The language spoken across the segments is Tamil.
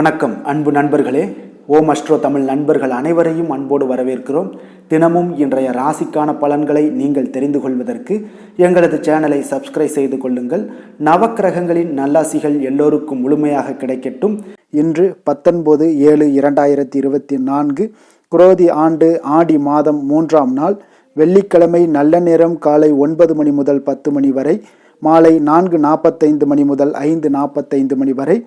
வணக்கம் அன்பு நண்பர்களே. ஓம் அஸ்ட்ரோ தமிழ் நண்பர்கள் அனைவரையும் அன்போடு வரவேற்கிறோம். தினமும் இன்றைய ராசிக்கான பலன்களை நீங்கள் தெரிந்து கொள்வதற்கு எங்களது சேனலை சப்ஸ்கிரைப் செய்து கொள்ளுங்கள். நவக்கிரகங்களின் நல்லாசிகள் எல்லோருக்கும் முழுமையாக கிடைக்கட்டும். இன்று 19/7/2024 குரோதி ஆண்டு ஆடி மாதம் 3ஆம் நாள் வெள்ளிக்கிழமை. நல்ல நேரம் காலை 9 மணி முதல் 10 மணி வரை, மாலை 4:45 மணி முதல் 5:45 மணி வரை.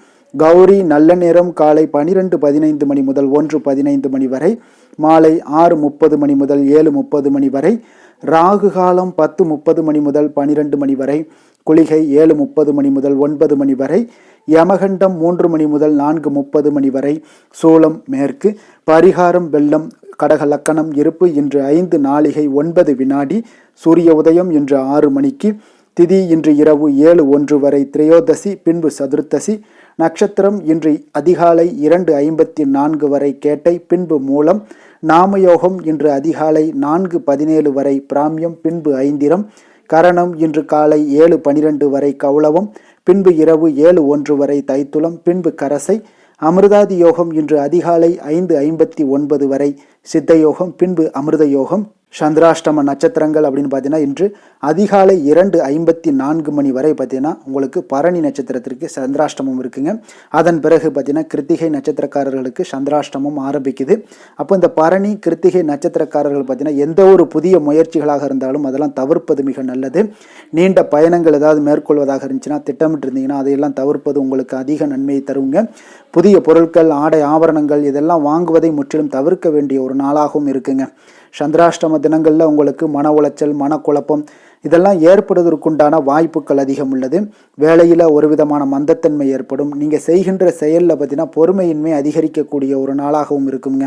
கௌரி நல்ல நேரம் காலை 12:15 மணி முதல் 1:15 மணி வரை, மாலை 6:30 மணி முதல் 7:30 மணி வரை. ராகு காலம் 10:30 மணி முதல் 12 மணி வரை, குளிகை 7:30 மணி முதல் 9 மணி வரை, யமகண்டம் 3 மணி முதல் 4:30 மணி வரை. சூலம் மேற்கு. பரிகாரம் வெள்ளம். கடக லக்கணம். இருப்பு இன்று 5 நாழிகை 9 வினாடி. சூரிய உதயம் இன்று 6 மணிக்கு. திதி இன்று இரவு 7:01 வரை திரையோதசி, பின்பு சதுர்த்தசி. நட்சத்திரம் இன்று அதிகாலை 2:54 வரை கேட்டை, பின்பு மூலம். நாமயோகம் இன்று அதிகாலை 4:17 வரை பிராமியம், பின்பு ஐந்திரம். கரணம் இன்று காலை 7:12 வரை கௌளவம், பின்பு இரவு 7:01 வரை தைத்துளம், பின்பு கரசை. அமிர்தாதி யோகம் இன்று அதிகாலை 5:59 வரை சித்த யோகம், பின்பு அமிர்த யோகம். சந்திராஷ்டம நட்சத்திரங்கள் அப்படின்னு பார்த்தீங்கன்னா இன்று அதிகாலை 2:54 மணி வரை பார்த்தீங்கன்னா உங்களுக்கு பரணி நட்சத்திரத்திற்கு சந்திராஷ்டமம் இருக்குங்க. அதன் பிறகு பார்த்தீங்கன்னா கிருத்திகை நட்சத்திரக்காரர்களுக்கு சந்திராஷ்டமம் ஆரம்பிக்குது. அப்போ இந்த பரணி கிருத்திகை நட்சத்திரக்காரர்கள் பார்த்தீங்கன்னா எந்த ஒரு புதிய முயற்சிகளாக இருந்தாலும் அதெல்லாம் தவிர்ப்பது மிக நல்லது. நீண்ட பயணங்கள் ஏதாவது மேற்கொள்வதாக இருந்துச்சுன்னா திட்டமிட்டு இருந்தீங்கன்னா அதையெல்லாம் தவிர்ப்பது உங்களுக்கு அதிக நன்மையை தருங்க. புதிய பொருட்கள், ஆடை ஆபரணங்கள் இதெல்லாம் வாங்குவதை முற்றிலும் தவிர்க்க வேண்டிய ஒரு நாளாகவும் இருக்குங்க. சந்திராஷ்டம தினங்களில் உங்களுக்கு மன உளைச்சல், மனக்குழப்பம் இதெல்லாம் ஏற்படுவதற்குண்டான வாய்ப்புகள் அதிகம் உள்ளது. வேலையில் ஒரு விதமான மந்தத்தன்மை ஏற்படும். நீங்கள் செய்கின்ற செயலில் பார்த்தீங்கன்னா பொறுமையின்மை அதிகரிக்கக்கூடிய ஒரு நாளாகவும் இருக்குங்க.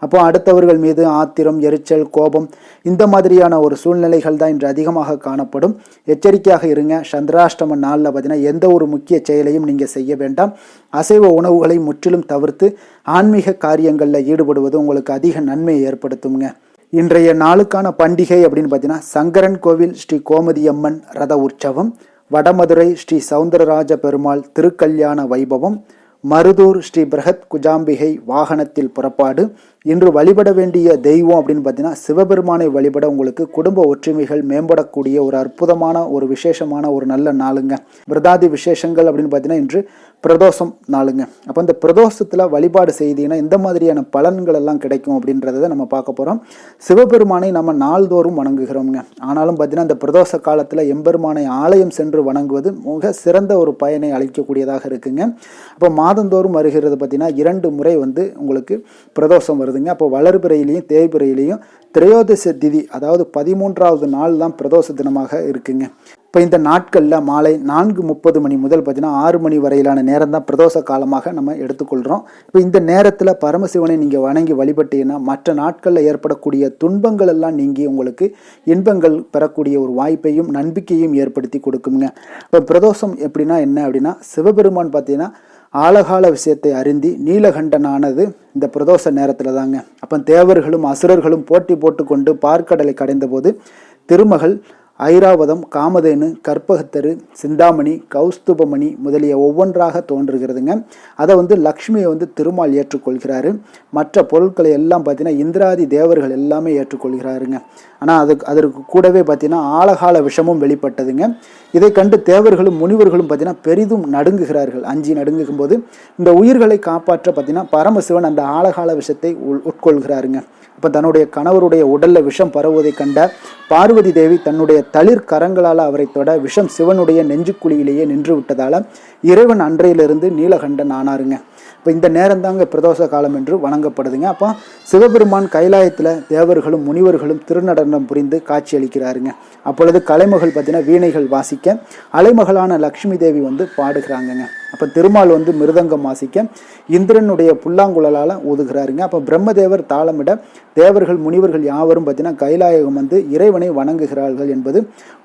அப்போ அடுத்தவர்கள் மீது ஆத்திரம், எரிச்சல், கோபம் இந்த மாதிரியான ஒரு சூழ்நிலைகள் தான் இன்று அதிகமாக காணப்படும். எச்சரிக்கையாக இருங்க. சந்திராஷ்டம நாளில் பார்த்தீங்கன்னா எந்த ஒரு முக்கிய செயலையும் நீங்கள் செய்ய வேண்டாம். அசைவ உணவுகளை முற்றிலும் தவிர்த்து ஆன்மீக காரியங்களில் ஈடுபடுவது உங்களுக்கு அதிக நன்மையை ஏற்படுத்துங்க. இன்றைய நாளுக்கான பண்டிகை அப்படின்னு பார்த்தீங்கன்னா சங்கரன் கோவில் ஸ்ரீ கோமதியம்மன் ரத உற்சவம், வடமதுரை ஸ்ரீ சவுந்தரராஜ பெருமாள் திருக்கல்யாண வைபவம், மருதூர் ஸ்ரீ பிரகத் குஜாம்பிகை வாகனத்தில் புறப்பாடு. இன்று வழிபட வேண்டிய தெய்வம் அப்படின்னு பார்த்தீங்கன்னா சிவபெருமானை வழிபட உங்களுக்கு குடும்ப ஒற்றுமைகள் மேம்படக்கூடிய ஒரு அற்புதமான ஒரு விசேஷமான ஒரு நல்ல நாளுங்க. விரதாதி விசேஷங்கள் அப்படின்னு பார்த்தீங்கன்னா இன்று பிரதோஷம் நாளுங்க. அப்போ இந்த பிரதோஷத்தில் வழிபாடு செய்தீங்கன்னா இந்த மாதிரியான பலன்கள் எல்லாம் கிடைக்கும் அப்படின்றத நம்ம பார்க்க போகிறோம். சிவபெருமானை நம்ம நாள்தோறும் வணங்குகிறோங்க. ஆனாலும் பார்த்தீங்கன்னா இந்த பிரதோஷ காலத்தில் எம்பெருமானை ஆலயம் சென்று வணங்குவது மிக சிறந்த ஒரு பயனை அளிக்கக்கூடியதாக இருக்குங்க. அப்போ மாதந்தோறும் வருகிறது பார்த்தீங்கன்னா 2 முறை உங்களுக்கு பிரதோஷம் வருதுங்க. அப்போ வளர்பிறையிலையும் தேய்பிறையிலையும் திரையோதசி திதி, அதாவது 13வது நாள் தான் பிரதோஷ தினமாக இருக்குங்க. இப்போ இந்த நாட்களில் மாலை 4:30 மணி முதல் பார்த்தீங்கன்னா 6 மணி வரையிலான நேரம் தான் பிரதோஷ காலமாக நம்ம எடுத்துக்கொள்கிறோம். இப்போ இந்த நேரத்தில் பரமசிவனை நீங்கள் வணங்கி வழிபட்டீங்கன்னா மற்ற நாட்களில் ஏற்படக்கூடிய துன்பங்கள் எல்லாம் நீங்கி உங்களுக்கு இன்பங்கள் பெறக்கூடிய ஒரு வாய்ப்பையும் நம்பிக்கையும் ஏற்படுத்தி கொடுக்குங்க. இப்போ பிரதோஷம் எப்படின்னா என்ன அப்படின்னா சிவபெருமான் பார்த்தீங்கன்னா ஆழகால விஷயத்தை அறிந்தி நீலகண்டனானது இந்த பிரதோஷ நேரத்தில் தாங்க. அப்போ தேவர்களும் அசுரர்களும் போட்டி போட்டுக்கொண்டு பார்க்கடலை கடைந்த போது திருமகள் ஐராவதம், காமதேனு, கற்பகத்தரு, சிந்தாமணி, கௌஸ்துபமணி முதலிய ஒவ்வொன்றாக தோன்றுகிறதுங்க. அதை லக்ஷ்மியை திருமால் ஏற்றுக்கொள்கிறாரு. மற்ற பொருட்களை எல்லாம் பார்த்தீங்கன்னா இந்திராதி தேவர்கள் எல்லாமே ஏற்றுக்கொள்கிறாருங்க. ஆனால் அதற்கு கூடவே பார்த்தீங்கன்னா ஆழகால விஷமும் வெளிப்பட்டதுங்க. இதை கண்டு தேவர்களும் முனிவர்களும் பார்த்தீங்கன்னா பெரிதும் நடுங்குகிறார்கள். அஞ்சி நடுங்கும் போது இந்த உயிர்களை காப்பாற்ற பார்த்தீங்கன்னா பரமசிவன் அந்த ஆழகால விஷத்தை உட்கொள்கிறாருங்க. அப்போ தன்னுடைய கணவருடைய உடலில் விஷம் பரவுவதை கண்ட பார்வதி தேவி தன்னுடைய தளிர் கரங்களால் அவரை தொட விஷம் சிவனுடைய நெஞ்சுக்குழியிலேயே நின்று விட்டதால் இறைவன் அன்றையிலிருந்து நீலகண்டன் ஆனாருங்க. இப்போ இந்த நேரம் தாங்க பிரதோஷ காலம் என்று வணங்கப்படுதுங்க. அப்போ சிவபெருமான் கைலாயத்தில் தேவர்களும் முனிவர்களும் திருநடனம் புரிந்து காட்சி அளிக்கிறாருங்க. அப்பொழுது கலைமகள் பார்த்தீங்கன்னா வீணைகள் வாசிக்க அலைமகளான லக்ஷ்மி தேவி பாடுகிறாங்கங்க. அப்போ திருமால் மிருதங்கம் வாசிக்க இந்திரனுடைய புல்லாங்குழலால் ஊதுகிறாருங்க. அப்போ பிரம்மதேவர் தாளமிட தேவர்கள் முனிவர்கள் யாவரும் பார்த்தீங்கன்னா கைலாயகம் இறைவனை வணங்குகிறார்கள் என்பது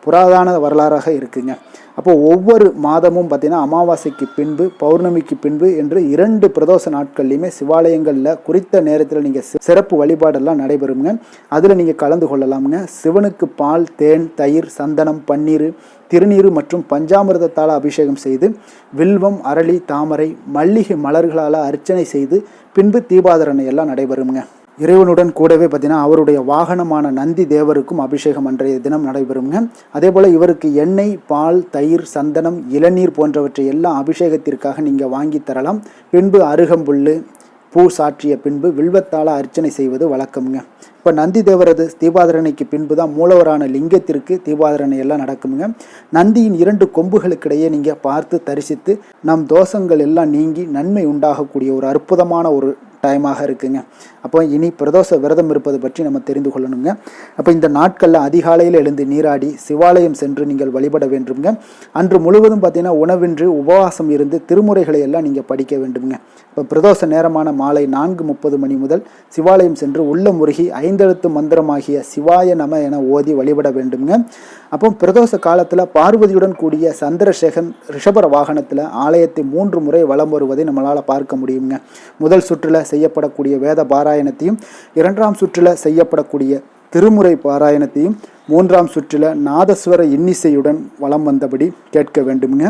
புராதன வரலாறாக இருக்குங்க. அப்போ ஒவ்வொரு மாதமும் பார்த்தீங்கன்னா அமாவாசைக்கு பின்பு பௌர்ணமிக்கு பின்பு என்று 2 பிரதோஷ நாட்கள்லையுமே சிவாலயங்களில் குறித்த நேரத்தில் நீங்கள் சிறப்பு வழிபாடெல்லாம் நடைபெறுங்க. அதில் நீங்கள் கலந்து கொள்ளலாமுங்க. சிவனுக்கு பால், தேன், தயிர், சந்தனம், பன்னீர், திருநீறு மற்றும் பஞ்சாமிர்தத்தால் அபிஷேகம் செய்து வில்வம், அரளி, தாமரை, மல்லிகை மலர்களால் அர்ச்சனை செய்து பின்பு தீபாதரணை எல்லாம் நடைபெறுங்க. இறைவனுடன் கூடவே பார்த்தீங்கன்னா அவருடைய வாகனமான நந்தி தேவருக்கும் அபிஷேகம் அன்றைய தினம் நடைபெறுங்க. அதே போல் இவருக்கு எண்ணெய், பால், தயிர், சந்தனம், இளநீர் போன்றவற்றை எல்லாம் அபிஷேகத்திற்காக நீங்கள் வாங்கி தரலாம். பின்பு அருகம்புல் பூ சாற்றிய பின்பு வில்வத்தால் அர்ச்சனை செய்வது வழக்கம்ங்க. இப்போ நந்தி தேவரது தீபாதரணைக்கு பின்பு தான் மூலவரான லிங்கத்திற்கு தீபாதரணை எல்லாம் நடக்குங்க. நந்தியின் 2 கொம்புகளுக்கிடையே நீங்கள் பார்த்து தரிசித்து நம் தோஷங்கள் எல்லாம் நீங்கி நன்மை உண்டாகக்கூடிய ஒரு அற்புதமான ஒரு டைமாக இருக்குங்க. அப்போ இனி பிரதோஷ விரதம் இருப்பது பற்றி நம்ம தெரிந்து கொள்ளணுங்க. அப்போ இந்த நாட்களில் அதிகாலையில் எழுந்து நீராடி சிவாலயம் சென்று நீங்கள் வழிபட வேண்டுங்க. அன்று முழுவதும் பார்த்தீங்கன்னா உணவின்றி உபவாசம் இருந்து திருமுறைகளை எல்லாம் நீங்கள் படிக்க வேண்டுங்க. இப்போ பிரதோஷ நேரமான மாலை 4:30 மணி முதல் சிவாலயம் சென்று உள்ள முருகி 5 எழுத்து மந்திரமாகிய சிவாய நம என ஓதி வழிபட வேண்டுங்க. அப்போ பிரதோஷ காலத்தில் பார்வதியுடன் கூடிய சந்திரசேகன் ரிஷபர வாகனத்தில் ஆலயத்தை 3 முறை வலம் வருவதை நம்மளால் பார்க்க முடியுங்க. முதல் சுற்றில் செய்யப்படக்கூடிய வேத பாராயணத்தையும், 2ஆம் சுற்றில் செய்யப்படக்கூடிய திருமுறை பாராயணத்தையும், 3ஆம் சுற்றில் நாதஸ்வர இன்னிசையுடன் வலம் வந்தபடி கேட்க வேண்டுங்க.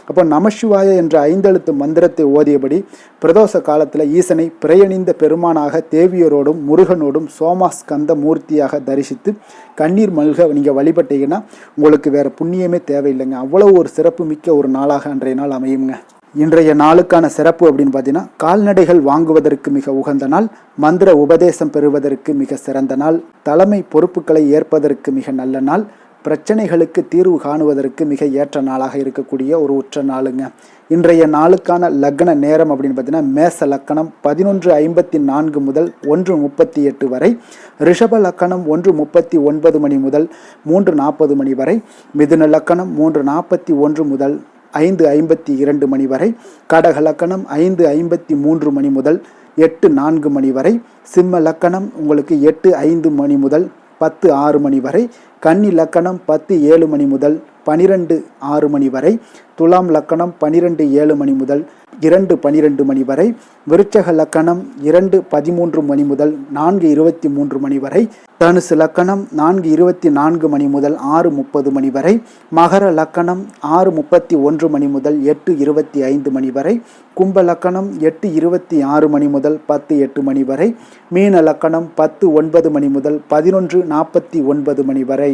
அப்போ நமசிவாய என்ற 5 எழுத்து மந்திரத்தை ஓதியபடி பிரதோஷ காலத்தில் ஈசனை பிறையணிந்த பெருமானாக தேவியரோடும் முருகனோடும் சோமாஸ்கந்த மூர்த்தியாக தரிசித்து கண்ணீர் மல்க நீங்கள் வழிபட்டீங்கன்னா உங்களுக்கு வேறு புண்ணியமே தேவையில்லைங்க. அவ்வளோ ஒரு சிறப்பு மிக்க ஒரு நாளாக அன்றைய நாள் அமையுங்க. இன்றைய நாளுக்கான சிறப்பு அப்படின்னு பார்த்தீங்கன்னா கால்நடைகள் வாங்குவதற்கு மிக உகந்த நாள், மந்திர உபதேசம் பெறுவதற்கு மிக சிறந்த நாள், தலைமை பொறுப்புகளை ஏற்பதற்கு மிக நல்ல நாள், பிரச்சனைகளுக்கு தீர்வு காணுவதற்கு மிக ஏற்ற நாளாக இருக்கக்கூடிய ஒரு உற்ற நாளுங்க. இன்றைய நாளுக்கான லக்ன நேரம் அப்படின்னு பார்த்தீங்கன்னா மேச லக்கணம் 11:54 முதல் 1:38 வரை, ரிஷப லக்கணம் 1:39 மணி முதல் 3:40 மணி வரை, மிதுன லக்கணம் 3:41 முதல் 5:52 மணி வரை, கடக லக்கணம் 5:53 மணி முதல் 8:04 மணி வரை, சிம்ம லக்கணம் உங்களுக்கு 8:05 மணி முதல் 10:06 மணி வரை, கன்னி லக்கணம் 10:07 மணி முதல் 12:06 மணி வரை, துலாம் லக்கணம் 12:07 மணி முதல் 2:12 மணி வரை, விருச்சக லக்கணம் 2:13 மணி முதல் 4:23 மணி வரை, தனுசு லக்கணம் 4:24 மணி முதல் 6:30 மணி வரை, மகர லக்கணம் 6:31 மணி முதல் 8:25 மணி வரை, கும்ப லக்கணம் 8:26 மணி முதல் 10:08 மணி வரை, மீன லக்கணம் 10:09 மணி முதல் 11:49 மணி வரை.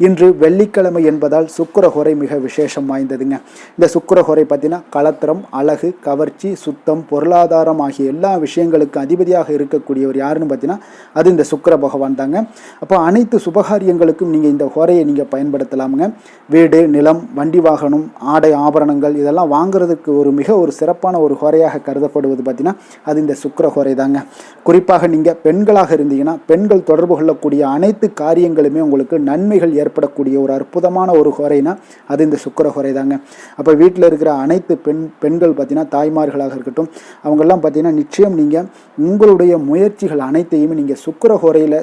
இன்று வெள்ளிக்கிழமை என்பதால் சுக்கிரஹோரை மிக விசேஷம் வாய்ந்ததுங்க. இந்த சுக்கிரஹோரை பார்த்தீங்கன்னா களத்திரம், அழகு, கவர்ச்சி, சுத்தம், பொருளாதாரம் ஆகிய எல்லா விஷயங்களுக்கு அதிபதியாக இருக்கக்கூடியவர் யாருன்னு பார்த்தீங்கன்னா அது இந்த சுக்கிர பகவான் தாங்க. அப்போ அனைத்து சுபகாரியங்களுக்கும் நீங்கள் இந்த ஹோரையை நீங்கள் பயன்படுத்தலாமுங்க. வீடு, நிலம், வண்டி வாகனம், ஆடை ஆபரணங்கள் இதெல்லாம் வாங்குறதுக்கு மிக ஒரு சிறப்பான ஒரு ஹோரையாக கருதப்படுவது பார்த்தீங்கன்னா அது இந்த சுக்கிர ஹோரை தாங்க. குறிப்பாக நீங்கள் பெண்களாக இருந்தீங்கன்னா பெண்கள் தொடர்பு கொள்ளக்கூடிய அனைத்து காரியங்களுமே உங்களுக்கு நன்மைகள் ஏற்படக்கூடிய ஒரு அற்புதமான ஒரு ஹோரைனா அது இந்த சுக்கிர ஹோரை தாங்க. அப்போ வீட்டில் இருக்கிற அனைத்து பெண்கள் பார்த்தீங்கன்னா தாய்மார்களாக இருக்கட்டும் அவங்கெல்லாம் பார்த்தீங்கன்னா நிச்சயம் நீங்கள் உங்களுடைய முயற்சிகள் அனைத்தையுமே நீங்கள் சுக்கிர ஹோரையில்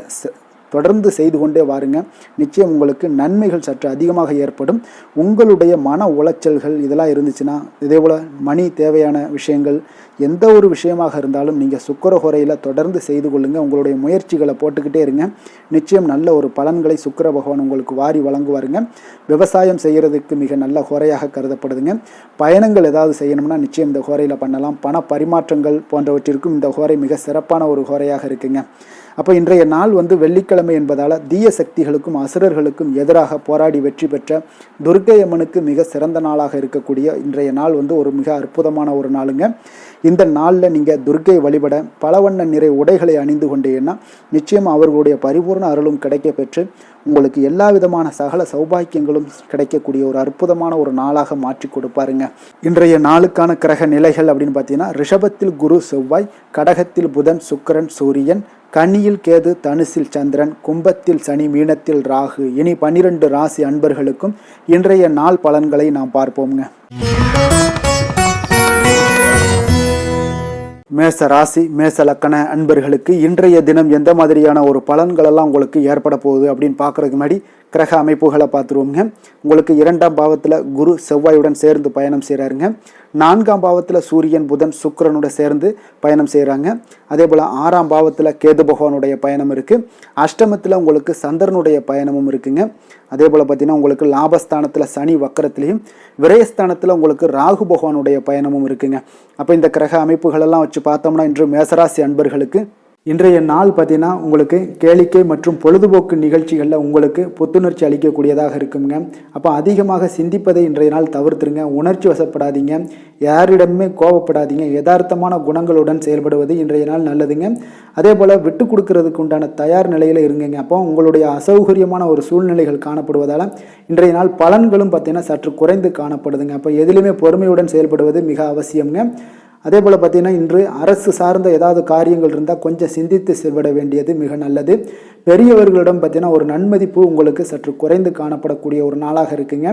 தொடர்ந்து செய்து கொண்டே வாருங்க. நிச்சயம் உங்களுக்கு நன்மைகள் சற்று அதிகமாக ஏற்படும். உங்களுடைய மன உளைச்சல்கள் இதெல்லாம் இருந்துச்சுன்னா இதே போல் மணி தேவையான விஷயங்கள் எந்த ஒரு விஷயமாக இருந்தாலும் நீங்கள் சுக்கிர ஹோரையில் தொடர்ந்து செய்து கொள்ளுங்கள். உங்களுடைய முயற்சிகளை போட்டுக்கிட்டே இருங்க. நிச்சயம் நல்ல ஒரு பலன்களை சுக்கிர பகவான் உங்களுக்கு வாரி வழங்குவாருங்க. விவசாயம் செய்கிறதுக்கு மிக நல்ல ஹோரையாக கருதப்படுதுங்க. பயணங்கள் ஏதாவது செய்யணும்னா நிச்சயம் இந்த ஹோரையில் பண்ணலாம். பண பரிமாற்றங்கள் போன்றவற்றிற்கும் இந்த ஹோரை மிக சிறப்பான ஒரு ஹோரையாக இருக்குங்க. அப்போ இன்றைய நாள் வெள்ளிக்கிழமை என்பதால் தீய சக்திகளுக்கும் அசுரர்களுக்கும் எதிராக போராடி வெற்றி பெற்ற துர்க்கை அம்மனுக்கு மிக சிறந்த நாளாக இருக்கக்கூடிய இன்றைய நாள் ஒரு மிக அற்புதமான ஒரு நாளுங்க. இந்த நாளில் நீங்கள் துர்க்கை வழிபட பலவண்ண நிறை உடைகளை அணிந்து கொண்டீங்கன்னா நிச்சயம் அவர்களுடைய பரிபூர்ண அருளும் கிடைக்க பெற்று உங்களுக்கு எல்லா விதமான சகல சௌபாக்கியங்களும் கிடைக்கக்கூடிய ஒரு அற்புதமான ஒரு நாளாக மாற்றி கொடுப்பாருங்க. இன்றைய நாளுக்கான கிரக நிலைகள் அப்படின்னு பார்த்தீங்கன்னா ரிஷபத்தில் குரு செவ்வாய், கடகத்தில் புதன் சுக்கிரன் சூரியன், கன்னியில் கேது, தனுசில் சந்திரன், கும்பத்தில் சனி, மீனத்தில் ராகு. இனி 12 ராசி அன்பர்களுக்கும் இன்றைய நாள் பலன்களை நாம் பார்ப்போம்ங்க. மேச ராசி மேச லக்கண அன்பர்களுக்கு இன்றைய தினம் எந்த மாதிரியான ஒரு பலன்களெல்லாம் உங்களுக்கு ஏற்பட போகுது அப்படின்னு பார்க்குறதுக்கு முன்னாடி கிரக அமைப்புகளை பார்த்துருவோங்க. உங்களுக்கு 2ஆம் பாவத்தில் குரு செவ்வாயுடன் சேர்ந்து பயணம் செய்கிறாருங்க. 4ஆம் பாவத்தில் சூரியன் புதன் சுக்கிரனுடன் சேர்ந்து பயணம் செய்கிறாங்க. அதே போல் 6ஆம் பாவத்தில் கேது பகவானுடைய பயணம் இருக்குது. அஷ்டமத்தில் உங்களுக்கு சந்திரனுடைய பயணமும் இருக்குங்க. அதே போல் பார்த்தீங்கன்னா உங்களுக்கு லாபஸ்தானத்தில் சனி வக்கரத்திலையும் விரயஸ்தானத்தில் உங்களுக்கு ராகு பகவானுடைய பயணமும் இருக்குங்க. அப்போ இந்த கிரக அமைப்புகளெல்லாம் வச்சு பார்த்தோம்னா இன்று மேசராசி அன்பர்களுக்கு இன்றைய நாள் பார்த்தீங்கன்னா உங்களுக்கு கேளிக்கை மற்றும் பொழுதுபோக்கு நிகழ்ச்சிகளில் உங்களுக்கு புத்துணர்ச்சி அளிக்கக்கூடியதாக இருக்குங்க. அப்போ அதிகமாக சிந்திப்பதை இன்றைய நாள் தவிர்த்துருங்க. உணர்ச்சி வசப்படாதீங்க, யாரிடமே கோபப்படாதீங்க, யதார்த்தமான குணங்களுடன் செயல்படுவது இன்றைய நாள் நல்லதுங்க. அதே போல் விட்டு கொடுக்கறதுக்கு உண்டான தயார் நிலையில் இருங்குங்க. அப்போ உங்களுடைய அசௌகரியமான ஒரு சூழ்நிலைகள் காணப்படுவதால் இன்றைய நாள் பலன்களும் பார்த்தீங்கன்னா சற்று குறைந்து காணப்படுதுங்க. அப்போ எதிலுமே பொறுமையுடன் செயல்படுவது மிக அவசியம்ங்க. அதே போல் பார்த்திங்கன்னா இன்று அரசு சார்ந்த ஏதாவது காரியங்கள் இருந்தால் கொஞ்சம் சிந்தித்து செயல்பட வேண்டியது மிக நல்லது. பெரியவர்களிடம் பார்த்திங்கன்னா ஒரு நன்மதிப்பு உங்களுக்கு சற்று குறைந்து காணப்படக்கூடிய ஒரு நாளாக இருக்குங்க.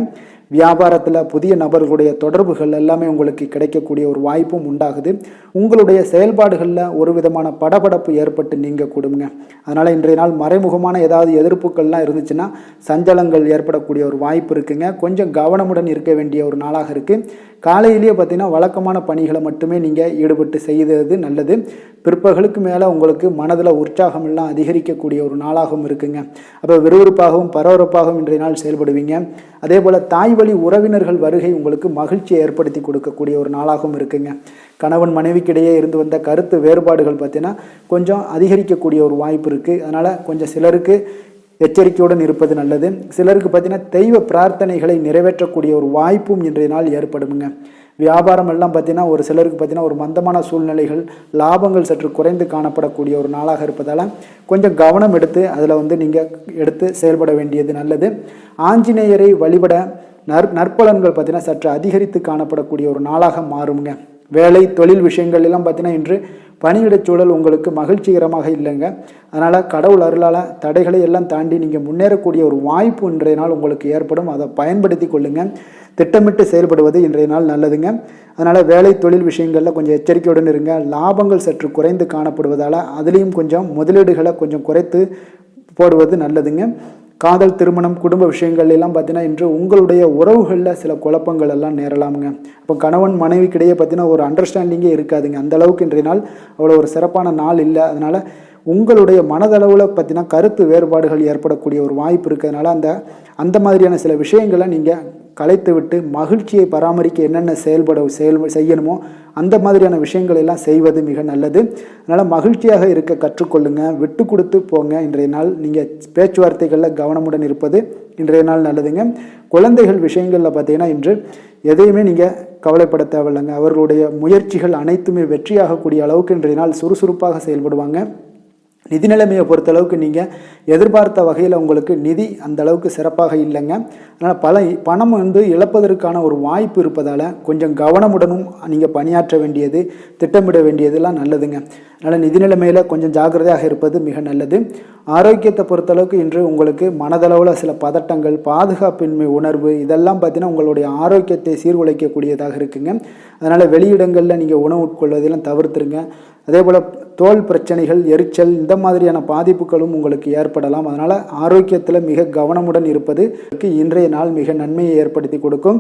வியாபாரத்தில் புதிய நபர்களுடைய தொடர்புகள் எல்லாமே உங்களுக்கு கிடைக்கக்கூடிய ஒரு வாய்ப்பும் உண்டாகுது. உங்களுடைய செயல்பாடுகளில் ஒரு விதமான படபடப்பு ஏற்பட்டு நீங்க கூடுங்க. அதனால் இன்றைய நாள் மறைமுகமான ஏதாவது எதிர்ப்புகள்லாம் இருந்துச்சுன்னா சஞ்சலங்கள் ஏற்படக்கூடிய ஒரு வாய்ப்பு இருக்குங்க. கொஞ்சம் கவனமுடன் இருக்க வேண்டிய ஒரு நாளாக இருக்குது. காலையிலேயே பார்த்தீங்கன்னா வழக்கமான பணிகளை மட்டுமே நீங்கள் ஈடுபட்டு செய்வது நல்லது. பிற்பகலுக்கு மேலே உங்களுக்கு மனதில் உற்சாகம் எல்லாம் அதிகரிக்கக்கூடிய ஒரு நாளாகவும் இருக்குங்க. அப்போ விறுவிறுப்பாகவும் பரபரப்பாகவும் இன்றைய நாள் செயல்படுவீங்க. அதே போல் தாய் வழி உறவினர்கள் வருகை உங்களுக்கு மகிழ்ச்சியை ஏற்படுத்தி கொடுக்கக்கூடிய ஒரு நாளாகவும் இருக்குங்க. கணவன் மனைவிக்கிடையே இருந்து வந்த கருத்து வேறுபாடுகள் பார்த்தீங்கன்னா கொஞ்சம் அதிகரிக்கக்கூடிய ஒரு வாய்ப்பு இருக்குது. அதனால் கொஞ்சம் சிலருக்கு எச்சரிக்கையுடன் இருப்பது நல்லது. சிலருக்கு பார்த்தீங்கன்னா தெய்வ பிரார்த்தனைகளை நிறைவேற்றக்கூடிய ஒரு வாய்ப்பும் இன்றைய நாள் ஏற்படுங்க. வியாபாரம் எல்லாம் பார்த்தீங்கன்னா ஒரு சிலருக்கு பார்த்தீங்கன்னா ஒரு மந்தமான சூழ்நிலைகள், லாபங்கள் சற்று குறைந்து காணப்படக்கூடிய ஒரு நாளாக இருப்பதால் கொஞ்சம் கவனம் எடுத்து அதில் நீங்கள் எடுத்து செயல்பட வேண்டியது நல்லது. ஆஞ்சநேயரை வழிபட நற்பலன்கள் பார்த்தீங்கன்னா சற்று அதிகரித்து காணப்படக்கூடிய ஒரு நாளாக மாறுங்க. வேலை தொழில் விஷயங்கள் எல்லாம் பார்த்தீங்கன்னா இன்று பணியிடச் சூழல் உங்களுக்கு மகிழ்ச்சிகரமாக இல்லைங்க. அதனால் கடவுள் அருளால் தடைகளை எல்லாம் தாண்டி நீங்கள் முன்னேறக்கூடிய ஒரு வாய்ப்பு இன்றைய நாள் உங்களுக்கு ஏற்படும். அதை பயன்படுத்தி கொள்ளுங்கள். திட்டமிட்டு செயல்படுவது இன்றைய நாள் நல்லதுங்க. அதனால் வேலை தொழில் விஷயங்களில் கொஞ்சம் எச்சரிக்கையுடன் இருங்க. லாபங்கள் சற்று குறைந்து காணப்படுவதால் அதுலேயும் கொஞ்சம் முதலீடுகளை கொஞ்சம் குறைத்து போடுவது நல்லதுங்க. காதல், திருமணம், குடும்ப விஷயங்கள் எல்லாம் பார்த்தீங்கன்னா இன்று உங்களுடைய உறவுகளில் சில குழப்பங்கள் எல்லாம் நேரலாமுங்க. அப்போ கணவன் மனைவிக்கிடையே பார்த்தீங்கன்னா ஒரு அண்டர்ஸ்டாண்டிங்கே இருக்காதுங்க. அந்த அளவுக்கு இன்றைய நாள் அவ்வளோ ஒரு சிறப்பான நாள் இல்லை. அதனால் உங்களுடைய மனதளவில் பார்த்தீங்கன்னா கருத்து வேறுபாடுகள் ஏற்படக்கூடிய ஒரு வாய்ப்பு இருக்கிறதுனால அந்த மாதிரியான சில விஷயங்களை நீங்கள் கலைத்து விட்டு மகிழ்ச்சியை பராமரிக்க என்னென்ன செய்யணுமோ அந்த மாதிரியான விஷயங்கள் எல்லாம் செய்வது மிக நல்லது. அதனால் மகிழ்ச்சியாக இருக்க கற்றுக்கொள்ளுங்க, விட்டு கொடுத்து போங்க. இன்றைய நாள் நீங்கள் பேச்சுவார்த்தைகளில் கவனமுடன் இருப்பது இன்றைய நாள் நல்லதுங்க. குழந்தைகள் விஷயங்களில் பார்த்தீங்கன்னா இன்று எதையுமே நீங்கள் கவலைப்பட தேவையில்லைங்க. அவர்களுடைய முயற்சிகள் அனைத்துமே வெற்றியாகக்கூடிய அளவுக்கு இன்றைய நாள் சுறுசுறுப்பாக செயல்படுவாங்க. நிதி நிலைமையை பொறுத்தளவுக்கு நீங்கள் எதிர்பார்த்த வகையில் உங்களுக்கு நிதி அந்த அளவுக்கு சிறப்பாக இல்லைங்க. அதனால் பணம் இழப்பதற்கான ஒரு வாய்ப்பு இருப்பதால் கொஞ்சம் கவனமுடனும் நீங்கள் பணியாற்ற வேண்டியது, திட்டமிட வேண்டியதெல்லாம் நல்லதுங்க. அதனால் நிதி நிலைமையில் கொஞ்சம் ஜாக்கிரதையாக இருப்பது மிக நல்லது. ஆரோக்கியத்தை பொறுத்தளவுக்கு இன்று உங்களுக்கு மனதளவில் சில பதட்டங்கள், பாதுகாப்பின்மை உணர்வு இதெல்லாம் பார்த்தீங்கன்னா உங்களுடைய ஆரோக்கியத்தை சீர்குலைக்கக்கூடியதாக இருக்குங்க. அதனால் வெளியிடங்களில் நீங்கள் உணவு உட்கொள்வதெல்லாம் தவிர்த்துருங்க. அதே போல் தோல் பிரச்சனைகள், எரிச்சல் இந்த மாதிரியான பாதிப்புகளும் உங்களுக்கு ஏற்படலாம். அதனால் ஆரோக்கியத்தில் மிக கவனமுடன் இருப்பது இன்றைய நாள் மிக நன்மையை ஏற்படுத்தி கொடுக்கும்.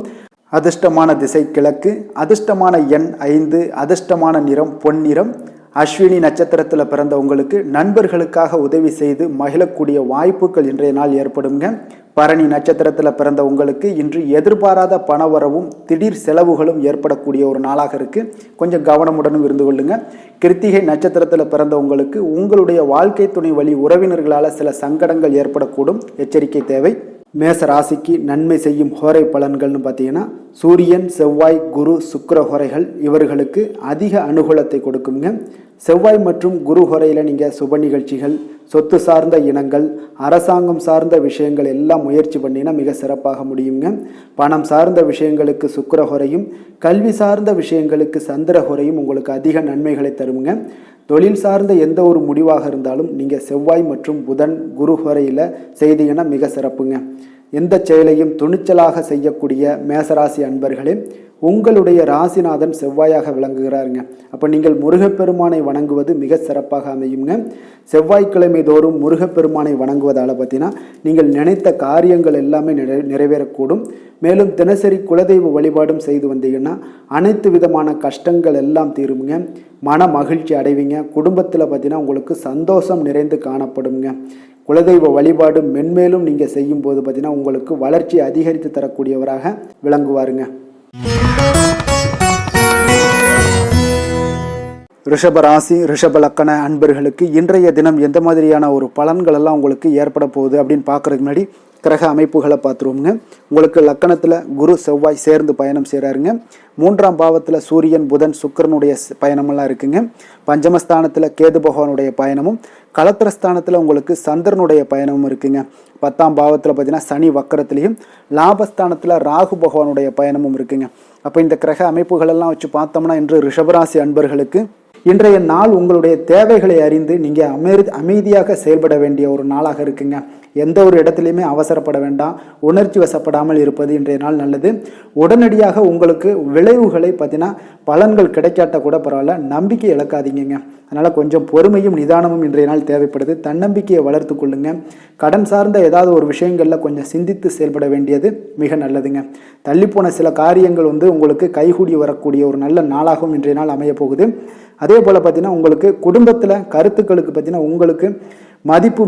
அதிர்ஷ்டமான திசை கிழக்கு, அதிர்ஷ்டமான எண் 5, அதிர்ஷ்டமான நிறம் பொன்னிறம். அஸ்வினி நட்சத்திரத்தில் பிறந்த உங்களுக்கு நண்பர்களுக்காக உதவி செய்து மகிழக்கூடிய வாய்ப்புகள் இன்றைய நாள் ஏற்படுங்க. பரணி நட்சத்திரத்தில் பிறந்த உங்களுக்கு இன்று எதிர்பாராத பணவரவும் திடீர் செலவுகளும் ஏற்படக்கூடிய ஒரு நாளாக இருக்குது. கொஞ்சம் கவனமுடனும் இருந்து கொள்ளுங்க. கிருத்திகை நட்சத்திரத்தில் பிறந்த உங்களுக்கு உங்களுடைய வாழ்க்கை துணை வழி உறவினர்களால் சில சங்கடங்கள் ஏற்படக்கூடும், எச்சரிக்கை தேவை. மேச ராசிக்கு நன்மை செய்யும் ஹோரை பலன்கள்னு பார்த்தீங்கன்னா சூரியன், செவ்வாய், குரு, சுக்கிர ஹோரைகள் இவர்களுக்கு அதிக அனுகூலத்தை கொடுக்குங்க. செவ்வாய் மற்றும் குரு ஹோரையில் நீங்கள் சுப நிகழ்ச்சிகள், சொத்து சார்ந்த இனங்கள், அரசாங்கம் சார்ந்த விஷயங்கள் எல்லாம் முயற்சி பண்ணினா மிக சிறப்பாக முடியுங்க. பணம் சார்ந்த விஷயங்களுக்கு சுக்கிர ஹோரையும், கல்வி சார்ந்த விஷயங்களுக்கு சந்திர ஹோரையும் உங்களுக்கு அதிக நன்மைகளை தருங்க. தொழில் சார்ந்த எந்த ஒரு முடிவாக இருந்தாலும் நீங்கள் செவ்வாய் மற்றும் புதன், குரு ஹோரையில் செய்தீங்கன்னா மிக சிறப்புங்க. எந்த செயலையும் துணிச்சலாக செய்யக்கூடிய மேசராசி அன்பர்களே, உங்களுடைய ராசிநாதன் செவ்வாயாக விளங்குகிறாருங்க. அப்போ நீங்கள் முருகப்பெருமானை வணங்குவது மிக சிறப்பாக அமையுங்க. செவ்வாய்க்கிழமை தோறும் முருகப்பெருமானை வணங்குவதால் பார்த்தீங்கன்னா நீங்கள் நினைத்த காரியங்கள் எல்லாமே நிறைவேறக்கூடும். மேலும் தினசரி குலதெய்வ வழிபாடும் செய்து வந்தீங்கன்னா அனைத்து விதமான கஷ்டங்கள் எல்லாம் தீருமுங்க. மன மகிழ்ச்சி அடைவீங்க. குடும்பத்தில் பார்த்தீங்கன்னா உங்களுக்கு சந்தோஷம் நிறைந்து காணப்படுங்க. குலதெய்வ வழிபாடு மென்மேலும் நீங்கள் செய்யும்போது பார்த்தீங்கன்னா உங்களுக்கு வளர்ச்சி அதிகரித்து தரக்கூடியவராக விளங்குவாருங்க. ரிஷப ராசி ரிஷப லக்கண அன்பர்களுக்கு இன்றைய தினம் எந்த மாதிரியான ஒரு பலன்கள் எல்லாம் உங்களுக்கு ஏற்பட போகுது அப்படின்னு பார்க்கறதுக்கு முன்னாடி கிரக அமைப்புகளை பார்த்துருவோங்க. உங்களுக்கு லக்கணத்தில் குரு செவ்வாய் சேர்ந்து பயணம் செய்கிறாருங்க. 3ஆம் பாவத்தில் சூரியன் புதன் சுக்கிரனுடைய பயணமெல்லாம் இருக்குங்க. பஞ்சமஸ்தானத்தில் கேது பகவானுடைய பயணமும், களத்திரஸ்தானத்தில் உங்களுக்கு சந்திரனுடைய பயணமும் இருக்குங்க. 10ஆம் பாவத்தில் பார்த்தீங்கன்னா சனி வக்கரத்துலேயும், லாபஸ்தானத்தில் ராகு பகவானுடைய பயணமும் இருக்குங்க. அப்போ இந்த கிரக அமைப்புகளெல்லாம் வச்சு பார்த்தோம்னா இன்று ரிஷபராசி அன்பர்களுக்கு இன்றைய நாள் உங்களுடைய தேவைகளை அறிந்து நீங்கள் அமைதியாக செயல்பட வேண்டிய ஒரு நாளாக இருக்குங்க. எந்த ஒரு இடத்துலையுமே அவசரப்பட வேண்டாம். உணர்ச்சி வசப்படாமல் இருப்பது இன்றைய நாள் நல்லது. உடனடியாக உங்களுக்கு விளைவுகளை பார்த்தீங்கன்னா பலன்கள் கிடைக்காட்ட கூட பரவாயில்ல, நம்பிக்கை இழக்காதீங்க. அதனால் கொஞ்சம் பொறுமையும் நிதானமும் இன்றைய நாள் தேவைப்படுது. தன்னம்பிக்கையை வளர்த்து கொள்ளுங்க. கடன் சார்ந்த ஏதாவது ஒரு விஷயங்களில் கொஞ்சம் சிந்தித்து செயல்பட வேண்டியது மிக நல்லதுங்க. தள்ளிப்போன சில காரியங்கள் உங்களுக்கு கைகூடி வரக்கூடிய ஒரு நல்ல நாளாகவும் இன்றைய நாள் அமைய போகுது. அதே போல் பார்த்தீங்கன்னா உங்களுக்கு குடும்பத்தில் கருத்துக்களுக்கு பார்த்தீங்கன்னா உங்களுக்கு மதிப்பு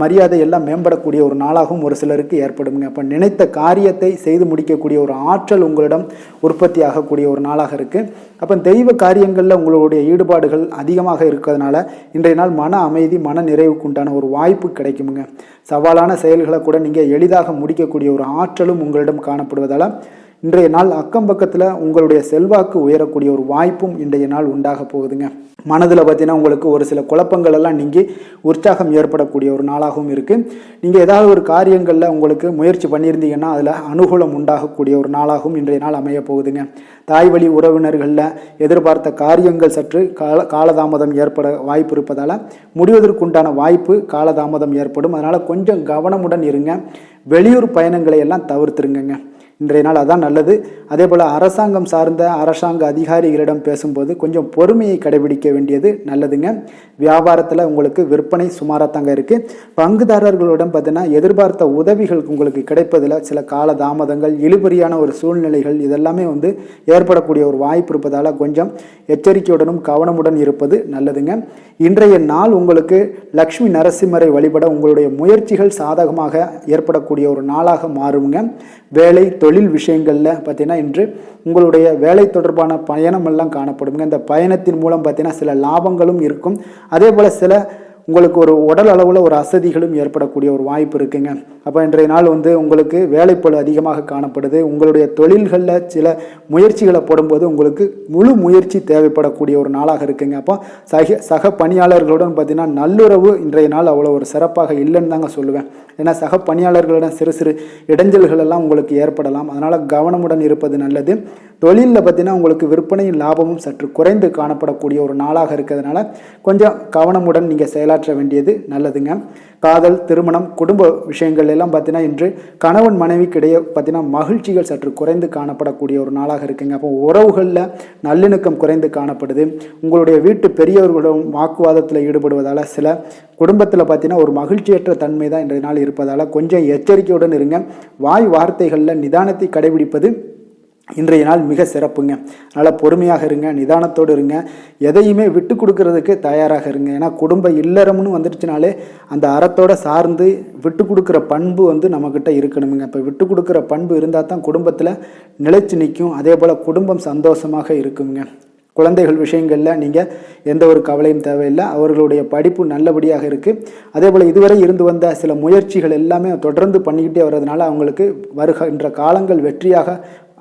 மரியாதை எல்லாம் மேம்படக்கூடிய ஒரு நாளாகவும் ஒரு சிலருக்கு ஏற்படுங்க. அப்போ நினைத்த காரியத்தை செய்து முடிக்கக்கூடிய ஒரு ஆற்றல் உங்களிடம் உற்பத்தி ஆகக்கூடிய ஒரு நாளாக இருக்குது. அப்போ தெய்வ காரியங்களில் உங்களுடைய ஈடுபாடுகள் அதிகமாக இருக்கிறதுனால இன்றைய நாள் மன அமைதி மன நிறைவுக்கு உண்டான ஒரு வாய்ப்பு கிடைக்குமுங்க. சவாலான செயல்களை கூட நீங்கள் எளிதாக முடிக்கக்கூடிய ஒரு ஆற்றலும் உங்களிடம் காணப்படுவதால் இன்றைய நாள் அக்கம் பக்கத்தில் உங்களுடைய செல்வாக்கு உயரக்கூடிய ஒரு வாய்ப்பும் இன்றைய நாள் உண்டாக போகுதுங்க. மனதில் பார்த்தீங்கன்னா உங்களுக்கு ஒரு சில குழப்பங்கள் எல்லாம் நீங்கி உற்சாகம் ஏற்படக்கூடிய ஒரு நாளாகவும் இருக்குது. நீங்கள் ஏதாவது ஒரு காரியங்களில் உங்களுக்கு முயற்சி பண்ணியிருந்தீங்கன்னா அதில் அனுகூலம் உண்டாகக்கூடிய ஒரு நாளாகவும் இன்றைய நாள் அமைய போகுதுங்க. தாய் வழி உறவினர்களில் எதிர்பார்த்த காரியங்கள் சற்று காலதாமதம் ஏற்பட வாய்ப்பு இருப்பதால் முடிவதற்குண்டான வாய்ப்பு காலதாமதம் ஏற்படும். அதனால் கொஞ்சம் கவனமுடன் இருங்க. வெளியூர் பயணங்களை எல்லாம் தவிர்த்துருங்க. இன்றைய நாள் அதான் நல்லது. அதே போல் அரசாங்கம் சார்ந்த அரசாங்க அதிகாரிகளிடம் பேசும்போது கொஞ்சம் பொறுமையை கடைபிடிக்க வேண்டியது நல்லதுங்க. வியாபாரத்தில் உங்களுக்கு விற்பனை சுமாராக தாங்க இருக்குது. பங்குதாரர்களிடம் பார்த்தீங்கன்னா எதிர்பார்த்த உதவிகள் உங்களுக்கு கிடைப்பதில் சில கால தாமதங்கள், இழுபறியான ஒரு சூழ்நிலைகள் இதெல்லாமே ஏற்படக்கூடிய ஒரு வாய்ப்பு இருப்பதால் கொஞ்சம் எச்சரிக்கையுடனும் கவனமுடன் இருப்பது நல்லதுங்க. இன்றைய நாள் உங்களுக்கு லக்ஷ்மி நரசிம்மரை வழிபட உங்களுடைய முயற்சிகள் சாதகமாக ஏற்படக்கூடிய ஒரு நாளாக மாறுங்க. வேலை தொழில் விஷயங்களில் பார்த்தீங்கன்னா இன்று உங்களுடைய வேலை தொடர்பான பயணம் எல்லாம் காணப்படுங்க. இந்த பயணத்தின் மூலம் பார்த்தீங்கன்னா சில லாபங்களும் இருக்கும். அதே போல் சில உங்களுக்கு ஒரு உடல் அளவில் ஒரு அசதிகளும் ஏற்படக்கூடிய ஒரு வாய்ப்பு இருக்குங்க. அப்போ இன்றைய நாள் உங்களுக்கு வேலைப்பளு அதிகமாக காணப்படுது. உங்களுடைய தொழில்களில் சில முயற்சிகளை போடும்போது உங்களுக்கு முழு முயற்சி தேவைப்படக்கூடிய ஒரு நாளாக இருக்குங்க. அப்போ சக பணியாளர்களுடன் பார்த்தீங்கன்னா நல்லுறவு இன்றைய நாள் அவ்வளோ ஒரு சிறப்பாக இல்லைன்னு தாங்க சொல்லுவேன். ஏன்னா சக பணியாளர்களிடம் சிறு சிறு இடைஞ்சல்கள் எல்லாம் உங்களுக்கு ஏற்படலாம். அதனால் கவனமுடன் இருப்பது நல்லது. தொழிலில் பார்த்தீங்கன்னா உங்களுக்கு விற்பனையும் லாபமும் சற்று குறைந்து காணப்படக்கூடிய ஒரு நாளாக இருக்கிறதுனால கொஞ்சம் கவனமுடன் நீங்கள் செயலாற்ற வேண்டியது நல்லதுங்க. காதல், திருமணம், குடும்ப விஷயங்கள் எல்லாம் பார்த்தீங்கன்னா இன்று கணவன் மனைவிக்கிடையே பார்த்தீங்கன்னா மகிழ்ச்சிகள் சற்று குறைந்து காணப்படக்கூடிய ஒரு நாளாக இருக்குங்க. அப்போ உறவுகளில் நல்லிணக்கம் குறைந்து காணப்படுது. உங்களுடைய வீட்டு பெரியவர்களும் வாக்குவாதத்தில் ஈடுபடுவதால் சில குடும்பத்தில் பார்த்தீங்கன்னா ஒரு மகிழ்ச்சியற்ற தன்மை தான் இன்றைய நாள் இருப்பதால் கொஞ்சம் எச்சரிக்கையுடன் இருங்க. வாய் வார்த்தைகளில் நிதானத்தை கடைபிடிப்பது இன்றைய நாள் மிக சிறப்புங்க. அதனால் பொறுமையாக இருங்க, நிதானத்தோடு இருங்க. எதையுமே விட்டு கொடுக்கறதுக்கு தயாராக இருங்க. ஏன்னா குடும்ப இல்லறம்னு வந்துடுச்சுனாலே அந்த அறத்தோடு சார்ந்து விட்டு கொடுக்குற பண்பு நம்மக்கிட்ட இருக்கணுங்க. இப்போ விட்டு கொடுக்குற பண்பு இருந்தால் தான் குடும்பத்தில் நிலைச்சு நிற்கும். அதே போல் குடும்பம் சந்தோஷமாக இருக்குங்க. குழந்தைகள் விஷயங்களில் நீங்கள் எந்த ஒரு கவலையும் தேவையில்லை. அவர்களுடைய படிப்பு நல்லபடியாக இருக்குது. அதே போல் இதுவரை இருந்து வந்த சில முயற்சிகள் எல்லாமே தொடர்ந்து பண்ணிக்கிட்டே வர்றதுனால அவங்களுக்கு வருகின்ற காலங்கள் வெற்றியாக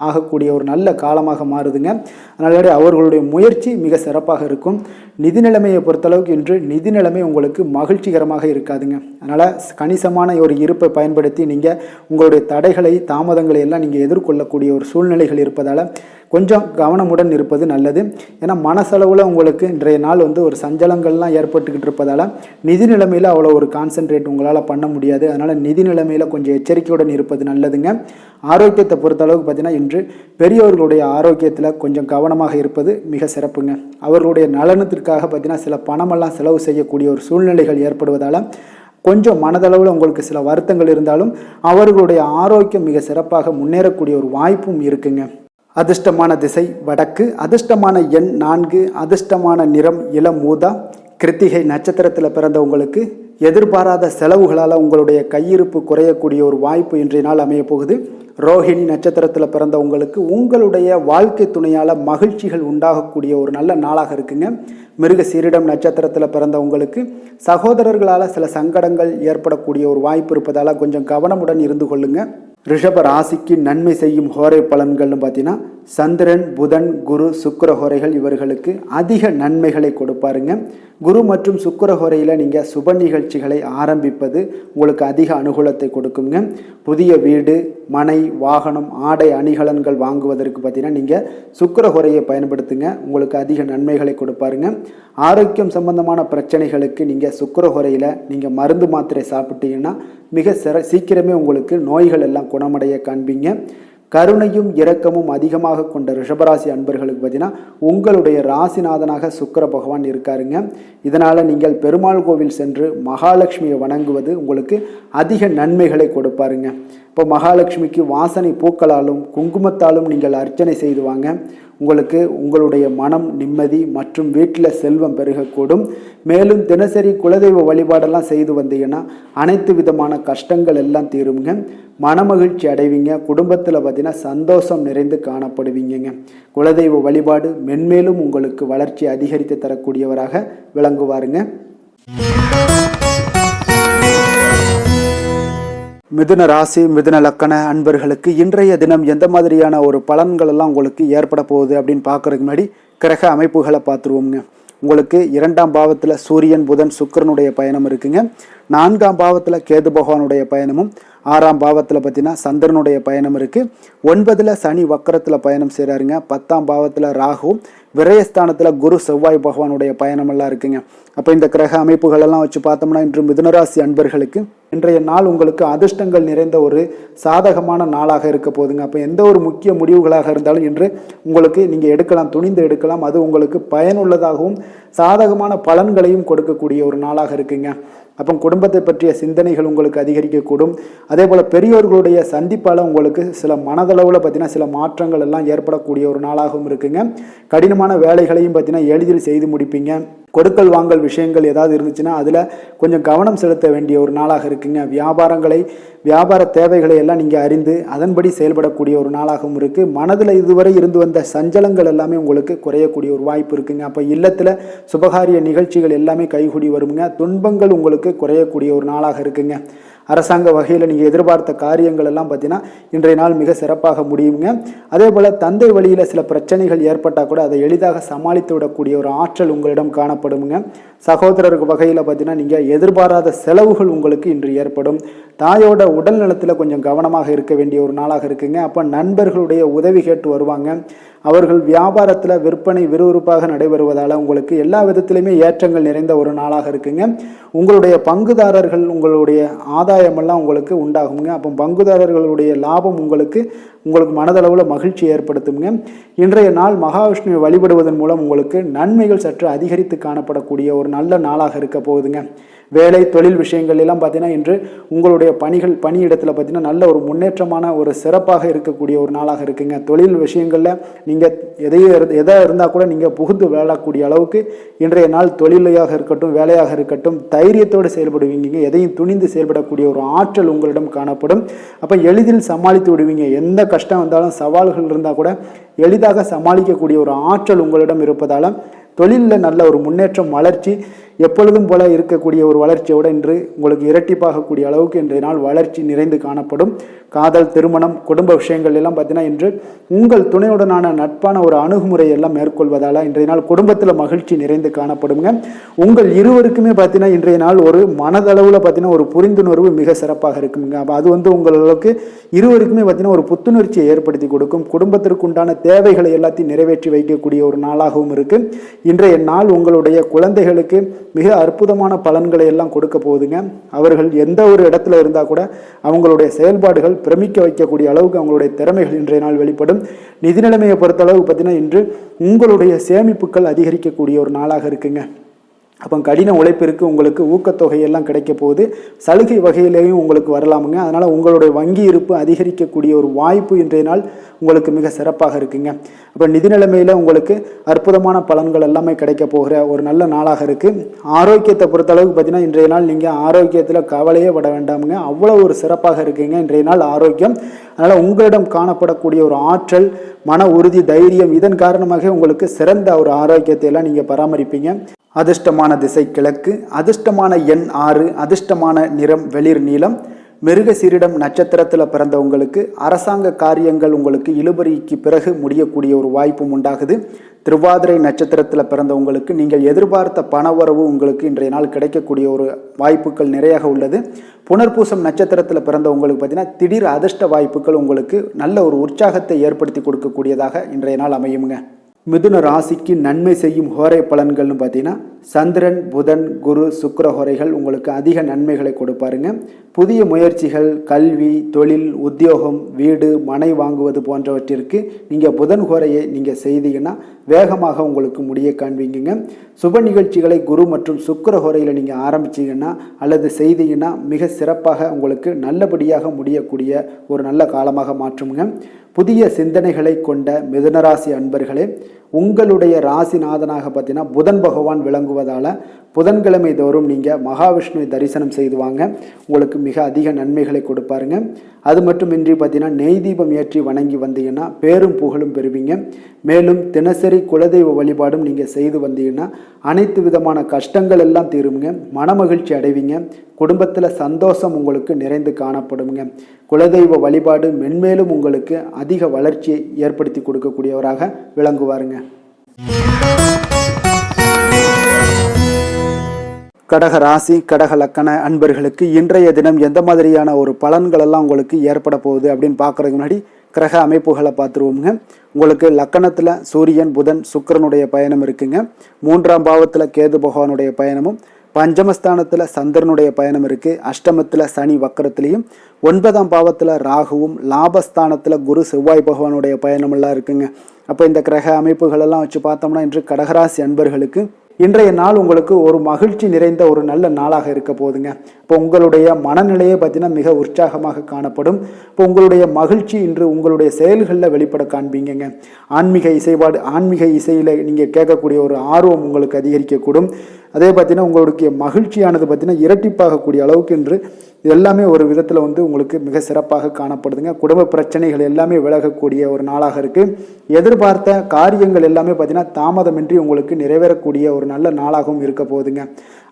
ஆகக்கூடிய ஒரு நல்ல காலமாக மாறுதுங்க. அதனால அவர்களுடைய முயற்சி மிக சிறப்பாக இருக்கும். நிதி நிலைமையை பொறுத்தளவுக்கு இன்று நிதி நிலைமை உங்களுக்கு மகிழ்ச்சிகரமாக இருக்காதுங்க. அதனால் கணிசமான ஒரு இருப்பை பயன்படுத்தி நீங்கள் உங்களுடைய தடைகளை தாமதங்களை எல்லாம் நீங்கள் எதிர்கொள்ளக்கூடிய ஒரு சூழ்நிலைகள் இருப்பதால் கொஞ்சம் கவனமுடன் இருப்பது நல்லது. ஏன்னா மனசளவில் உங்களுக்கு இன்றைய நாள் ஒரு சஞ்சலங்கள்லாம் ஏற்பட்டுக்கிட்டு இருப்பதால் நிதி நிலைமையில் அவ்வளோ ஒரு கான்சென்ட்ரேட் உங்களால் பண்ண முடியாது. அதனால் நிதி நிலைமையில் கொஞ்சம் எச்சரிக்கையுடன் இருப்பது நல்லதுங்க. ஆரோக்கியத்தை பொறுத்தளவுக்கு பார்த்தீங்கன்னா இன்று பெரியவர்களுடைய ஆரோக்கியத்தில் கொஞ்சம் கவனமாக இருப்பது மிக சிறப்புங்க. அவர்களுடைய நலனத்திற்காக பார்த்தீங்கன்னா சில பணமெல்லாம் செலவு செய்யக்கூடிய ஒரு சூழ்நிலைகள் ஏற்படுவதால் கொஞ்சம் மனதளவில் உங்களுக்கு சில வருத்தங்கள் இருந்தாலும் அவர்களுடைய ஆரோக்கியம் மிக சிறப்பாக முன்னேறக்கூடிய ஒரு வாய்ப்பும் இருக்குங்க. அதிர்ஷ்டமான திசை வடக்கு, அதிர்ஷ்டமான எண் 4, அதிர்ஷ்டமான நிறம் இளம் ஊதா. கிருத்திகை நட்சத்திரத்தில் பிறந்தவங்களுக்கு எதிர்பாராத செலவுகளால் உங்களுடைய கையிருப்பு குறையக்கூடிய ஒரு வாய்ப்பு இன்றைய நாள் அமைய போகுது. ரோஹிணி நட்சத்திரத்தில் பிறந்தவங்களுக்கு உங்களுடைய வாழ்க்கை துணையால் மகிழ்ச்சிகள் உண்டாகக்கூடிய ஒரு நல்ல நாளாக இருக்குங்க. மிருக சீரிடம் நட்சத்திரத்தில் பிறந்தவங்களுக்கு சகோதரர்களால் சில சங்கடங்கள் ஏற்படக்கூடிய ஒரு வாய்ப்பு இருப்பதால் கொஞ்சம் கவனமுடன் இருந்து கொள்ளுங்க. ரிஷப ராசிக்கு நன்மை செய்யும் ஹோரை பலன்கள்னு பார்த்தீங்கன்னா சந்திரன், புதன், குரு, சுக்கிர ஹோரைகள் இவர்களுக்கு அதிக நன்மைகளை கொடுப்பாருங்க. குரு மற்றும் சுக்கிர ஹோரையில் நீங்கள் சுப நிகழ்ச்சிகளை ஆரம்பிப்பது உங்களுக்கு அதிக அனுகூலத்தை கொடுக்குங்க. புதிய வீடு, மனை, வாகனம், ஆடை அணிகலன்கள் வாங்குவதற்கு பார்த்தீங்கன்னா நீங்கள் சுக்கிர ஹோரையை பயன்படுத்துங்க, உங்களுக்கு அதிக நன்மைகளை கொடுப்பாருங்க. ஆரோக்கியம் சம்பந்தமான பிரச்சனைகளுக்கு நீங்கள் சுக்கிர ஹோரையில் நீங்கள் மருந்து மாத்திரை சாப்பிட்டீங்கன்னா மிக சீக்கிரமே உங்களுக்கு நோய்கள் எல்லாம் குணமடைய காண்பீங்க. கருணையும் இரக்கமும் அதிகமாக கொண்ட ரிஷபராசி அன்பர்களுக்கு பார்த்தீங்கன்னா உங்களுடைய ராசிநாதனாக சுக்கிர பகவான் இருக்காருங்க. இதனால் நீங்கள் பெருமாள் கோவில் சென்று மகாலட்சுமியை வணங்குவது உங்களுக்கு அதிக நன்மைகளை கொடுப்பாருங்க. இப்போ மகாலட்சுமிக்கு வாசனை பூக்களாலும் குங்குமத்தாலும் நீங்கள் அர்ச்சனை செய்து வாங்க. உங்களுக்கு உங்களுடைய மனம் நிம்மதி மற்றும் வீட்டில் செல்வம் பெருகக்கூடும். மேலும் தினசரி குலதெய்வ வழிபாடெல்லாம் செய்து வந்தீங்கன்னா அனைத்து விதமான கஷ்டங்கள் எல்லாம் தீருங்க. மனமகிழ்ச்சி அடைவீங்க. குடும்பத்தில் பார்த்தீங்கன்னா சந்தோஷம் நிறைந்து காணப்படுவீங்க. குலதெய்வ வழிபாடு மென்மேலும் உங்களுக்கு வளர்ச்சி அதிகரித்து தரக்கூடியவராக விளங்குவாருங்க. மிதுன ராசி, மிதுன லக்கண அன்பர்களுக்கு இன்றைய தினம் எந்த மாதிரியான ஒரு பலன்கள் எல்லாம் உங்களுக்கு ஏற்பட போகுது அப்படின்னு பார்க்கறதுக்கு முன்னாடி கிரக அமைப்புகளை பார்த்துருவோம்ங்க. உங்களுக்கு 2ஆம் பாவத்தில் சூரியன், புதன், சுக்கிரனுடைய பயணம் இருக்குங்க. 4ஆம் பாவத்தில் கேது பகவானுடைய பயணமும், 6ஆம் பாவத்தில் பார்த்தீங்கன்னா சந்திரனுடைய பயணம் இருக்குது. 9ல் சனி வக்கரத்தில் பயணம் செய்கிறாருங்க. 10ஆம் பாவத்தில் ராகுவும், விரயஸ்தானத்தில் குரு செவ்வாய் பகவானுடைய பயணமெல்லாம் இருக்குங்க. அப்போ இந்த கிரக அமைப்புகளெல்லாம் வச்சு பார்த்தோம்னா இன்று மிதுனராசி அன்பர்களுக்கு இன்றைய நாள் உங்களுக்கு அதிர்ஷ்டங்கள் நிறைந்த ஒரு சாதகமான நாளாக இருக்க போகுதுங்க. அப்போ எந்த ஒரு முக்கிய முடிவுகளாக இருந்தாலும் இன்று உங்களுக்கு நீங்கள் எடுக்கலாம், துணிந்து எடுக்கலாம். அது உங்களுக்கு பயனுள்ளதாகவும் சாதகமான பலன்களையும் கொடுக்கக்கூடிய ஒரு நாளாக இருக்குங்க. அப்போ குடும்பத்தை பற்றிய சிந்தனைகள் உங்களுக்கு அதிகரிக்கக்கூடும். அதே போல் பெரியோர்களுடைய சந்திப்பால் உங்களுக்கு சில மனதளவில் பார்த்தீங்கன்னா சில மாற்றங்கள் எல்லாம் ஏற்படக்கூடிய ஒரு நாளாகவும் இருக்குங்க. கடினமான வேலைகளையும் பார்த்தீங்கன்னா எளிதில் செய்து முடிப்பீங்க. கொடுக்கல் வாங்கல் விஷயங்கள் ஏதாவது இருந்துச்சுன்னா அதில் கொஞ்சம் கவனம் செலுத்த வேண்டிய ஒரு நாளாக இருக்குங்க. வியாபார தேவைகளை எல்லாம் நீங்கள் அறிந்து அதன்படி செயல்படக்கூடிய ஒரு நாளாகவும் இருக்குது. மனதில் இதுவரை இருந்து வந்த சஞ்சலங்கள் எல்லாமே உங்களுக்கு குறையக்கூடிய ஒரு வாய்ப்பு இருக்குங்க. அப்போ இல்லத்தில் சுபகாரிய நிகழ்ச்சிகள் எல்லாமே கைகூடி வருங்க. துன்பங்கள் உங்களுக்கு குறையக்கூடிய ஒரு நாளாக இருக்குங்க. அரசாங்க வகையில் நீங்கள் எதிர்பார்த்த காரியங்கள் எல்லாம் பார்த்தீங்கன்னா இன்றைய நாள் மிக சிறப்பாக முடியுங்க. அதே போல் தந்தை வழியில் சில பிரச்சனைகள் ஏற்பட்டால் கூட அதை எளிதாக சமாளித்து விடக்கூடிய ஒரு ஆற்றல் உங்களிடம் காணப்படுங்க. சகோதரர்கள் வகையில் பார்த்தீங்கன்னா நீங்கள் எதிர்பாராத செலவுகள் உங்களுக்கு இன்று ஏற்படும். தாயோட உடல் நலத்தில் கொஞ்சம் கவனமாக இருக்க வேண்டிய ஒரு நாளாக இருக்குங்க. அப்போ நண்பர்களுடைய உதவி கேட்டு வருவாங்க. அவர்கள் வியாபாரத்தில் விற்பனை விறுவிறுப்பாக நடைபெறுவதால் உங்களுக்கு எல்லா விதத்திலையுமே ஏற்றங்கள் நிறைந்த ஒரு நாளாக இருக்குங்க. உங்களுடைய பங்குதாரர்கள் உங்களுடைய ஆதாயமெல்லாம் உங்களுக்கு உண்டாகுங்க. அப்போ பங்குதாரர்களுடைய லாபம் உங்களுக்கு மனதளவில் மகிழ்ச்சி ஏற்படுத்துங்க. இன்றைய நாள் மகாவிஷ்ணுவை வழிபடுவதன் மூலம் உங்களுக்கு நன்மைகள் சற்று அதிகரித்து காணப்படக்கூடிய ஒரு நல்ல நாளாக இருக்க போகுதுங்க. வேலை தொழில் விஷயங்கள் எல்லாம் பார்த்தீங்கன்னா இன்று உங்களுடைய பணியிடத்தில் பார்த்தீங்கன்னா நல்ல ஒரு முன்னேற்றமான ஒரு சிறப்பாக இருக்கக்கூடிய ஒரு நாளாக இருக்குங்க. தொழில் விஷயங்களில் நீங்கள் எதாக இருந்தால் கூட நீங்கள் புகுந்து விளையாடக்கூடிய அளவுக்கு இன்றைய நாள் தொழிலையாக இருக்கட்டும் வேலையாக இருக்கட்டும் தைரியத்தோடு செயல்படுவீங்க. எதையும் துணிந்து செயல்படக்கூடிய ஒரு ஆற்றல் உங்களிடம் காணப்படும். அப்போ எளிதில் சமாளித்து விடுவீங்க. எந்த கஷ்டம் வந்தாலும் சவால்கள் இருந்தால் கூட எளிதாக சமாளிக்கக்கூடிய ஒரு ஆற்றல் உங்களிடம் இருப்பதால் தொழிலில் நல்ல ஒரு முன்னேற்றம் வளர்ச்சி எப்பொழுதும் போல இருக்கக்கூடிய ஒரு வளர்ச்சியோடு இன்று உங்களுக்கு இரட்டிப்பாகக்கூடிய அளவுக்கு இன்றைய நாள் வளர்ச்சி நிறைந்து காணப்படும். காதல், திருமணம், குடும்ப விஷயங்கள் எல்லாம் பார்த்தீங்கன்னா இன்று உங்கள் துணையுடனான நட்பான ஒரு அணுகுமுறை எல்லாம் மேற்கொள்வதால் இன்றைய நாள் குடும்பத்தில் மகிழ்ச்சி நிறைந்து காணப்படுங்க. உங்கள் இருவருக்குமே பார்த்தீங்கன்னா இன்றைய நாள் ஒரு மனதளவில் பார்த்தீங்கன்னா ஒரு புரிந்துணர்வு மிக சிறப்பாக இருக்குங்க. அப்போ அது உங்களுக்கு இருவருக்குமே பார்த்தீங்கன்னா ஒரு புத்துணர்ச்சியை ஏற்படுத்தி கொடுக்கும். குடும்பத்திற்கு உண்டான தேவைகளை எல்லாத்தையும் நிறைவேற்றி வைக்கக்கூடிய ஒரு நாளாகவும் இருக்கு. இன்றைய நாள் உங்களுடைய குழந்தைகளுக்கு மிக அற்புதமான பலன்களை எல்லாம் கொடுக்க போகுதுங்க. அவர்கள் எந்த ஒரு இடத்துல இருந்தால் கூட அவங்களுடைய செயல்பாடுகள் பிரமிக்க வைக்கக்கூடிய அளவுக்கு அவங்களுடைய திறமைகள் இன்றைய நாள் வெளிப்படும். நிதி நிலைமையை பொறுத்த அளவுக்கு பார்த்தீங்கன்னா இன்று உங்களுடைய சேமிப்புகள் அதிகரிக்கக்கூடிய ஒரு நாளாக இருக்குங்க. அப்போ கடின உழைப்பிற்கு உங்களுக்கு ஊக்கத்தொகையெல்லாம் கிடைக்க போகுது. சலுகை வகையிலேயும் உங்களுக்கு வரலாமுங்க. அதனால் உங்களுடைய வங்கி இருப்பு அதிகரிக்கக்கூடிய ஒரு வாய்ப்பு இன்றைய நாள் உங்களுக்கு மிக சிறப்பாக இருக்குங்க. அப்போ நிதி நிலைமையில் உங்களுக்கு அற்புதமான பலன்கள் எல்லாமே கிடைக்க போகிற ஒரு நல்ல நாளாக இருக்குது. ஆரோக்கியத்தை பொறுத்தளவுக்கு பார்த்தீங்கன்னா இன்றைய நாள் நீங்கள் ஆரோக்கியத்தில் கவலையே பட வேண்டாமுங்க. அவ்வளோ ஒரு சிறப்பாக இருக்குங்க இன்றைய நாள் ஆரோக்கியம். அதனால் உங்களிடம் காணப்படக்கூடிய ஒரு ஆற்றல், மன உறுதி, தைரியம் இதன் காரணமாக உங்களுக்கு சிறந்த ஒரு ஆரோக்கியத்தை எல்லாம் நீங்கள் பராமரிப்பீங்க. அதிர்ஷ்டமான திசை கிழக்கு, அதிர்ஷ்டமான எண் 6, அதிர்ஷ்டமான நிறம் வெளிர் நீலம். மிருகசீரிடம் நட்சத்திரத்தில் பிறந்தவங்களுக்கு அரசாங்க காரியங்கள் உங்களுக்கு இழுபறிக்கு பிறகு முடியக்கூடிய ஒரு வாய்ப்பும் உண்டாகுது. திருவாதிரை நட்சத்திரத்தில் பிறந்தவங்களுக்கு நீங்கள் எதிர்பார்த்த பணவரவு உங்களுக்கு இன்றைய நாள் கிடைக்கக்கூடிய ஒரு வாய்ப்புகள் நிறையாக உள்ளது. புனர்பூசம் நட்சத்திரத்தில் பிறந்தவங்களுக்கு பார்த்தீங்கன்னா திடீர் அதிர்ஷ்ட வாய்ப்புகள் உங்களுக்கு நல்ல ஒரு உற்சாகத்தை ஏற்படுத்தி கொடுக்கக்கூடியதாக இன்றைய நாள் அமையுங்க. மிதுன ராசிக்கு நன்மை செய்யும் ஹோரை பலன்கள்னு பார்த்தீங்கன்னா சந்திரன், புதன், குரு, சுக்கிர ஹோரைகள் உங்களுக்கு அதிக நன்மைகளை கொடுப்பாருங்க. புதிய முயற்சிகள், கல்வி, தொழில், உத்தியோகம், வீடு, மனை வாங்குவது போன்றவற்றிற்கு நீங்கள் புதன் ஹோரையை நீங்கள் செய்தீங்கன்னா வேகமாக உங்களுக்கு முடிய காண்பீங்க. சுப நிகழ்ச்சிகளை குரு மற்றும் சுக்கிர ஹோரையில் நீங்கள் ஆரம்பிச்சிங்கன்னா அல்லது செய்தீங்கன்னா மிக சிறப்பாக உங்களுக்கு நல்லபடியாக முடியக்கூடிய ஒரு நல்ல காலமாக மாற்றுங்க. புதிய சிந்தனைகளை கொண்ட மிதுனராசி அன்பர்களே, உங்களுடைய ராசிநாதனாக பார்த்தீங்கன்னா புதன் பகவான் விளங்குவதால் புதன்கிழமை தோறும் நீங்கள் மகாவிஷ்ணுவை தரிசனம் செய்து வாங்க. உங்களுக்கு மிக அதிக நன்மைகளை கொடுப்பாருங்க. அது மட்டுமின்றி பார்த்தீங்கன்னா நெய் தீபம் ஏற்றி வணங்கி வந்தீங்கன்னா பேரும் புகழும் பெறுவீங்க. மேலும் தினசரி குலதெய்வ வழிபாடும் நீங்கள் செய்து வந்தீங்கன்னா அனைத்து விதமான கஷ்டங்கள் எல்லாம் தீருங்க. மனமகிழ்ச்சி அடைவீங்க. குடும்பத்தில் சந்தோஷம் உங்களுக்கு நிறைந்து காணப்படுங்க. குலதெய்வ வழிபாடு மென்மேலும் உங்களுக்கு அதிக வளர்ச்சியை ஏற்படுத்தி கொடுக்கக்கூடியவராக விளங்குவாருங்க. கடக ராசி, கடக லக்கண அன்பர்களுக்கு இன்றைய தினம் எந்த மாதிரியான ஒரு பலன்கள் எல்லாம் உங்களுக்கு ஏற்பட போகுது அப்படின்னு பார்க்கறதுக்கு முன்னாடி கிரக அமைப்புகளை பார்த்துருவோமுங்க. உங்களுக்கு லக்கணத்தில் சூரியன், புதன், சுக்கிரனுடைய பயணம் இருக்குங்க. 3ஆம் பாவத்தில் கேது பகவானுடைய பயணமும், பஞ்சமஸ்தானத்தில் சந்திரனுடைய பயணம் இருக்குது. அஷ்டமத்தில் சனி வக்கரத்திலையும், 9ஆம் பாவத்தில் ராகுவும், லாபஸ்தானத்தில் குரு செவ்வாய் பகவானுடைய பயணமெல்லாம் இருக்குங்க. அப்போ இந்த கிரக அமைப்புகளெல்லாம் வச்சு பார்த்தோம்னா இன்று கடகராசி அன்பர்களுக்கு இன்றைய நாள் உங்களுக்கு ஒரு மகிழ்ச்சி நிறைந்த ஒரு நல்ல நாளாக இருக்க போகுதுங்க. இப்போ உங்களுடைய மனநிலையை பார்த்தீங்கன்னா மிக உற்சாகமாக காணப்படும். இப்போ உங்களுடைய மகிழ்ச்சி இன்று உங்களுடைய செயல்களில் வெளிப்பட காண்பீங்க. ஆன்மீக இசையில் நீங்கள் கேட்கக்கூடிய ஒரு ஆர்வம் உங்களுக்கு அதிகரிக்கக்கூடும். அதே பார்த்தீங்கன்னா உங்களுடைய மகிழ்ச்சியானது பார்த்தீங்கன்னா இரட்டிப்பாகக்கூடிய அளவுக்கு இன்று எல்லாமே ஒரு விதத்தில் உங்களுக்கு மிக சிறப்பாக காணப்படுதுங்க. குடும்ப பிரச்சனைகள் எல்லாமே விலகக்கூடிய ஒரு நாளாக இருக்குது. எதிர்பார்த்த காரியங்கள் எல்லாமே பார்த்தீங்கன்னா தாமதமின்றி உங்களுக்கு நிறைவேறக்கூடிய ஒரு நல்ல நாளாகவும் இருக்க போகுதுங்க.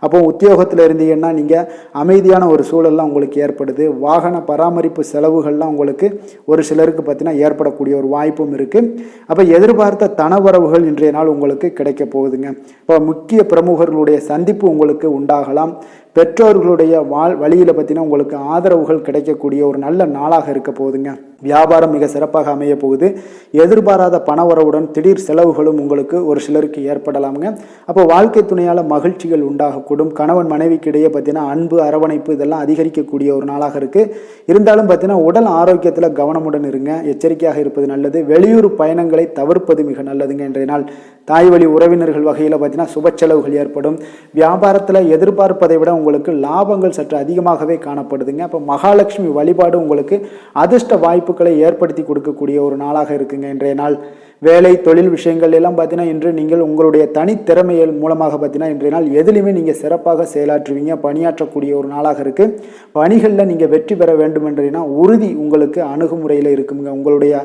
அப்போ உத்தியோகத்தில் இருந்தீங்கன்னா நீங்கள் அமைதியான ஒரு சூழல்லாம் உங்களுக்கு ஏற்படுது. வாகன பராமரிப்பு செலவுகள்லாம் உங்களுக்கு ஒரு சிலருக்கு பார்த்தீங்கன்னா ஏற்படக்கூடிய ஒரு வாய்ப்பும் இருக்குது. அப்போ எதிர்பார்த்த தனவரவுகள் இன்றைய நாள் உங்களுக்கு கிடைக்க போகுதுங்க. இப்போ முக்கிய பிரமுகர்களுடைய சந்திப்பு உங்களுக்கு உண்டாகலாம். பெற்றோர்களுடைய வழியில் பார்த்தீங்கன்னா உங்களுக்கு ஆதரவுகள் கிடைக்கக்கூடிய ஒரு நல்ல நாளாக இருக்க போகுதுங்க. வியாபாரம் மிக சிறப்பாக அமைய போகுது. எதிர்பாராத பணவரவுடன் திடீர் செலவுகளும் உங்களுக்கு ஒரு சிலருக்கு ஏற்படலாமுங்க. அப்போ வாழ்க்கை துணையால் மகிழ்ச்சிகள் உண்டாகக்கூடும். கணவன் மனைவிக்கு இடையே பார்த்தீங்கன்னா அன்பு, அரவணைப்பு இதெல்லாம் அதிகரிக்கக்கூடிய ஒரு நாளாக இருக்குது. இருந்தாலும் பார்த்தீங்கன்னா உடல் ஆரோக்கியத்தில் கவனமுடன் இருங்க. எச்சரிக்கையாக இருப்பது நல்லது. வெளியூர் பயணங்களை தவிர்ப்பது மிக நல்லதுங்க. இன்றைய நாள் தாய் வழி உறவினர்கள் வகையில் பார்த்தீங்கன்னா சுப செலவுகள் ஏற்படும். வியாபாரத்தில் எதிர்பார்ப்பதை விட உங்களுக்கு லாபங்கள் சற்று அதிகமாகவே காணப்படுதுங்க. அப்போ மகாலட்சுமி வழிபாடு உங்களுக்கு அதிர்ஷ்ட வாய்ப்புகளை ஏற்படுத்தி கொடுக்கக்கூடிய ஒரு நாளாக இருக்குங்க இன்றைய நாள். வேலை, தொழில் விஷயங்கள் எல்லாம் பார்த்தீங்கன்னா இன்று நீங்கள் உங்களுடைய தனித்திறமைகள் மூலமாக பார்த்தீங்கன்னா இன்றைய நாள் எதிலுமே நீங்கள் சிறப்பாக செயலாற்றுவீங்க. பணியாற்றக்கூடிய ஒரு நாளாக இருக்குது. பணிகளில் நீங்கள் வெற்றி பெற வேண்டும் என்றீங்கன்னா உறுதி உங்களுக்கு அணுகுமுறையில் இருக்குங்க. உங்களுடைய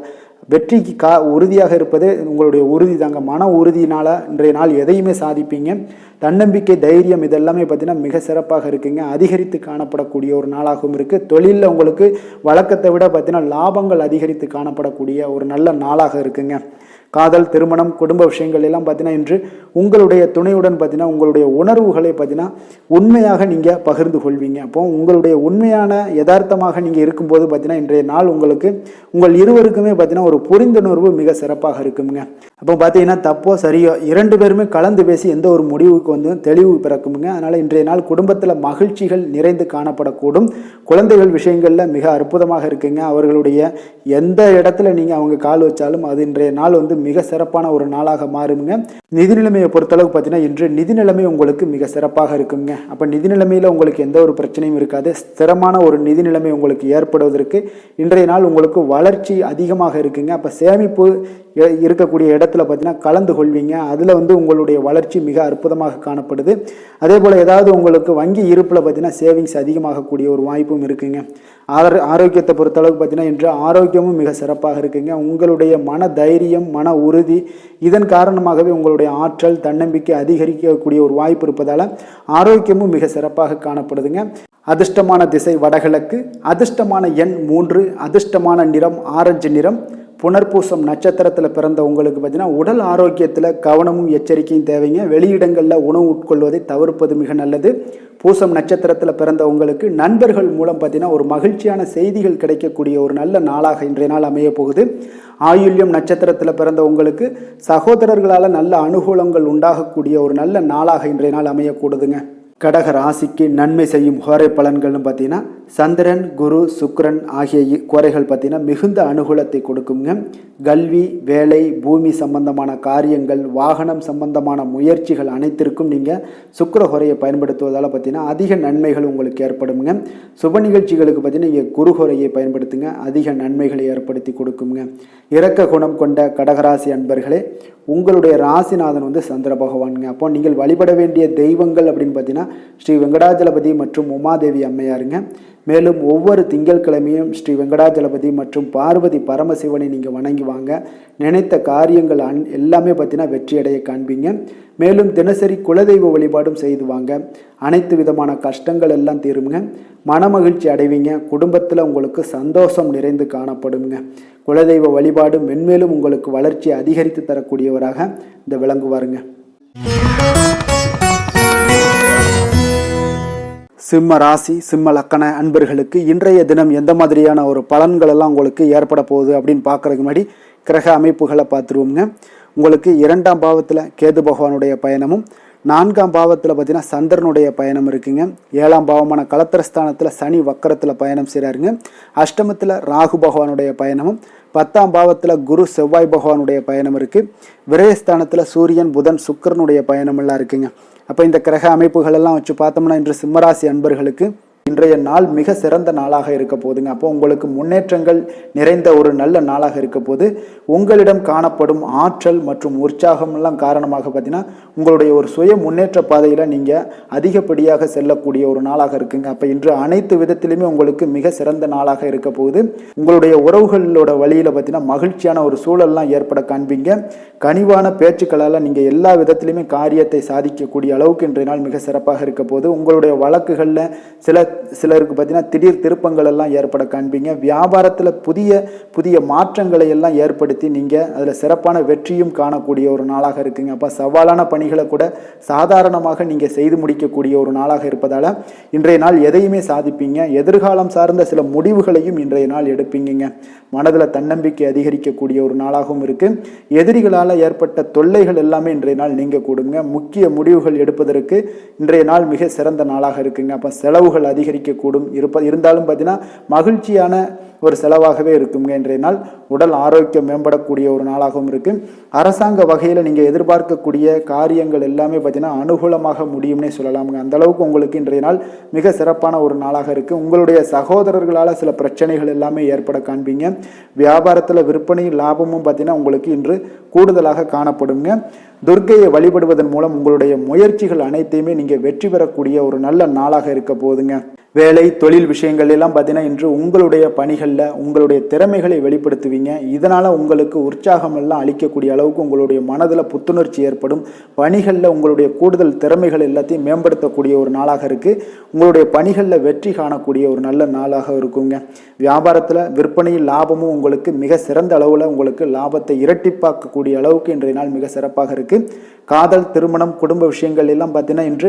வெற்றிக்கு உறுதியாக இருப்பது உங்களுடைய உறுதி தாங்க. மன உறுதியினால் இன்றைய நாள் எதையுமே சாதிப்பீங்க. தன்னம்பிக்கை, தைரியம் இதெல்லாமே பார்த்தீங்கன்னா மிக சிறப்பாக இருக்குங்க. அதிகரித்து காணப்படக்கூடிய ஒரு நாளாகவும் இருக்குது. தொழிலில் உங்களுக்கு வழக்கத்தை விட பார்த்தீங்கன்னா லாபங்கள் அதிகரித்து காணப்படக்கூடிய ஒரு நல்ல நாளாக இருக்குங்க. காதல், திருமணம், குடும்ப விஷயங்கள் எல்லாம் பார்த்தீங்கன்னா இன்று உங்களுடைய துணையுடன் பார்த்தீங்கன்னா உங்களுடைய உணர்வுகளை பார்த்தீங்கன்னா உண்மையாக நீங்கள் பகிர்ந்து கொள்வீங்க. அப்போ உங்களுடைய உண்மையான யதார்த்தமாக நீங்கள் இருக்கும்போது பார்த்தீங்கன்னா இன்றைய நாள் உங்களுக்கு உங்கள் இருவருக்குமே பார்த்தீங்கன்னா ஒரு புரிந்துணர்வு மிக சிறப்பாக இருக்குங்க. அப்போ பார்த்தீங்கன்னா தப்போ சரியோ 2 பேருமே கலந்து பேசி எந்த ஒரு முடிவுக்கு வந்து தெளிவு பிறக்குமுங்க. அதனால் இன்றைய நாள் குடும்பத்தில் மகிழ்ச்சிகள் நிறைந்து காணப்படக்கூடும். குழந்தைகள் விஷயங்களில் மிக அற்புதமாக இருக்குங்க. அவர்களுடைய எந்த இடத்துல நீங்கள் அவங்க கால் வச்சாலும் அது இன்றைய நாள் வந்து மிக சிறப்பான ஒரு நாளாக மாறுங்க. நிதி நிலைமையை பொறுத்தளவுக்கு பார்த்தீங்கன்னா இன்று நிதி நிலைமை உங்களுக்கு மிக சிறப்பாக இருக்குங்க. அப்போ நிதி நிலைமையில் உங்களுக்கு எந்த ஒரு பிரச்சனையும் இருக்காது. ஸ்திரமான ஒரு நிதி நிலைமை உங்களுக்கு ஏற்படுவதற்கு இன்றைய நாள் உங்களுக்கு வளர்ச்சி அதிகமாக இருக்குங்க. அப்போ சேமிப்பு இருக்கக்கூடிய இடத்துல பார்த்தீங்கன்னா கலந்து கொள்வீங்க. அதில் வந்து உங்களுடைய வளர்ச்சி மிக அற்புதமாக காணப்படுது. அதே போல் ஏதாவது உங்களுக்கு வங்கி இருப்பில் பார்த்தீங்கன்னா சேவிங்ஸ் அதிகமாகக்கூடிய ஒரு வாய்ப்பும் இருக்குங்க. ஆரோக்கியத்தை பொறுத்தளவுக்கு பார்த்தீங்கன்னா இன்று ஆரோக்கியமும் மிக சிறப்பாக இருக்குங்க. உங்களுடைய மன தைரியம், மன உறுதி இதன் காரணமாகவே உங்களுடைய ஆற்றல், தன்னம்பிக்கை அதிகரிக்கக்கூடிய ஒரு வாய்ப்பு இருப்பதால் ஆரோக்கியமும் மிக சிறப்பாக காணப்படுதுங்க. அதிர்ஷ்டமான திசை வடகிழக்கு, அதிர்ஷ்டமான எண் 3, அதிர்ஷ்டமான நிறம் ஆரஞ்சு நிறம். புனர்பூசம் நட்சத்திரத்தில் பிறந்த உங்களுக்கு பார்த்தீங்கன்னா உடல் ஆரோக்கியத்தில் கவனமும் எச்சரிக்கையும் தேவைங்க. வெளியிடங்களில் உணவு உட்கொள்வதை தவிர்ப்பது மிக நல்லது. பூசம் நட்சத்திரத்தில் பிறந்த உங்களுக்கு நண்பர்கள் மூலம் பார்த்தீங்கன்னா ஒரு மகிழ்ச்சியான செய்திகள் கிடைக்கக்கூடிய ஒரு நல்ல நாளாக இன்றைய நாள் அமைய போகுது. ஆயுள்யம் நட்சத்திரத்தில் பிறந்த உங்களுக்கு சகோதரர்களால் நல்ல அனுகூலங்கள் உண்டாகக்கூடிய ஒரு நல்ல நாளாக இன்றைய நாள் அமையக்கூடுதுங்க. கடக ராசிக்கு நன்மை செய்யும் ஹோரை பலன்கள்னு பார்த்தீங்கன்னா சந்திரன், குரு, சுக்கிரன் ஆகிய குறைகள் பார்த்தீங்கன்னா மிகுந்த அனுகூலத்தை கொடுக்குங்க. கல்வி, வேலை, பூமி சம்பந்தமான காரியங்கள், வாகனம் சம்பந்தமான முயற்சிகள் அனைத்திற்கும் நீங்கள் சுக்கிர ஹோரையை பயன்படுத்துவதால் பார்த்தீங்கன்னா அதிக நன்மைகள் உங்களுக்கு ஏற்படுங்க. சுப நிகழ்ச்சிகளுக்கு பார்த்தீங்கன்னா நீங்கள் குரு ஹோரையை பயன்படுத்துங்க, அதிக நன்மைகளை ஏற்படுத்தி கொடுக்குங்க. இரக்க குணம் கொண்ட கடகராசி அன்பர்களே, உங்களுடைய ராசிநாதன் வந்து சந்திர பகவானுங்க. அப்போ நீங்கள் வழிபட வேண்டிய தெய்வங்கள் அப்படின்னு பார்த்தீங்கன்னா ஸ்ரீ வெங்கடாஜலபதி மற்றும் உமாதேவி அம்மையாருங்க. மேலும் ஒவ்வொரு திங்கட்கிழமையும் ஸ்ரீ வெங்கடாஜலபதி மற்றும் பார்வதி பரமசிவனை நீங்கள் வணங்கி வாங்க. நினைத்த காரியங்கள் எல்லாமே பார்த்தீங்கன்னா வெற்றியடைய காண்பீங்க. மேலும் தினசரி குலதெய்வ வழிபாடும் செய்து வாங்க. அனைத்து விதமான கஷ்டங்கள் எல்லாம் தீருங்க. மனமகிழ்ச்சி அடைவீங்க. குடும்பத்தில் உங்களுக்கு சந்தோஷம் நிறைந்து காணப்படுங்க. குலதெய்வ வழிபாடு மென்மேலும் உங்களுக்கு வளர்ச்சி அதிகரித்து தரக்கூடியவராக இந்த விளங்குவாருங்க. சிம்ம ராசி, சிம்ம லக்கண அன்பர்களுக்கு இன்றைய தினம் எந்த மாதிரியான ஒரு பலன்கள் எல்லாம் உங்களுக்கு ஏற்பட போகுது அப்படின்னு பார்க்கறதுக்கு முன்னாடி கிரக அமைப்புகளை பார்த்துருவோங்க. உங்களுக்கு 2ஆம் பாவத்தில் கேது பகவானுடைய பயணமும், 4ஆம் பாவத்தில் பார்த்தீங்கன்னா சந்திரனுடைய பயணம் இருக்குங்க. 7ஆம் பாவமான கலத்திரஸ்தானத்தில் சனி வக்கரத்தில் பயணம் செய்கிறாருங்க. அஷ்டமத்தில் ராகு பகவானுடைய பயணமும், 10ஆம் பாவத்தில் குரு செவ்வாய் பகவானுடைய பயணம் இருக்குது. விரயஸ்தானத்தில் சூரியன், புதன், சுக்கிரனுடைய பயணம் எல்லாம் இருக்குங்க. அப்போ இந்த கிரக அமைப்புகள் எல்லாம் வச்சு பார்த்தோம்னா இன்று சிம்மராசி அன்பர்களுக்கு இன்றைய நாள் மிக சிறந்த நாளாக இருக்க போதுங்க. அப்போ உங்களுக்கு முன்னேற்றங்கள் நிறைந்த ஒரு நல்ல நாளாக இருக்க போது உங்களிடம் காணப்படும் ஆற்றல் மற்றும் உற்சாகம் எல்லாம் காரணமாக பார்த்தீங்கன்னா உங்களுடைய ஒரு சுய முன்னேற்ற பாதையில் நீங்கள் அதிகப்படியாக செல்லக்கூடிய ஒரு நாளாக இருக்குங்க. அப்போ இன்று அனைத்து விதத்திலுமே உங்களுக்கு மிக சிறந்த நாளாக இருக்க போகுது. உங்களுடைய உறவுகளோட வழியில் பார்த்தீங்கன்னா மகிழ்ச்சியான ஒரு சூழல்லாம் ஏற்பட காண்பீங்க. கனிவான பேச்சுக்களால் நீங்கள் எல்லா விதத்திலுமே காரியத்தை சாதிக்கக்கூடிய அளவுக்கு இன்றைய நாள் மிக சிறப்பாக இருக்க போது. உங்களுடைய வழக்குகளில் சிலருக்கு பார்த்தீங்கன்னா திடீர் திருப்பங்கள் எல்லாம் ஏற்பட காண்பீங்க. வியாபாரத்தில் புதிய மாற்றங்களை எல்லாம் ஏற்படுத்தி நீங்கள் அதில் சிறப்பான வெற்றியும் காணக்கூடிய ஒரு நாளாக இருக்குங்க. அப்போ சவாலான பணிகளை கூட சாதாரணமாக நீங்கள் செய்து முடிக்கக்கூடிய ஒரு நாளாக இருப்பதால் இன்றைய நாள் எதையுமே சாதிப்பீங்க. எதிர்காலம் சார்ந்த சில முடிவுகளையும் இன்றைய நாள் எடுப்பீங்க. மனதில் தன்னம்பிக்கை அதிகரிக்கக்கூடிய ஒரு நாளாகவும் இருக்குது. எதிரிகளால் ஏற்பட்ட தொல்லைகள் எல்லாமே இன்றைய நாள் நீங்க கூடுங்க. முக்கிய முடிவுகள் எடுப்பதற்கு இன்றைய நாள் மிக சிறந்த நாளாக இருக்குங்க. அப்போ செலவுகள் அதிகரிக்கக்கூடும். இருந்தாலும் பார்த்தீங்கன்னா மகிழ்ச்சியான ஒரு செலவாகவே இருக்குங்க. இன்றைய நாள் உடல் ஆரோக்கியம் மேம்படக்கூடிய ஒரு நாளாகவும் இருக்கு. அரசாங்க வகையில் நீங்கள் எதிர்பார்க்கக்கூடிய காரியங்கள் எல்லாமே பார்த்தீங்கன்னா அனுகூலமாக முடியும்னே சொல்லலாமுங்க. அந்த அளவுக்கு உங்களுக்கு இன்றைய நாள் மிக சிறப்பான ஒரு நாளாக இருக்கு. உங்களுடைய சகோதரர்களால் சில பிரச்சனைகள் எல்லாமே ஏற்பட காண்பீங்க. வியாபாரத்தில் விற்பனையும் லாபமும் பார்த்தீங்கன்னா உங்களுக்கு இன்று கூடுதலாக காணப்படுங்க. துர்க்கையை வழிபடுவதன் மூலம் உங்களுடைய முயற்சிகள் அனைத்தையுமே நீங்கள் வெற்றி பெறக்கூடிய ஒரு நல்ல நாளாக இருக்க போதுங்க. வேலை தொழில் விஷயங்கள் எல்லாம் பார்த்தீங்கன்னா இன்று உங்களுடைய பணிகளில் உங்களுடைய திறமைகளை வெளிப்படுத்துவீங்க. இதனால் உங்களுக்கு உற்சாகம் எல்லாம் அளிக்கக்கூடிய அளவுக்கு உங்களுடைய மனதில் புத்துணர்ச்சி ஏற்படும். பணிகளில் உங்களுடைய கூடுதல் திறமைகள் எல்லாத்தையும் மேம்படுத்தக்கூடிய ஒரு நாளாக இருக்குது. உங்களுடைய பணிகளில் வெற்றி காணக்கூடிய ஒரு நல்ல நாளாக இருக்குங்க. வியாபாரத்தில் விற்பனையில் லாபமும் உங்களுக்கு மிக சிறந்த அளவில் உங்களுக்கு லாபத்தை இரட்டிப்பாக்கக்கூடிய அளவுக்கு இன்றைய நாள் மிக சிறப்பாக இருக்குது. காதல், திருமணம், குடும்ப விஷயங்கள் எல்லாம் பார்த்தீங்கன்னா இன்று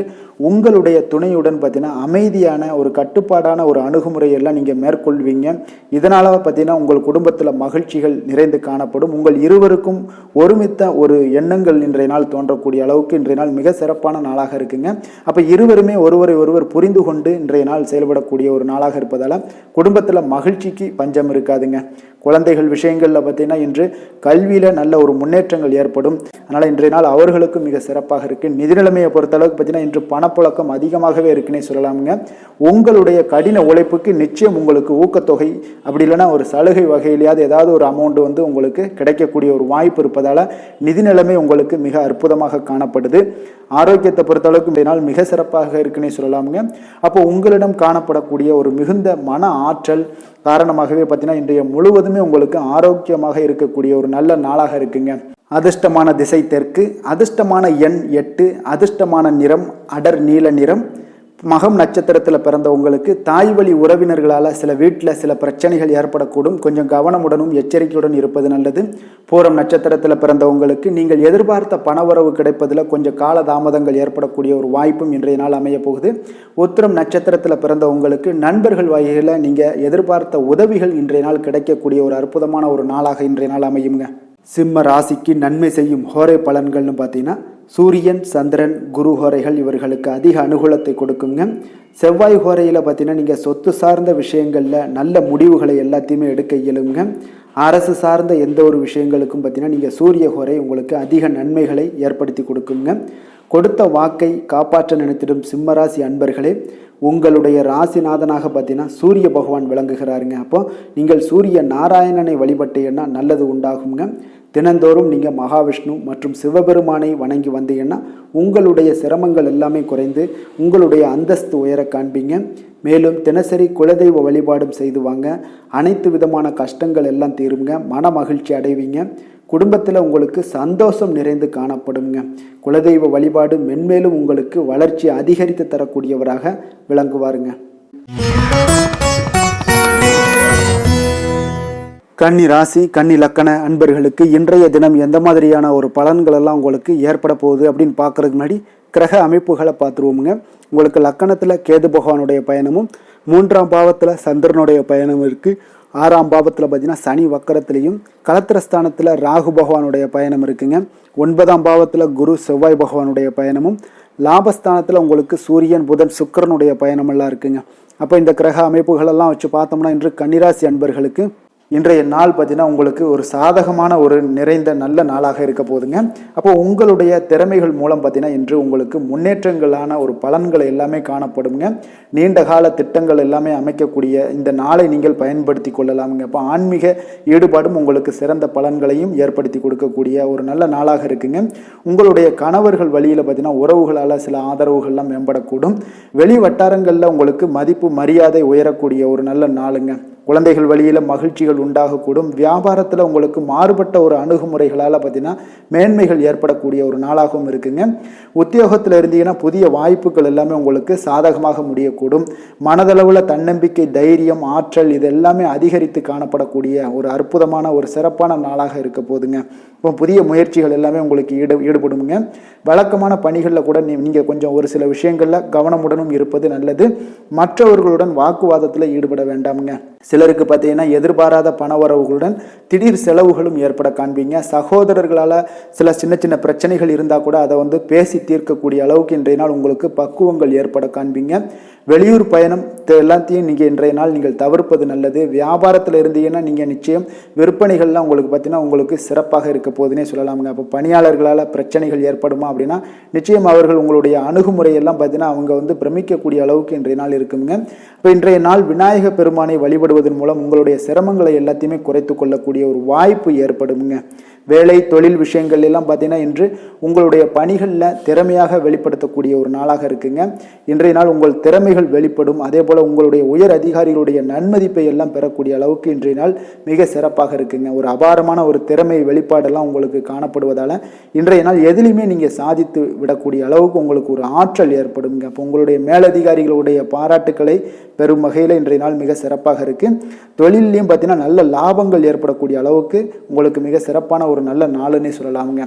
உங்களுடைய துணையுடன் பார்த்தீங்கன்னா அமைதியான ஒரு கட்டுப்பாடான ஒரு அணுகுமுறை எல்லாம் நீங்கள் மேற்கொள்வீங்க. இதனால் பார்த்தீங்கன்னா உங்கள் குடும்பத்தில் மகிழ்ச்சிகள் நிறைந்து காணப்படும். உங்கள் இருவருக்கும் ஒருமித்த ஒரு எண்ணங்கள் இன்றைய நாள் தோன்றக்கூடிய அளவுக்கு இன்றைய நாள் மிக சிறப்பான நாளாக இருக்குங்க. அப்போ இருவருமே ஒருவரை ஒருவர் புரிந்து கொண்டு இன்றைய நாள் செயல்படக்கூடிய ஒரு நாளாக இருப்பதால் குடும்பத்தில் மகிழ்ச்சிக்கு பஞ்சம் இருக்காதுங்க. குழந்தைகள் விஷயங்களில் பார்த்தீங்கன்னா இன்று கல்வியில் நல்ல ஒரு முன்னேற்றங்கள் ஏற்படும். அதனால் இன்றைய நாள் அவர்களுக்கும் மிக சிறப்பாக இருக்குது. நிதி நிலைமையை பொறுத்தளவுக்கு பார்த்தீங்கன்னா இன்று பணப்புழக்கம் அதிகமாகவே இருக்குன்னே சொல்லலாமுங்க. உங்களுடைய கடின உழைப்புக்கு நிச்சயம் உங்களுக்கு ஊக்கத்தொகை அப்படி இல்லைன்னா ஒரு சலுகை வகையிலேயாவது ஏதாவது ஒரு அமௌண்ட் உங்களுக்கு கிடைக்கக்கூடிய ஒரு வாய்ப்பு இருப்பதால் நிதி நிலைமை உங்களுக்கு மிக அற்புதமாக காணப்படுது. ஆரோக்கியத்தை பொறுத்தளவுக்கு இன்றைய நாள் மிக சிறப்பாக இருக்குன்னே சொல்லலாமுங்க. அப்போ உங்களிடம் காணப்படக்கூடிய ஒரு மிகுந்த மன ஆற்றல் காரணமாகவே பார்த்தீங்கன்னா இன்றைய முழுவதுமே உங்களுக்கு ஆரோக்கியமாக இருக்கக்கூடிய ஒரு நல்ல நாளாக இருக்குங்க. அதிர்ஷ்டமான திசை தெற்கு, அதிர்ஷ்டமான எண் 8, அதிர்ஷ்டமான நிறம் அடர் நீல நிறம். மகம் நட்சத்திரத்தில் பிறந்தவங்களுக்கு தாய் வழி உறவினர்களால் சில வீட்டில் சில பிரச்சனைகள் ஏற்படக்கூடும். கொஞ்சம் கவனமுடனும் எச்சரிக்கையுடன் இருப்பது நல்லது. பூரம் நட்சத்திரத்தில் பிறந்தவங்களுக்கு நீங்கள் எதிர்பார்த்த பணவரவு கிடைப்பதில் கொஞ்சம் கால தாமதங்கள் ஏற்படக்கூடிய ஒரு வாய்ப்பும் இன்றைய நாள் அமைய போகுது. உத்திரம் நட்சத்திரத்தில் பிறந்தவங்களுக்கு நண்பர்கள் வகையில் நீங்கள் எதிர்பார்த்த உதவிகள் இன்றைய நாள் கிடைக்கக்கூடிய ஒரு அற்புதமான ஒரு நாளாக இன்றைய நாள் அமையுங்க. சிம்ம ராசிக்கு நன்மை செய்யும் ஹோரை பலன்கள்னு பார்த்தீங்கன்னா சூரியன், சந்திரன், குரு ஹோரைகள் இவர்களுக்கு அதிக அனுகூலத்தை கொடுக்குங்க. செவ்வாய் ஹோரையில் பார்த்தீங்கன்னா நீங்கள் சொத்து சார்ந்த விஷயங்களில் நல்ல முடிவுகளை எல்லாத்தையுமே எடுக்க இயலுங்க. அரசு சார்ந்த எந்த ஒரு விஷயங்களுக்கும் பார்த்தீங்கன்னா நீங்கள் சூரிய ஹோரை உங்களுக்கு அதிக நன்மைகளை ஏற்படுத்தி கொடுக்குங்க. கொடுத்த வாக்கை காப்பாற்ற நினைத்திடும் சிம்மராசி அன்பர்களே, உங்களுடைய ராசிநாதனாக பார்த்தீங்கன்னா சூரிய பகவான் விளங்குகிறாருங்க. அப்போ நீங்கள் சூரிய நாராயணனை வழிபட்டீங்கன்னா நல்லது உண்டாகுங்க. தினந்தோறும் நீங்கள் மகாவிஷ்ணு மற்றும் சிவபெருமானை வணங்கி வந்தீங்கன்னா உங்களுடைய சிரமங்கள் எல்லாமே குறைந்து உங்களுடைய அந்தஸ்து உயர காண்பீங்க. மேலும் தினசரி குலதெய்வ வழிபாடும் செய்து வாங்க. அனைத்து விதமான கஷ்டங்கள் எல்லாம் தீருங்க. மன மகிழ்ச்சி அடைவீங்க. குடும்பத்தில் உங்களுக்கு சந்தோஷம் நிறைந்து காணப்படுங்க. குலதெய்வ வழிபாடு மென்மேலும் உங்களுக்கு வளர்ச்சி அதிகரித்து தரக்கூடியவராக விளங்குவாருங்க. கன்னி ராசி, கன்னி லக்கண அன்பர்களுக்கு இன்றைய தினம் எந்த மாதிரியான ஒரு பலன்கள் எல்லாம் உங்களுக்கு ஏற்பட போகுது அப்படின்னு பார்க்கறதுக்கு முன்னாடி கிரக அமைப்புகளை பார்த்துருவோமுங்க. உங்களுக்கு லக்கணத்தில் கேது பகவானுடைய பயணமும், 3ஆம் பாவத்தில் சந்திரனுடைய பயணம் இருக்குது. 6ஆம் பாவத்தில் பார்த்தீங்கன்னா சனி வக்கரத்திலையும், களத்திரஸ்தானத்தில் ராகு பகவானுடைய பயணம் இருக்குங்க. 9ஆம் பாவத்தில் குரு செவ்வாய் பகவானுடைய பயணமும், லாபஸ்தானத்தில் உங்களுக்கு சூரியன், புதன், சுக்கிரனுடைய பயணமெல்லாம் இருக்குங்க. அப்போ இந்த கிரக அமைப்புகளெல்லாம் வச்சு பார்த்தோம்னா இன்று கன்னிராசி அன்பர்களுக்கு இன்றைய நாள் பார்த்தீங்கன்னா உங்களுக்கு ஒரு சாதகமான ஒரு நிறைந்த நல்ல நாளாக இருக்க போதுங்க. அப்போ உங்களுடைய திறமைகள் மூலம் பார்த்தீங்கன்னா இன்று உங்களுக்கு முன்னேற்றங்களான ஒரு பலன்கள் எல்லாமே காணப்படுங்க. நீண்ட கால திட்டங்கள் எல்லாமே அமைக்கக்கூடிய இந்த நாளை நீங்கள் பயன்படுத்தி கொள்ளலாமுங்க. அப்போ ஆன்மீக ஈடுபாடும் உங்களுக்கு சிறந்த பலன்களையும் ஏற்படுத்தி கொடுக்கக்கூடிய ஒரு நல்ல நாளாக இருக்குங்க. உங்களுடைய கணவர்கள் வழியில் பார்த்தீங்கன்னா உறவுகளால் சில ஆதரவுகள்லாம் மேம்படக்கூடும். வெளி வட்டாரங்களில் உங்களுக்கு மதிப்பு மரியாதை உயரக்கூடிய ஒரு நல்ல நாளுங்க. குழந்தைகள் வழியில் மகிழ்ச்சிகள் உண்டாகக்கூடும். வியாபாரத்தில் உங்களுக்கு மாறுபட்ட ஒரு அணுகுமுறைகளால் பார்த்தீங்கன்னா மேன்மைகள் ஏற்படக்கூடிய ஒரு நாளாகவும் இருக்குங்க. உத்தியோகத்தில் இருந்தீங்கன்னா புதிய வாய்ப்புகள் எல்லாமே உங்களுக்கு சாதகமாக முடியக்கூடும். மனதளவில் தன்னம்பிக்கை, தைரியம், ஆற்றல் இது எல்லாமே அதிகரித்து காணப்படக்கூடிய ஒரு அற்புதமான ஒரு சிறப்பான நாளாக இருக்க போதுங்க. இப்போ புதிய முயற்சிகள் எல்லாமே உங்களுக்கு ஈடுபடுங்க. வழக்கமான பணிகளில் கூட நீங்கள் கொஞ்சம் ஒரு சில விஷயங்களில் கவனமுடனும் இருப்பது நல்லது. மற்றவர்களுடன் வாக்குவாதத்தில் ஈடுபட வேண்டாமுங்க. சிலருக்கு பார்த்தீங்கன்னா எதிர்பாராத பணவரவுகளுடன் திடீர் செலவுகளும் ஏற்பட காண்பீங்க. சகோதரர்களால் சில சின்ன சின்ன பிரச்சனைகள் இருந்தால் கூட அதை பேசி தீர்க்கக்கூடிய அளவுக்கு இன்றைய நாள் உங்களுக்கு பக்குவங்கள் ஏற்பட காண்பீங்க. வெளியூர் பயணம் எல்லாத்தையும் நீங்கள் இன்றைய நாள் நீங்கள் தவிர்ப்பது நல்லது. வியாபாரத்தில் இருந்தீங்கன்னா நீங்கள் நிச்சயம் விற்பனைகள்லாம் உங்களுக்கு பார்த்தீங்கன்னா உங்களுக்கு சிறப்பாக இருக்க போதுன்னே சொல்லலாமுங்க. அப்போ பணியாளர்களால் பிரச்சனைகள் ஏற்படுமா அப்படின்னா நிச்சயம் அவர்கள் உங்களுடைய அணுகுமுறையெல்லாம் பார்த்தீங்கன்னா அவங்க பிரமிக்கக்கூடிய அளவுக்கு இன்றைய நாள் இருக்குங்க. இப்போ இன்றைய நாள் விநாயக பெருமானை வழிபடுவதன் மூலம் உங்களுடைய சிரமங்களை எல்லாத்தையுமே குறைத்து கொள்ளக்கூடிய ஒரு வாய்ப்பு ஏற்படுங்க. வேலை தொழில் விஷயங்கள் எல்லாம் பார்த்தீங்கன்னா இன்று உங்களுடைய பணிகளில் திறமையாக வெளிப்படுத்தக்கூடிய ஒரு நாளாக இருக்குங்க. இன்றைய நாள் உங்கள் திறமைகள் திறமைகள் வெளிப்படும். அதே போல் உங்களுடைய உயர் அதிகாரிகளுடைய நன்மதிப்பை எல்லாம் பெறக்கூடிய அளவுக்கு இன்றைய நாள் மிக சிறப்பாக இருக்குங்க. ஒரு அபாரமான ஒரு திறமை வெளிப்பாடெல்லாம் உங்களுக்கு காணப்படுவதால் இன்றைய நாள் எதிலுமே நீங்கள் சாதித்து விடக்கூடிய அளவுக்கு உங்களுக்கு ஒரு ஆற்றல் ஏற்படுங்க. அப்போ உங்களுடைய மேலதிகாரிகளுடைய பாராட்டுக்களை பெரும் வகையில் இன்றைய நாள் மிக சிறப்பாக இருக்குது. தொழிலையும் பார்த்தீங்கன்னா நல்ல லாபங்கள் ஏற்படக்கூடிய அளவுக்கு உங்களுக்கு மிக சிறப்பான ஒரு நல்ல நாளுன்னே சொல்லலாமுங்க.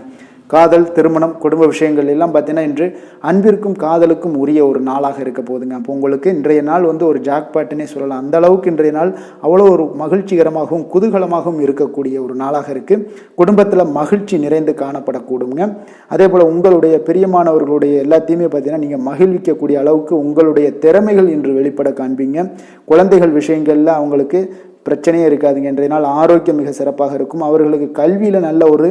காதல், திருமணம், குடும்ப விஷயங்கள் எல்லாம் பார்த்தீங்கன்னா இன்று அன்பிற்கும் காதலுக்கும் உரிய ஒரு நாளாக இருக்க போகுதுங்க. அப்போ உங்களுக்கு இன்றைய நாள் ஒரு ஜாக்பாட்டுன்னே சொல்லலாம். அந்த அளவுக்கு இன்றைய நாள் அவ்வளோ ஒரு மகிழ்ச்சிகரமாகவும் குதூகலமாகவும் இருக்கக்கூடிய ஒரு நாளாக இருக்குது. குடும்பத்தில் மகிழ்ச்சி நிறைந்து காணப்படக்கூடுங்க. அதே போல் உங்களுடைய பிரியமானவர்களுடைய எல்லாத்தையுமே பார்த்தீங்கன்னா நீங்கள் மகிழ்விக்கக்கூடிய அளவுக்கு உங்களுடைய திறமைகள் இன்று வெளிப்பட காண்பீங்க. குழந்தைகள் விஷயங்களில் அவங்களுக்கு பிரச்சனையே இருக்காதுங்க. இன்றைய நாள் ஆரோக்கியம் மிக சிறப்பாக இருக்கும். அவர்களுக்கு கல்வியில் நல்ல ஒரு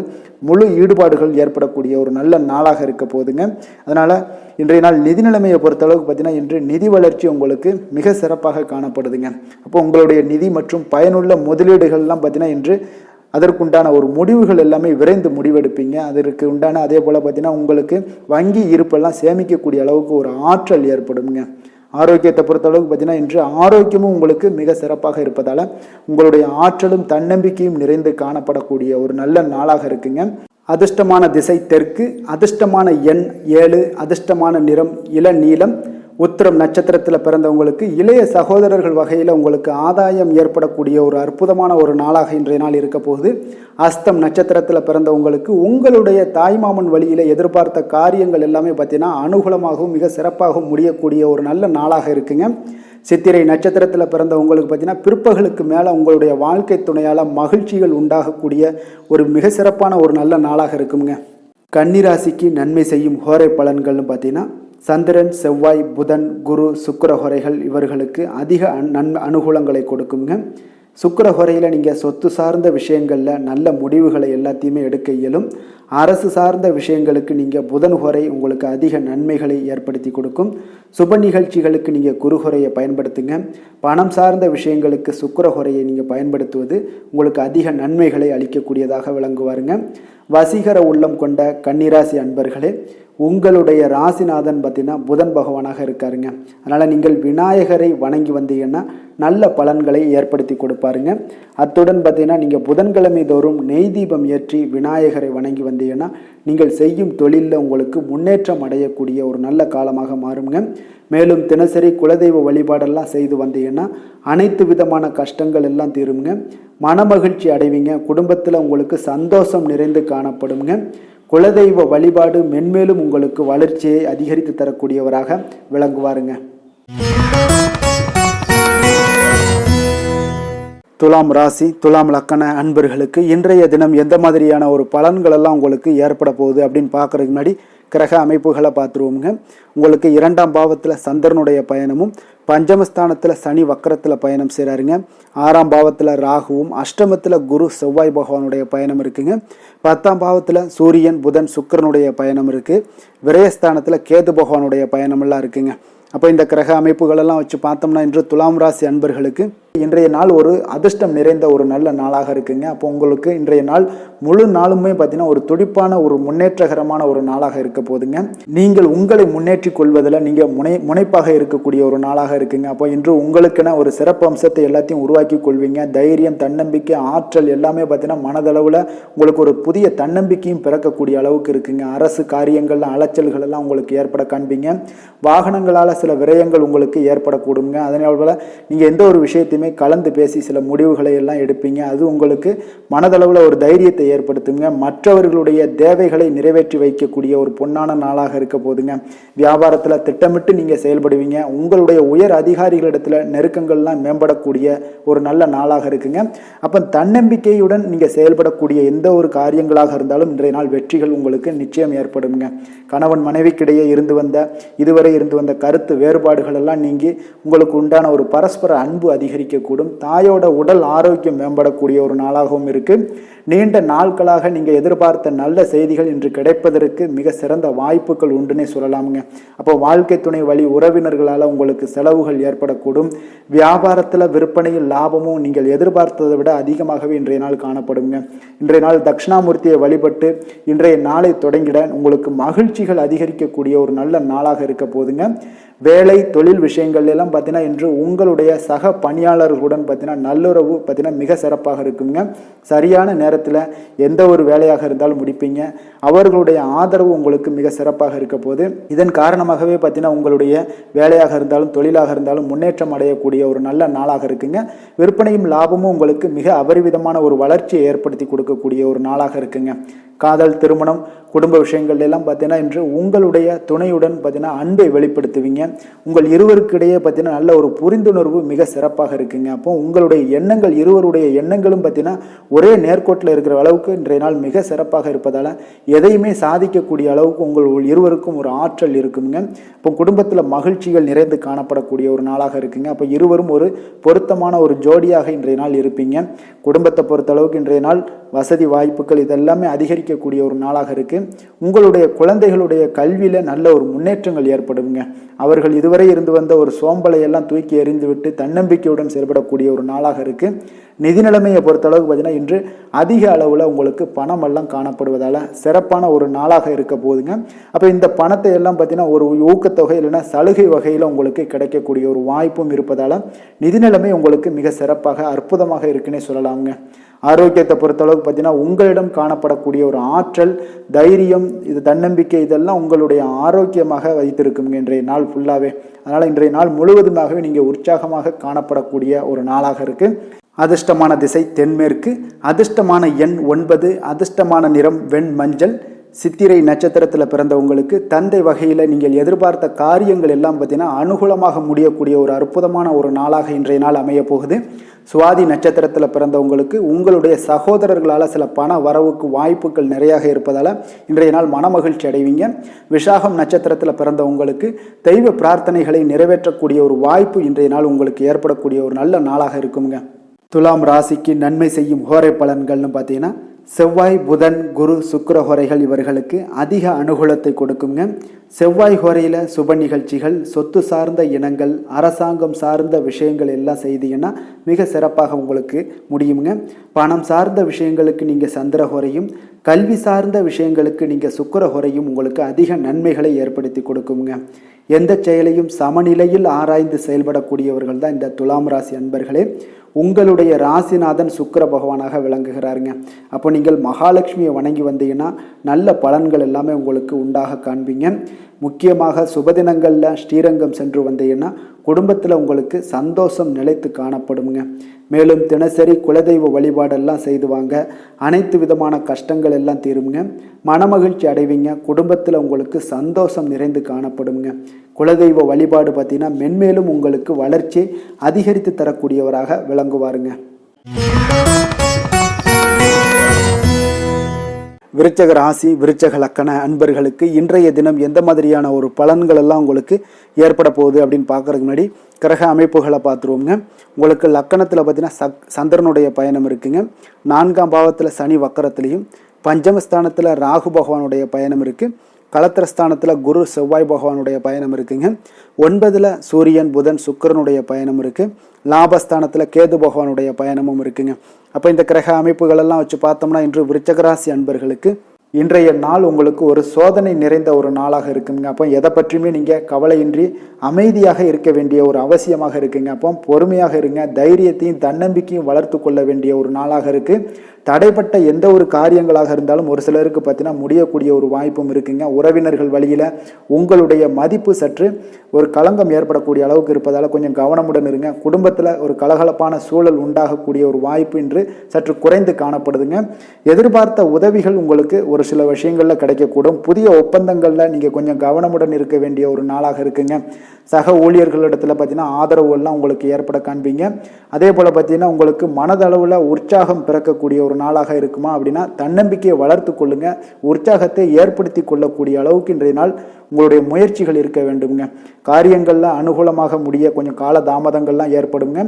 முழு ஈடுபாடுகள் ஏற்படக்கூடிய ஒரு நல்ல நாளாக இருக்க போகுதுங்க. அதனால் இன்றைய நாள் நிதி நிலைமையை பொறுத்தளவுக்கு பார்த்தீங்கன்னா இன்று நிதி வளர்ச்சி உங்களுக்கு மிக சிறப்பாக காணப்படுதுங்க. அப்போ உங்களுடைய நிதி மற்றும் பயனுள்ள முதலீடுகள்லாம் பார்த்தீங்கன்னா இன்று அதற்குண்டான ஒரு முடிவுகள் எல்லாமே விரைந்து முடிவெடுப்பீங்க. அதற்கு உண்டான அதே போல் பார்த்தீங்கன்னா உங்களுக்கு வங்கி இருப்பெல்லாம் சேமிக்கக்கூடிய அளவுக்கு ஒரு ஆற்றல் ஏற்படுங்க. ஆரோக்கியத்தை பொறுத்தளவுக்கு பார்த்தீங்கன்னா இன்று ஆரோக்கியமும் உங்களுக்கு மிக சிறப்பாக இருப்பதால் உங்களுடைய ஆற்றலும் தன்னம்பிக்கையும் நிறைந்து காணப்படக்கூடிய ஒரு நல்ல நாளாக இருக்குங்க. அதிர்ஷ்டமான திசை தெற்கு, அதிர்ஷ்டமான எண் 7, அதிர்ஷ்டமான நிறம் இளநீலம். உத்திரம் நட்சத்திரத்தில் பிறந்தவங்களுக்கு இளைய சகோதரர்கள் வகையில் உங்களுக்கு ஆதாயம் ஏற்படக்கூடிய ஒரு அற்புதமான ஒரு நாளாக இன்றைய நாள் இருக்க போகுது. அஸ்தம் நட்சத்திரத்தில் பிறந்தவங்களுக்கு உங்களுடைய தாய்மாமன் வழியில் எதிர்பார்த்த காரியங்கள் எல்லாமே பார்த்தீங்கன்னா அனுகூலமாகவும் மிக சிறப்பாகவும் முடியக்கூடிய ஒரு நல்ல நாளாக இருக்குங்க. சித்திரை நட்சத்திரத்தில் பிறந்தவங்களுக்கு பார்த்தீங்கன்னா பிற்பகலுக்கு மேலே உங்களுடைய வாழ்க்கை துணையால் மகிழ்ச்சிகள் உண்டாகக்கூடிய ஒரு மிக சிறப்பான ஒரு நல்ல நாளாக இருக்குங்க. கன்னிராசிக்கு நன்மை செய்யும் ஹோரை பலன்கள்னு பார்த்தீங்கன்னா சந்திரன், செவ்வாய், புதன், குரு, சுக்கிர ஹோரைகள் இவர்களுக்கு அதிக அனுகூலங்களை கொடுக்குங்க. சுக்கிர ஹோரையில் நீங்கள் சொத்து சார்ந்த விஷயங்களில் நல்ல முடிவுகளை எல்லாத்தையுமே எடுக்க இயலும். அரசு சார்ந்த விஷயங்களுக்கு நீங்கள் புதன் ஹோரை உங்களுக்கு அதிக நன்மைகளை ஏற்படுத்தி கொடுக்கும். சுப நிகழ்ச்சிகளுக்கு நீங்கள் குரு ஹோரையை பயன்படுத்துங்க. பணம் சார்ந்த விஷயங்களுக்கு சுக்கிர ஹோரையை நீங்கள் பயன்படுத்துவது உங்களுக்கு அதிக நன்மைகளை அளிக்கக்கூடியதாக விளங்குவாருங்க. வசீகர உள்ளம் கொண்ட கன்னிராசி அன்பர்களே, உங்களுடைய ராசிநாதன் பார்த்தீங்கன்னா புதன் பகவானாக இருக்காருங்க. அதனால் நீங்கள் விநாயகரை வணங்கி வந்தீங்கன்னா நல்ல பலன்களை ஏற்படுத்தி கொடுப்பாருங்க. அத்துடன் பார்த்தீங்கன்னா நீங்கள் புதன்கிழமை தோறும் நெய் தீபம் ஏற்றி விநாயகரை வணங்கி வந்தீங்கன்னா நீங்கள் செய்யும் தொழிலில் உங்களுக்கு முன்னேற்றம் அடையக்கூடிய ஒரு நல்ல காலமாக மாறுங்க. மேலும் தினசரி குலதெய்வ வழிபாடெல்லாம் செய்து வந்தீங்கன்னா அனைத்து விதமான கஷ்டங்கள் எல்லாம் தீருங்க. மனமகிழ்ச்சி அடைவீங்க. குடும்பத்தில் உங்களுக்கு சந்தோஷம் நிறைந்து காணப்படுங்க. குலதெய்வ வழிபாடு மென்மேலும் உங்களுக்கு வளர்ச்சியை அதிகரித்து தரக்கூடியவராக விளங்குவாருங்க. துலாம் ராசி, துலாம் லக்கண அன்பர்களுக்கு இன்றைய தினம் எந்த மாதிரியான ஒரு பலன்கள் எல்லாம் உங்களுக்கு ஏற்பட போகுது அப்படின்னு பார்க்கறதுக்கு முன்னாடி கிரக அமைப்புகளை பார்த்துருவோங்க. உங்களுக்கு 2ஆம் பாவத்தில் சந்திரனுடைய பயணமும், பஞ்சமஸ்தானத்தில் சனி வக்கரத்தில் பயணம் செய்கிறாருங்க. 6ஆம் பாவத்தில் ராகுவும், அஷ்டமத்தில் குரு செவ்வாய் பகவானுடைய பயணம் இருக்குங்க. 10ஆம் பாவத்தில் சூரியன், புதன், சுக்கிரனுடைய பயணம் இருக்குது. விரயஸ்தானத்தில் கேது பகவானுடைய பயணமெல்லாம் இருக்குங்க. அப்போ இந்த கிரக அமைப்புகளெல்லாம் வச்சு பார்த்தோம்னா இன்று துலாம் ராசி அன்பர்களுக்கு இன்றைய நாள் ஒரு அதிர்ஷ்டம் நிறைந்த ஒரு நல்ல நாளாக இருக்குங்க. அப்போ உங்களுக்கு இன்றைய நாள் முழு நாளுமே பார்த்தீங்கன்னா ஒரு துடிப்பான ஒரு முன்னேற்றகரமான ஒரு நாளாக இருக்க போதுங்க. நீங்கள் உங்களை முன்னேற்றி கொள்வதில் நீங்கள் முனைப்பாக இருக்கக்கூடிய ஒரு நாளாக இருக்குங்க. அப்போ இன்று உங்களுக்கென ஒரு சிறப்பு அம்சத்தை எல்லாத்தையும் உருவாக்கி கொள்வீங்க. தைரியம், தன்னம்பிக்கை, ஆற்றல் எல்லாமே பார்த்தீங்கன்னா மனதளவில் உங்களுக்கு ஒரு புதிய தன்னம்பிக்கையும் பிறக்கக்கூடிய அளவுக்கு இருக்குங்க. அரசு காரியங்கள்ல அலைச்சல்கள் எல்லாம் உங்களுக்கு ஏற்பட காண்பீங்க. வாகனங்களால் சில விரயங்கள் உங்களுக்கு ஏற்படக்கூடுங்க. அதனால போல நீங்கள் எந்த ஒரு விஷயத்தையுமே கலந்து பேசி சில முடிவுகளை எல்லாம் எடுப்பீங்க. அது உங்களுக்கு மனதளவில் ஒரு தைரியத்தை ஏற்படுத்துங்க. மற்றவர்களுடைய தேவைகளை நிறைவேற்றி வைக்கக்கூடிய ஒரு பொன்னான நாளாக இருக்க போதுங்க. வியாபாரத்தில் திட்டமிட்டு நீங்கள் செயல்படுவீங்க. உங்களுடைய உயர் அதிகாரிகளிடத்தில் நெருக்கங்கள்லாம் மேம்படக்கூடிய ஒரு நல்ல நாளாக இருக்குங்க. அப்போ தன்னம்பிக்கையுடன் நீங்கள் செயல்படக்கூடிய எந்த ஒரு காரியங்களாக இருந்தாலும் இன்றைய நாள் வெற்றிகள் உங்களுக்கு நிச்சயம் ஏற்படுங்க. கணவன் மனைவிக்கிடையே இதுவரை இருந்து வந்த கருத்து வேறுபாடுகள் எல்லாம் நீங்கி உங்களுக்கு உண்டான ஒரு பரஸ்பர அன்பு அதிகரிக்க அதிகரிக்கக்கூடும். தாயோட உடல் ஆரோக்கியம் மேம்படக்கூடிய ஒரு நாளாகவும் இருக்குது. நீண்ட நாட்களாக நீங்கள் எதிர்பார்த்த நல்ல செய்திகள் இன்று கிடைப்பதற்கு மிக சிறந்த வாய்ப்புகள் உண்டுன்னே சொல்லலாமுங்க. அப்போ வாழ்க்கை துணை வழி உறவினர்களால் உங்களுக்கு செலவுகள் ஏற்படக்கூடும். வியாபாரத்தில் விற்பனையில் லாபமும் நீங்கள் எதிர்பார்த்ததை விட அதிகமாகவே இன்றைய நாள் காணப்படுங்க. இன்றைய நாள் தட்சிணாமூர்த்தியை வழிபட்டு இன்றைய நாளை தொடங்கிட உங்களுக்கு மகிழ்ச்சிகள் அதிகரிக்கக்கூடிய ஒரு நல்ல நாளாக இருக்க போதுங்க. வேலை தொழில் விஷயங்கள் எல்லாம் பார்த்தீங்கன்னா இன்று உங்களுடைய சக பணியாளர்களுடன் பார்த்தீங்கன்னா நல்லுறவு பார்த்தீங்கன்னா மிக சிறப்பாக இருக்குங்க. சரியான நேரத்தில் எந்த ஒரு வேலையாக இருந்தாலும் முடிப்பீங்க. அவர்களுடைய ஆதரவு உங்களுக்கு மிக சிறப்பாக இருக்க போது. இதன் காரணமாகவே பார்த்தீங்கன்னா உங்களுடைய வேலையாக இருந்தாலும் தொழிலாக இருந்தாலும் முன்னேற்றம் அடையக்கூடிய ஒரு நல்ல நாளாக இருக்குங்க. விற்பனையும் லாபமும் உங்களுக்கு மிக அபரிவிதமான ஒரு வளர்ச்சியை ஏற்படுத்தி கொடுக்கக்கூடிய ஒரு நாளாக இருக்குங்க. காதல், திருமணம், குடும்ப விஷயங்கள் எல்லாம் பார்த்தீங்கன்னா இன்று உங்களுடைய துணையுடன் பார்த்தீங்கன்னா அன்பை வெளிப்படுத்துவீங்க. உங்கள் இருவருக்கிடையே பார்த்தீங்கன்னா நல்ல ஒரு புரிந்துணர்வு மிக சிறப்பாக இருக்குங்க. அப்போ உங்களுடைய எண்ணங்கள் இருவருடைய எண்ணங்களும் பார்த்தீங்கன்னா ஒரே நேர்கோட்டில் இருக்கிற அளவுக்கு இன்றைய நாள் மிக சிறப்பாக இருப்பதால் எதையுமே சாதிக்கக்கூடிய அளவுக்கு உங்கள் இருவருக்கும் ஒரு ஆற்றல் இருக்குங்க. இப்போ குடும்பத்தில் மகிழ்ச்சிகள் நிறைந்து காணப்படக்கூடிய ஒரு நாளாக இருக்குங்க. அப்போ இருவரும் ஒரு பொருத்தமான ஒரு ஜோடியாக இன்றைய நாள் இருப்பீங்க. குடும்பத்தை பொறுத்தளவுக்கு இன்றைய நாள் வசதி வாய்ப்புகள் இதெல்லாமே அதிகரிக்கக்கூடிய ஒரு நாளாக இருக்கு. உங்களுடைய குழந்தைகளுடைய கல்வியில நல்ல ஒரு முன்னேற்றங்கள் ஏற்படுங்க. அவர்கள் இதுவரை இருந்து வந்த ஒரு சோம்பலை எல்லாம் தூக்கி எறிந்துவிட்டு தன்னம்பிக்கையுடன் செயல்படக்கூடிய ஒரு நாளாக இருக்கு. நிதி நிலைமையை பொறுத்தளவுக்கு பார்த்தீங்கன்னா இன்று அதிக அளவில் உங்களுக்கு பணம் எல்லாம் காணப்படுவதால் சிறப்பான ஒரு நாளாக இருக்க போகுதுங்க. அப்போ இந்த பணத்தை எல்லாம் பார்த்தீங்கன்னா ஒரு ஊக்கத்தொகை இல்லைன்னா சலுகை வகையில் உங்களுக்கு கிடைக்கக்கூடிய ஒரு வாய்ப்பும் இருப்பதால் நிதி நிலைமை உங்களுக்கு மிக சிறப்பாக அற்புதமாக இருக்குன்னே சொல்லலாமுங்க. ஆரோக்கியத்தை பொறுத்தளவுக்கு பார்த்தீங்கன்னா உங்களிடம் காணப்படக்கூடிய ஒரு ஆற்றல், தைரியம், இது தன்னம்பிக்கை இதெல்லாம் உங்களுடைய ஆரோக்கியமாக வைத்திருக்குங்க இன்றைய நாள் ஃபுல்லாகவே. அதனால் இன்றைய நாள் முழுவதுமாகவே நீங்கள் உற்சாகமாக காணப்படக்கூடிய ஒரு நாளாக இருக்குது. அதிர்ஷ்டமான திசை தென்மேற்கு, அதிர்ஷ்டமான எண் 9, அதிர்ஷ்டமான நிறம் வெண் மஞ்சள். சித்திரை நட்சத்திரத்தில் பிறந்தவங்களுக்கு தந்தை வகையில் நீங்கள் எதிர்பார்த்த காரியங்கள் எல்லாம் பார்த்தீங்கன்னா அனுகூலமாக முடியக்கூடிய ஒரு அற்புதமான ஒரு நாளாக இன்றைய நாள் அமைய போகுது. சுவாதி நட்சத்திரத்தில் பிறந்தவங்களுக்கு உங்களுடைய சகோதரர்களால் சில பண வரவுக்கு வாய்ப்புகள் நிறையாக இருப்பதால் இன்றைய நாள் மனமகிழ்ச்சி அடைவீங்க. விஷாகம் நட்சத்திரத்தில் பிறந்தவங்களுக்கு தெய்வ பிரார்த்தனைகளை நிறைவேற்றக்கூடிய ஒரு வாய்ப்பு இன்றைய நாள் உங்களுக்கு ஏற்படக்கூடிய ஒரு நல்ல நாளாக இருக்குங்க. துலாம் ராசிக்கு நன்மை செய்யும் ஹோரை பலன்கள்னு பார்த்தீங்கன்னா செவ்வாய், புதன், குரு, சுக்கிர ஹோரைகள் இவர்களுக்கு அதிக அனுகூலத்தை கொடுக்குங்க. செவ்வாய் ஹோரையில் சுப நிகழ்ச்சிகள், சொத்து சார்ந்த இனங்கள், அரசாங்கம் சார்ந்த விஷயங்கள் எல்லாம் செய்தீங்கன்னா மிக சிறப்பாக உங்களுக்கு முடியுங்க. பணம் சார்ந்த விஷயங்களுக்கு நீங்கள் சந்திர ஹோரையும், கல்வி சார்ந்த விஷயங்களுக்கு நீங்கள் சுக்கிர ஹோரையும் உங்களுக்கு அதிக நன்மைகளை ஏற்படுத்தி கொடுக்குங்க. எந்த செயலையும் சமநிலையில் ஆராய்ந்து செயல்படக்கூடியவர்கள் தான் இந்த துலாம் ராசி அன்பர்களே. உங்களுடைய ராசிநாதன் சுக்கிர பகவானாக விளங்குகிறாருங்க. அப்போ நீங்கள் மகாலட்சுமியை வணங்கி வந்தீங்கன்னா நல்ல பலன்கள் எல்லாமே உங்களுக்கு உண்டாக காண்பீங்க. முக்கியமாக சுபதினங்களில் ஸ்ரீரங்கம் சென்று வந்தீங்கன்னா குடும்பத்தில் உங்களுக்கு சந்தோஷம் நிலைத்து காணப்படுங்க. மேலும் தினசரி குலதெய்வ வழிபாடெல்லாம் செய்து வாங்க. அனைத்து விதமான கஷ்டங்கள் எல்லாம் தீருங்க. மனமகிழ்ச்சி அடைவீங்க. குடும்பத்தில் உங்களுக்கு சந்தோஷம் நிறைந்து காணப்படுங்க. குலதெய்வ வழிபாடு பார்த்தீங்கன்னா மென்மேலும் உங்களுக்கு வளர்ச்சி அதிகரித்து தரக்கூடியவராக விளங்குவாருங்க. விருச்சக ராசி, விருச்சக லக்கண அன்பர்களுக்கு இன்றைய தினம் எந்த மாதிரியான ஒரு பலன்கள் எல்லாம் உங்களுக்கு ஏற்பட போகுது அப்படின்னு பார்க்கறதுக்கு முன்னாடி கிரக அமைப்புகளை பார்த்துருவோங்க. உங்களுக்கு லக்கணத்தில் பார்த்தீங்கன்னா சந்திரனுடைய பயணம் இருக்குங்க. 4ஆம் பாவத்தில் சனி வக்கரத்துலேயும், பஞ்சமஸ்தானத்தில் ராகு பகவானுடைய பயணம் இருக்குது. களத்திரஸ்தானத்தில் குரு செவ்வாய் பகவானுடைய பயணம் இருக்குங்க. 9ல் சூரியன், புதன், சுக்கிரனுடைய பயணம் இருக்குது. லாபஸ்தானத்தில் கேது பகவானுடைய பயணமும் இருக்குங்க. அப்போ இந்த கிரக அமைப்புகளெல்லாம் வச்சு பார்த்தோம்னா இன்று விருச்சகராசி அன்பர்களுக்கு இன்றைய நாள் உங்களுக்கு ஒரு சோதனை நிறைந்த ஒரு நாளாக இருக்குங்க. அப்போ எதை பற்றியுமே நீங்கள் கவலையின்றி அமைதியாக இருக்க வேண்டிய ஒரு அவசியமாக இருக்குங்க. அப்போ பொறுமையாக இருங்க. தைரியத்தையும் தன்னம்பிக்கையும் வளர்த்து கொள்ள வேண்டிய ஒரு நாளாக இருக்குது. தடைப்பட்ட எந்த ஒரு காரியங்களாக இருந்தாலும் ஒரு சிலருக்கு பார்த்தீங்கன்னா முடியக்கூடிய ஒரு வாய்ப்பும் இருக்குங்க. உறவினர்கள் வழியில் உங்களுடைய மதிப்பு சற்று ஒரு களங்கம் ஏற்படக்கூடிய அளவுக்கு இருப்பதால் கொஞ்சம் கவனமுடன் இருங்க. குடும்பத்தில் ஒரு கலகலப்பான சூழல் உண்டாகக்கூடிய ஒரு வாய்ப்பு இன்று சற்று குறைந்து காணப்படுதுங்க. எதிர்பார்த்த உதவிகள் உங்களுக்கு ஒரு ஒரு சில விஷயங்களில் கிடைக்கக்கூடும். புதிய ஒப்பந்தங்களில் நீங்கள் கொஞ்சம் கவனமுடன் இருக்க வேண்டிய ஒரு நாளாக இருக்குங்க. சக ஊழியர்களிடத்தில் பார்த்தீங்கன்னா ஆதரவுலாம் உங்களுக்கு ஏற்பட காண்பீங்க. அதே போல் பார்த்தீங்கன்னா உங்களுக்கு மனதளவில் உற்சாகம் பிறக்கக்கூடிய ஒரு நாளாக இருக்குமா அப்படின்னா தன்னம்பிக்கையை வளர்த்து கொள்ளுங்க. உற்சாகத்தை ஏற்படுத்தி கொள்ளக்கூடிய அளவுக்கு இன்றைய நாள் உங்களுடைய முயற்சிகள் இருக்க வேண்டுங்க. காரியங்களில் அனுகூலமாக முடிய கொஞ்சம் கால தாமதங்கள்லாம் ஏற்படுங்க.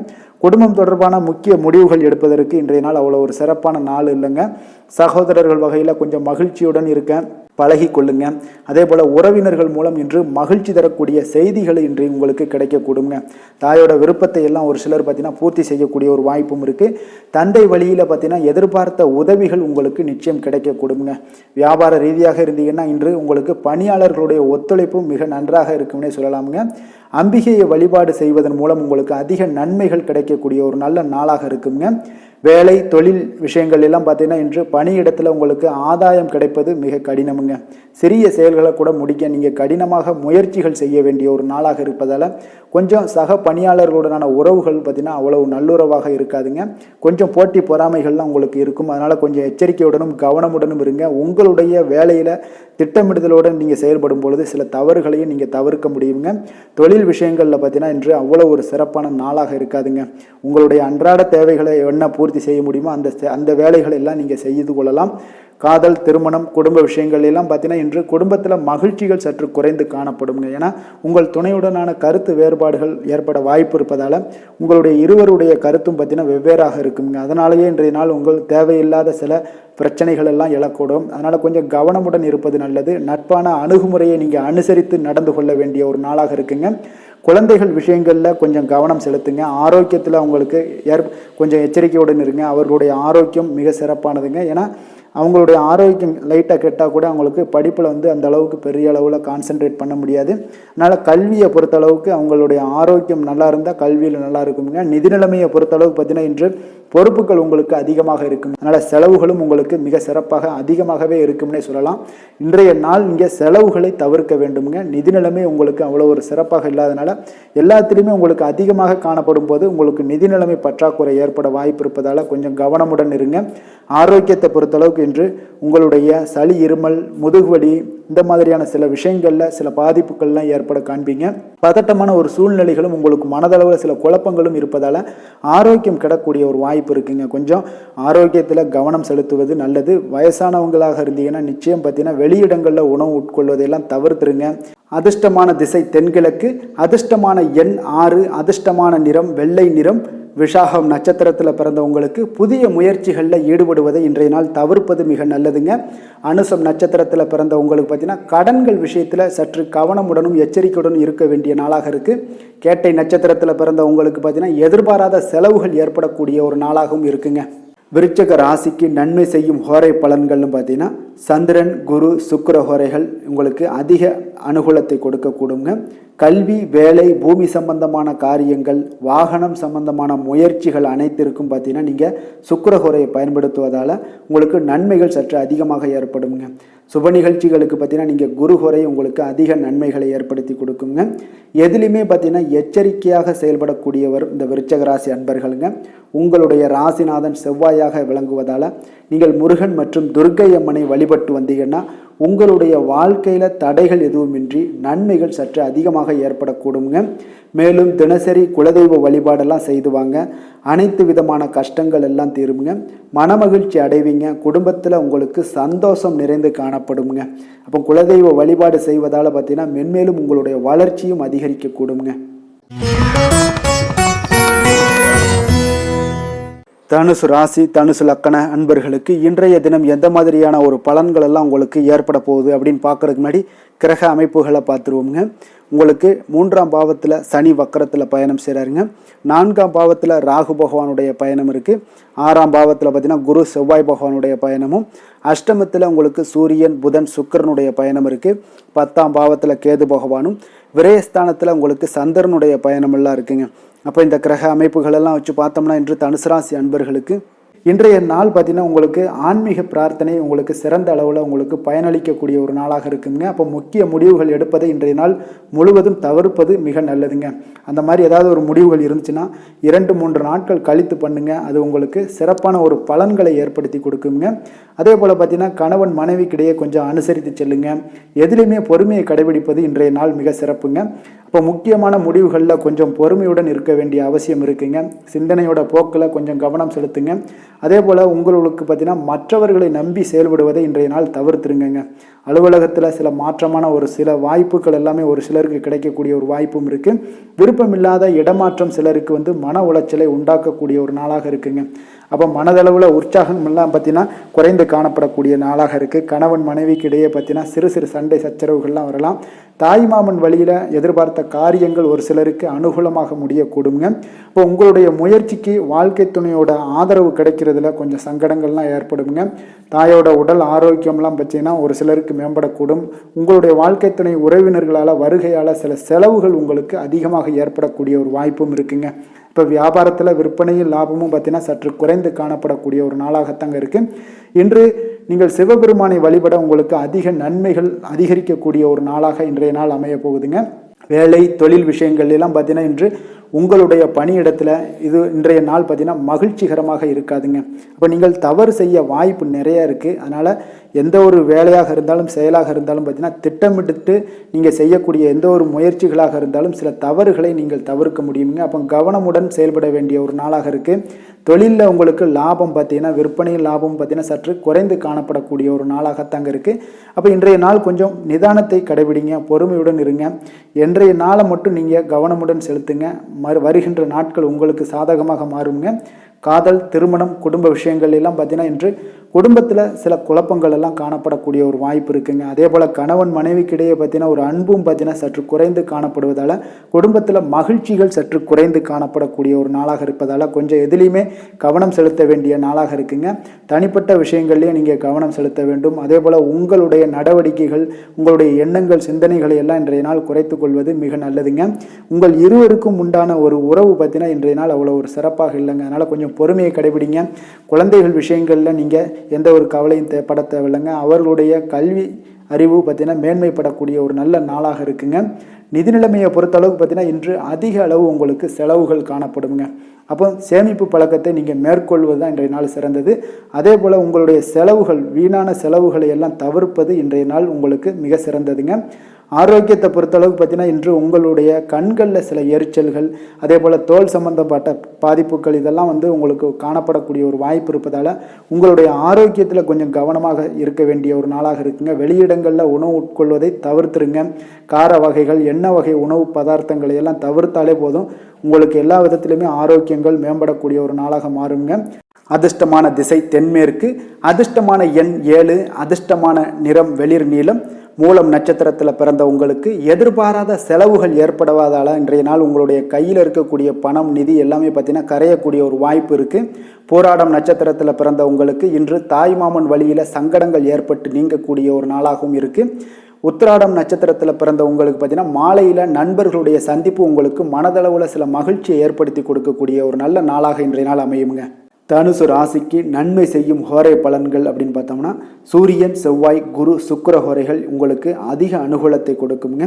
குடும்பம் தொடர்பான முக்கிய முடிவுகள் எடுப்பதற்கு இன்றைய நாள் அவ்வளோ ஒரு சிறப்பான நாள் இல்லைங்க. சகோதரர்கள் வகையில் கொஞ்சம் மகிழ்ச்சியுடன் இருக்க பழகி கொள்ளுங்க. அதே போல் உறவினர்கள் மூலம் இன்று மகிழ்ச்சி தரக்கூடிய செய்திகள் இன்று உங்களுக்கு கிடைக்கக்கூடுங்க. தாயோட விருப்பத்தை எல்லாம் ஒரு சிலர் பார்த்தீங்கன்னா பூர்த்தி செய்யக்கூடிய ஒரு வாய்ப்பும் இருக்குது. தந்தை வழியில் பார்த்தீங்கன்னா எதிர்பார்த்த உதவிகள் உங்களுக்கு நிச்சயம் கிடைக்கக்கூடுங்க. வியாபார ரீதியாக இருந்தீங்கன்னா இன்று உங்களுக்கு பணியாளர்களுடைய ஒத்துழைப்பும் மிக நன்றாக இருக்கும்னே சொல்லலாமுங்க. அம்பிகையை வழிபாடு செய்வதன் மூலம் உங்களுக்கு அதிக நன்மைகள் கிடைக்கக்கூடிய ஒரு நல்ல நாளாக இருக்குங்க. வேலை தொழில் விஷயங்கள் எல்லாம் பார்த்தீங்கன்னா இன்று பணியிடத்தில் உங்களுக்கு ஆதாயம் கிடைப்பது மிக கடினமுங்க. சிறிய செயல்களை கூட முடிக்க நீங்கள் கடினமாக முயற்சிகள் செய்ய வேண்டிய ஒரு நாளாக இருப்பதால் கொஞ்சம் சக பணியாளர்களுடனான உறவுகள் பார்த்தீங்கன்னா அவ்வளவு நல்லுறவாக இருக்காதுங்க. கொஞ்சம் போட்டி பொறாமைகள்லாம் உங்களுக்கு இருக்கும். அதனால் கொஞ்சம் எச்சரிக்கையுடனும் கவனமுடனும் இருங்க. உங்களுடைய வேலையில் திட்டமிடுதலுடன் நீங்கள் செயல்படும் பொழுது சில தவறுகளையும் நீங்கள் தவிர்க்க முடியுங்க. தொழில் விஷயங்களில் பார்த்தீங்கன்னா இன்று அவ்வளோ ஒரு சிறப்பான நாளாக இருக்காதுங்க. உங்களுடைய அன்றாட தேவைகளை என்ன பூர்த்தி செய்ய முடியுமோ அந்த வேலைகளை எல்லாம் நீங்கள் செய்து கொள்ளலாம். காதல், திருமணம், குடும்ப விஷயங்கள் எல்லாம் பார்த்தீங்கன்னா இன்று குடும்பத்தில் மகிழ்ச்சிகள் சற்று குறைந்து காணப்படுங்க. ஏன்னா உங்கள் துணையுடனான கருத்து வேறுபாடுகள் ஏற்பட வாய்ப்பு இருப்பதால் உங்களுடைய இருவருடைய கருத்தும் பார்த்தீங்கன்னா வெவ்வேறாக இருக்குங்க. அதனாலேயே இன்றைய நாள் உங்கள் தேவையில்லாத சில பிரச்சனைகள் எல்லாம் எழக்கூடும். அதனால் கொஞ்சம் கவனமுடன் இருப்பது நல்லது. நட்பான அணுகுமுறையை நீங்கள் அனுசரித்து நடந்து கொள்ள வேண்டிய ஒரு நாளாக இருக்குங்க. குழந்தைகள் விஷயங்களில் கொஞ்சம் கவனம் செலுத்துங்க. ஆரோக்கியத்தில் அவங்களுக்கு கொஞ்சம் எச்சரிக்கையுடன் இருங்க. அவர்களுடைய ஆரோக்கியம் மிக சிறப்பானதுங்க. ஏன்னா அவங்களுடைய ஆரோக்கியம் லைட்டாக கெட்டால் கூட அவங்களுக்கு படிப்பில் அந்த அளவுக்கு பெரிய அளவில் கான்சென்ட்ரேட் பண்ண முடியாது. அதனால் கல்வியை பொறுத்தளவுக்கு அவங்களுடைய ஆரோக்கியம் நல்லா இருந்தால் கல்வியில் நல்லா இருக்குங்க. நிதி நிலைமையை பொறுத்தளவுக்கு பார்த்தீங்கன்னா இன்று பொறுப்புகள் உங்களுக்கு அதிகமாக இருக்கும். அதனால் செலவுகளும் உங்களுக்கு மிக சிறப்பாக அதிகமாகவே இருக்கும்னே சொல்லலாம். இன்றைய நாள் இங்கே செலவுகளை தவிர்க்க வேண்டுமுங்க. நிதி நிலைமை உங்களுக்கு அவ்வளோ ஒரு சிறப்பாக இல்லாதனால எல்லாத்திலையுமே உங்களுக்கு அதிகமாக காணப்படும் போது உங்களுக்கு நிதி நிலைமை பற்றாக்குறை ஏற்பட வாய்ப்பு இருப்பதால் கொஞ்சம் கவனமுடன் இருங்க. ஆரோக்கியத்தை பொறுத்தளவுக்கு இன்று உங்களுடைய சளி, இருமல், முதுகுவலி இந்த மாதிரியான சில விஷயங்களில் சில பாதிப்புகள்லாம் ஏற்பட காண்பீங்க. பதட்டமான ஒரு சூழ்நிலைகளும் உங்களுக்கு மனதளவில் சில குழப்பங்களும் இருப்பதால் ஆரோக்கியம் கிடக்கூடிய ஒரு வாய்ப்பு இருக்குங்க. கொஞ்சம் ஆரோக்கியத்தில் கவனம் செலுத்துவது நல்லது. வயசானவங்களாக இருந்தீங்கன்னா நிச்சயம் பார்த்தீங்கன்னா வெளியிடங்களில் உணவு உட்கொள்வதையெல்லாம் தவிர்த்துருங்க. அதிர்ஷ்டமான திசை தென்கிழக்கு, அதிர்ஷ்டமான எண் 6, அதிர்ஷ்டமான நிறம் வெள்ளை நிறம். விஷாகம் நட்சத்திரத்தில் பிறந்தவங்களுக்கு புதிய முயற்சிகளில் ஈடுபடுவதை இன்றைய நாள் தவிர்ப்பது மிக நல்லதுங்க. அனுசம் நட்சத்திரத்தில் பிறந்தவங்களுக்கு பார்த்தீங்கன்னா கடன்கள் விஷயத்தில் சற்று கவனமுடனும் எச்சரிக்கையுடனும் இருக்க வேண்டிய நாளாக இருக்குது. கேட்டை நட்சத்திரத்தில் பிறந்தவங்களுக்கு பார்த்தீங்கன்னா எதிர்பாராத செலவுகள் ஏற்படக்கூடிய ஒரு நாளாகவும் இருக்குங்க. விருச்சக ராசிக்கு நன்மை செய்யும் ஹோரை பலன்கள்னு பார்த்தீங்கன்னா சந்திரன், குரு, சுக்கிர ஹோரைகள் உங்களுக்கு அதிக அனுகூலத்தை கொடுக்கக்கூடுங்க. கல்வி, வேலை, பூமி சம்பந்தமான காரியங்கள், வாகனம் சம்பந்தமான முயற்சிகள் அனைத்திற்கும் பார்த்தீங்கன்னா நீங்கள் சுக்கிர ஹோரையை பயன்படுத்துவதால் உங்களுக்கு நன்மைகள் சற்று அதிகமாக ஏற்படுங்க. சுப நிகழ்ச்சிகளுக்கு பார்த்தீங்கன்னா நீங்கள் குரு ஹோரை உங்களுக்கு அதிக நன்மைகளை ஏற்படுத்தி கொடுக்குங்க. எதுலையுமே பார்த்தீங்கன்னா எச்சரிக்கையாக செயல்படக்கூடியவர் இந்த விருச்சக ராசி அன்பர்களுங்க. உங்களுடைய ராசிநாதன் செவ்வாயாக விளங்குவதால் நீங்கள் முருகன் மற்றும் துர்க்கை அம்மனை வழிபட்டு வந்தீங்கன்னா உங்களுடைய வாழ்க்கையில் தடைகள் எதுவுமின்றி நன்மைகள் சற்று அதிகமாக ஏற்படக்கூடுங்க. மேலும் தினசரி குலதெய்வ வழிபாடெல்லாம் செய்து வாங்க. அனைத்து விதமான கஷ்டங்கள் எல்லாம் தீருங்க. மனமகிழ்ச்சி அடைவீங்க. குடும்பத்தில் உங்களுக்கு சந்தோஷம் நிறைந்து காணப்படுங்க. அப்போ குலதெய்வ வழிபாடு செய்வதால் பார்த்தீங்கன்னா மென்மேலும் உங்களுடைய வளர்ச்சியும் அதிகரிக்கக்கூடுங்க. தனுசு ராசி, தனுசு லக்கண அன்பர்களுக்கு இன்றைய தினம் எந்த மாதிரியான ஒரு பலன்கள் எல்லாம் உங்களுக்கு ஏற்பட போகுது அப்படின்னு பார்க்கறதுக்கு முன்னாடி கிரக அமைப்புகளை பார்த்துருவோங்க. உங்களுக்கு 3ஆம் பாவத்தில் சனி வக்கரத்தில் பயணம் செய்கிறாருங்க. 4ஆம் பாவத்தில் ராகு பகவானுடைய பயணம் இருக்குது. 6ஆம் பாவத்தில் பார்த்தீங்கன்னா குரு செவ்வாய் பகவானுடைய பயணமும், அஷ்டமத்தில் உங்களுக்கு சூரியன், புதன், சுக்கிரனுடைய பயணம் இருக்குது. 10ஆம் பாவத்தில் கேது பகவானும், விரயஸ்தானத்தில் உங்களுக்கு சந்திரனுடைய பயணமெல்லாம் இருக்குங்க. அப்போ இந்த கிரக அமைப்புகளெல்லாம் வச்சு பார்த்தோம்னா இன்று தனுசு ராசி அன்பர்களுக்கு இன்றைய நாள் பார்த்தீங்கன்னா உங்களுக்கு ஆன்மீக பிரார்த்தனை உங்களுக்கு சிறந்த அளவில் உங்களுக்கு பயனளிக்கக்கூடிய ஒரு நாளாக இருக்குங்க. அப்போ முக்கிய முடிவுகள் எடுப்பதை இன்றைய நாள் முழுவதும் தவிர்ப்பது மிக நல்லதுங்க. அந்த மாதிரி ஏதாவது ஒரு முடிவுகள் இருந்துச்சுன்னா 2-3 நாட்கள் கழித்து பண்ணுங்க. அது உங்களுக்கு சிறப்பான ஒரு பலன்களை ஏற்படுத்தி கொடுக்குங்க. அதே போல் பார்த்தீங்கன்னா கணவன் மனைவிக்கிடையே கொஞ்சம் அனுசரித்து செல்லுங்க. எதிலுமே பொறுமையை கடைபிடிப்பது இன்றைய நாள் மிக சிறப்புங்க. இப்போ முக்கியமான முடிவுகளில் கொஞ்சம் பொறுமையுடன் இருக்க வேண்டிய அவசியம் இருக்குங்க. சிந்தனையோட போக்கில் கொஞ்சம் கவனம் செலுத்துங்க. அதே போல் உங்களுக்கு பார்த்தீங்கன்னா மற்றவர்களை நம்பி செயல்படுவதை இன்றைய நாள் தவிர்த்துருங்க. அலுவலகத்தில் சில மாற்றமான ஒரு சில வாய்ப்புகள் எல்லாமே ஒரு சிலருக்கு கிடைக்கக்கூடிய ஒரு வாய்ப்பும் இருக்குது. விருப்பமில்லாத இடமாற்றம் சிலருக்கு மன உளைச்சலை உண்டாக்கக்கூடிய ஒரு நாளாக இருக்குங்க. அப்போ மனதளவில் உற்சாகம் எல்லாம் பார்த்தீங்கன்னா குறைந்து காணப்படக்கூடிய நாளாக இருக்குது. கணவன் மனைவிக்கு இடையே பார்த்தீங்கன்னா சிறு சிறு சண்டை சச்சரவுகள்லாம் வரலாம். தாய்மாமன் வழியில் எதிர்பார்த்த காரியங்கள் ஒரு சிலருக்கு அனுகூலமாக முடியக்கூடுங்க. இப்போ உங்களுடைய முயற்சிக்கு வாழ்க்கை துணையோட ஆதரவு கிடைக்கிறதுல கொஞ்சம் சங்கடங்கள்லாம் ஏற்படுங்க. தாயோட உடல் ஆரோக்கியம்லாம் பார்த்தீங்கன்னா ஒரு சிலருக்கு மேம்படக்கூடும். உங்களுடைய வாழ்க்கை துணை உறவினர்களால் வருகையால் சில செலவுகள் உங்களுக்கு அதிகமாக ஏற்படக்கூடிய ஒரு வாய்ப்பும் இருக்குங்க. இப்போ வியாபாரத்தில் விற்பனையும் லாபமும் பார்த்தீங்கன்னா சற்று குறைந்து காணப்படக்கூடிய ஒரு நாளாகத்தாங்க இருக்குது. இன்று நீங்கள் சிவபெருமானை வழிபட உங்களுக்கு அதிக நன்மைகள் அதிகரிக்கக்கூடிய ஒரு நாளாக இன்றைய நாள் அமைய போகுதுங்க. வேலை தொழில் விஷயங்கள் எல்லாம் பார்த்தீங்கன்னா இன்று உங்களுடைய பணியிடத்தில் இன்றைய நாள் பார்த்தீங்கன்னா மகிழ்ச்சிகரமாக இருக்காதுங்க. அப்போ நீங்கள் தவறு செய்ய வாய்ப்பு நிறைய இருக்குது. அதனால் எந்த ஒரு வேலையாக இருந்தாலும் செயலாக இருந்தாலும் பார்த்தீங்கன்னா திட்டமிட்டு நீங்கள் செய்யக்கூடிய எந்த ஒரு முயற்சிகளாக இருந்தாலும் சில தவறுகளை நீங்கள் தவிர்க்க முடியுங்க. அப்போ கவனமுடன் செயல்பட வேண்டிய ஒரு நாளாக இருக்குது. தொழிலில் உங்களுக்கு லாபம் பார்த்தீங்கன்னா விற்பனையில் லாபம் பார்த்தீங்கன்னா சற்று குறைந்து காணப்படக்கூடிய ஒரு நாளாகத்தாங்க இருக்குது. அப்போ இன்றைய நாள் கொஞ்சம் நிதானத்தை கடைபிடிங்க, பொறுமையுடன் இருங்க. இன்றைய நாளை மட்டும் நீங்கள் கவனமுடன் செலுத்துங்க. வருகின்ற நாட்கள் உங்களுக்கு சாதகமாக மாறுங்க. காதல், திருமணம், குடும்ப விஷயங்கள் எல்லாம் பார்த்தீங்கன்னா இன்று குடும்பத்தில் சில குழப்பங்கள் எல்லாம் காணப்படக்கூடிய ஒரு வாய்ப்பு இருக்குங்க. அதே போல் கணவன் மனைவிக்கிடையே பார்த்தீங்கன்னா ஒரு அன்பும் பார்த்தீங்கன்னா சற்று குறைந்து காணப்படுவதால் குடும்பத்தில் மகிழ்ச்சிகள் சற்று குறைந்து காணப்படக்கூடிய ஒரு நாளாக இருப்பதால் கொஞ்சம் எதுலேயுமே கவனம் செலுத்த வேண்டிய நாளாக இருக்குங்க. தனிப்பட்ட விஷயங்கள்லேயே நீங்கள் கவனம் செலுத்த வேண்டும். அதே போல் உங்களுடைய நடவடிக்கைகள், உங்களுடைய எண்ணங்கள், சிந்தனைகளை எல்லாம் இன்றைய நாள் குறைத்து கொள்வது மிக நல்லதுங்க. உங்கள் இருவருக்கும் உண்டான ஒரு உறவு பார்த்தீங்கன்னா இன்றைய நாள் அவ்வளோ ஒரு சிறப்பாக இல்லைங்க. அதனால் கொஞ்சம் பொறுமையை கடைபிடிங்க. குழந்தைகள் விஷயங்களில் நீங்கள் எந்த ஒரு கவலையும் பட தேவையில்லைங்க. அவர்களுடைய கல்வி அறிவு பார்த்தீங்கன்னா மேன்மைப்படக்கூடிய ஒரு நல்ல நாளாக இருக்குங்க. நிதி நிலைமையை பொறுத்தளவுக்கு பார்த்தீங்கன்னா இன்று அதிக அளவு உங்களுக்கு செலவுகள் காணப்படுங்க. அப்போ சேமிப்பு பழக்கத்தை நீங்கள் மேற்கொள்வது தான் இன்றைய நாள் சிறந்தது. அதே போல் உங்களுடைய செலவுகள், வீணான செலவுகளை எல்லாம் தவிர்ப்பது இன்றைய நாள் உங்களுக்கு மிக சிறந்ததுங்க. ஆரோக்கியத்தை பொறுத்தளவுக்கு பார்த்தீங்கன்னா இன்று உங்களுடைய கண்களில் சில எரிச்சல்கள், அதே போல் தோல் சம்பந்தப்பட்ட பாதிப்புகள் இதெல்லாம் உங்களுக்கு காணப்படக்கூடிய ஒரு வாய்ப்பு இருப்பதால் உங்களுடைய ஆரோக்கியத்தில் கொஞ்சம் கவனமாக இருக்க வேண்டிய ஒரு நாளாக இருக்குங்க. வெளியிடங்களில் உணவு உட்கொள்வதை தவிர்த்துருங்க. கார வகைகள், எண்ணெய் வகை உணவு பதார்த்தங்களை எல்லாம் தவிர்த்தாலே போதும். உங்களுக்கு எல்லா விதத்திலுமே ஆரோக்கியங்கள் மேம்படக்கூடிய ஒரு நாளாக மாறுங்க. அதிர்ஷ்டமான திசை தென்மேற்கு, அதிர்ஷ்டமான எண் 7, அதிர்ஷ்டமான நிறம் வெளிர் நீலம். மூலம் நட்சத்திரத்தில் பிறந்த உங்களுக்கு எதிர்பாராத செலவுகள் ஏற்படுவதால் இன்றைய நாள் உங்களுடைய கையில் இருக்கக்கூடிய பணம், நிதி எல்லாமே பார்த்தீங்கன்னா கரையக்கூடிய ஒரு வாய்ப்பு இருக்குது. போராடம் நட்சத்திரத்தில் பிறந்த உங்களுக்கு இன்று தாய்மாமன் வழியில் சங்கடங்கள் ஏற்பட்டு நீங்கக்கூடிய ஒரு நாளாகவும் இருக்குது. உத்திராடம் நட்சத்திரத்தில் பிறந்த உங்களுக்கு பார்த்தீங்கன்னா மாலையில் நண்பர்களுடைய சந்திப்பு உங்களுக்கு மனதளவில் சில மகிழ்ச்சியை ஏற்படுத்தி கொடுக்கக்கூடிய ஒரு நல்ல நாளாக இன்றைய நாள் அமையுங்க. தனுசு ராசிக்கு நன்மை செய்யும் ஹோரை பலன்கள் அப்படின்னு பார்த்தோம்னா சூரியன், செவ்வாய், குரு, சுக்கிர ஹோரைகள் உங்களுக்கு அதிக அனுகூலத்தை கொடுக்குங்க.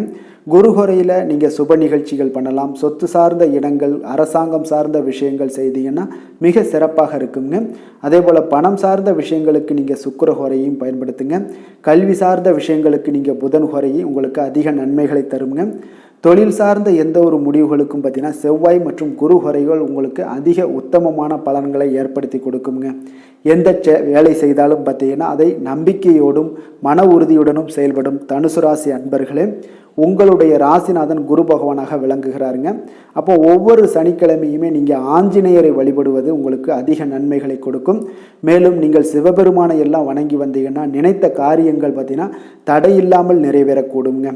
குரு ஹோரையில் நீங்கள் சுப நிகழ்ச்சிகள் பண்ணலாம். சொத்து சார்ந்த இடங்கள், அரசாங்கம் சார்ந்த விஷயங்கள் செய்தீங்கன்னா மிக சிறப்பாக இருக்குங்க. அதே போல் பணம் சார்ந்த விஷயங்களுக்கு நீங்கள் சுக்கிர ஹோரையும் பயன்படுத்துங்க. கல்வி சார்ந்த விஷயங்களுக்கு நீங்கள் புதன் ஹோரையும் உங்களுக்கு அதிக நன்மைகளை தருங்க. தொழில் சார்ந்த எந்த ஒரு முடிவுகளுக்கும் பார்த்தீங்கன்னா செவ்வாய் மற்றும் குரு ஹோரைகள் உங்களுக்கு அதிக உத்தமமான பலன்களை ஏற்படுத்தி கொடுக்குங்க. எந்த வேலை செய்தாலும் பார்த்தீங்கன்னா அதை நம்பிக்கையோடும் மன உறுதியுடனும் செயல்படும் தனுசு ராசி அன்பர்களே, உங்களுடைய ராசிநாதன் குரு பகவானாக விளங்குகிறாருங்க. அப்போ ஒவ்வொரு சனிக்கிழமையுமே நீங்கள் ஆஞ்சநேயரை வழிபடுவது உங்களுக்கு அதிக நன்மைகளை கொடுக்கும். மேலும் நீங்கள் சிவபெருமானை எல்லாம் வணங்கி வந்தீங்கன்னா நினைத்த காரியங்கள் பார்த்தீங்கன்னா தடையில்லாமல் நிறைவேறக்கூடுங்க.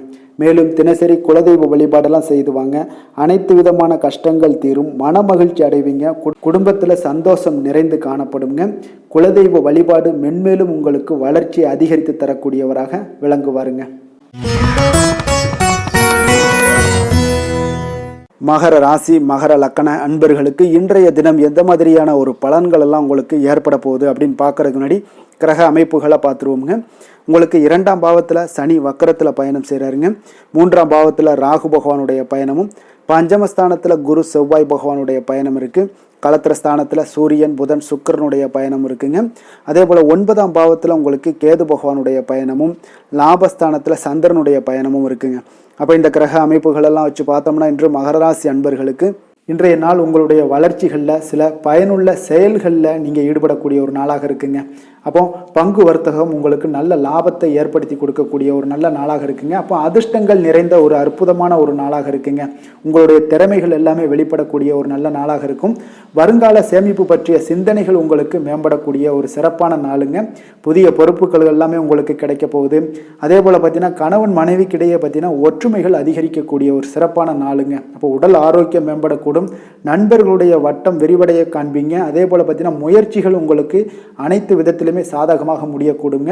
மேலும் தினசரி குலதெய்வ வழிபாடெல்லாம் செய்துவாங்க. அனைத்து விதமான கஷ்டங்கள் தீரும், மன மகிழ்ச்சி அடைவீங்க. குடும்பத்தில் சந்தோஷம் நிறைந்து காணப்படுங்க. குலதெய்வ வழிபாடு மென்மேலும் உங்களுக்கு வளர்ச்சி அதிகரித்து தரக்கூடியவராக விளங்குவாருங்க. மகர ராசி மகர லக்கண அன்பர்களுக்கு இன்றைய தினம் எந்த மாதிரியான ஒரு பலன்கள் எல்லாம் உங்களுக்கு ஏற்பட போகுது அப்படின்னு பார்க்கறதுக்கு முன்னாடி கிரக அமைப்புகளை பார்த்துருவோமுங்க. உங்களுக்கு 2ஆம் பாவத்தில் சனி வக்கரத்தில் பயணம் செய்கிறாருங்க. 3ஆம் பாவத்தில் ராகு பகவானுடைய பயணமும், பஞ்சமஸ்தானத்தில் குரு செவ்வாய் பகவானுடைய பயணம் இருக்குது. களத்திர ஸ்தானத்தில் சூரியன் புதன் சுக்கிரனுடைய பயணம் இருக்குங்க. அதே போல் 9ஆம் பாவத்தில் உங்களுக்கு கேது பகவானுடைய பயணமும், லாபஸ்தானத்தில் சந்திரனுடைய பயணமும் இருக்குங்க. அப்போ இந்த கிரக அமைப்புகளெல்லாம் வச்சு பார்த்தோம்னா இன்று மகர ராசி அன்பர்களுக்கு இன்றைய நாள் உங்களுடைய வளர்ச்சிகளில் சில பயனுள்ள செயல்களில் நீங்கள் ஈடுபடக்கூடிய ஒரு நாளாக இருக்குங்க. அப்போ பங்கு வர்த்தகம் உங்களுக்கு நல்ல லாபத்தை ஏற்படுத்தி கொடுக்கக்கூடிய ஒரு நல்ல நாளாக இருக்குங்க. அப்போ அதிர்ஷ்டங்கள் நிறைந்த ஒரு அற்புதமான ஒரு நாளாக இருக்குங்க. உங்களுடைய திறமைகள் எல்லாமே வெளிப்படக்கூடிய ஒரு நல்ல நாளாக இருக்கும். வருங்கால சேமிப்பு பற்றிய சிந்தனைகள் உங்களுக்கு மேம்படக்கூடிய ஒரு சிறப்பான நாளுங்க. புதிய பொறுப்புகள் எல்லாமே உங்களுக்கு கிடைக்க போகுது. அதே போல் பார்த்தீங்கன்னா கணவன் மனைவிக்கிடையே பார்த்தீங்கன்னா ஒற்றுமைகள் அதிகரிக்கக்கூடிய ஒரு சிறப்பான நாளுங்க. அப்போ உடல் ஆரோக்கியம் மேம்படக்கூடும். நண்பர்களுடைய வட்டம் விரிவடைய காண்பீங்க. அதே போல் பார்த்தீங்கன்னா முயற்சிகள் உங்களுக்கு அனைத்து விதத்திலுமே சாதகமாக முடியக்கூடுங்க.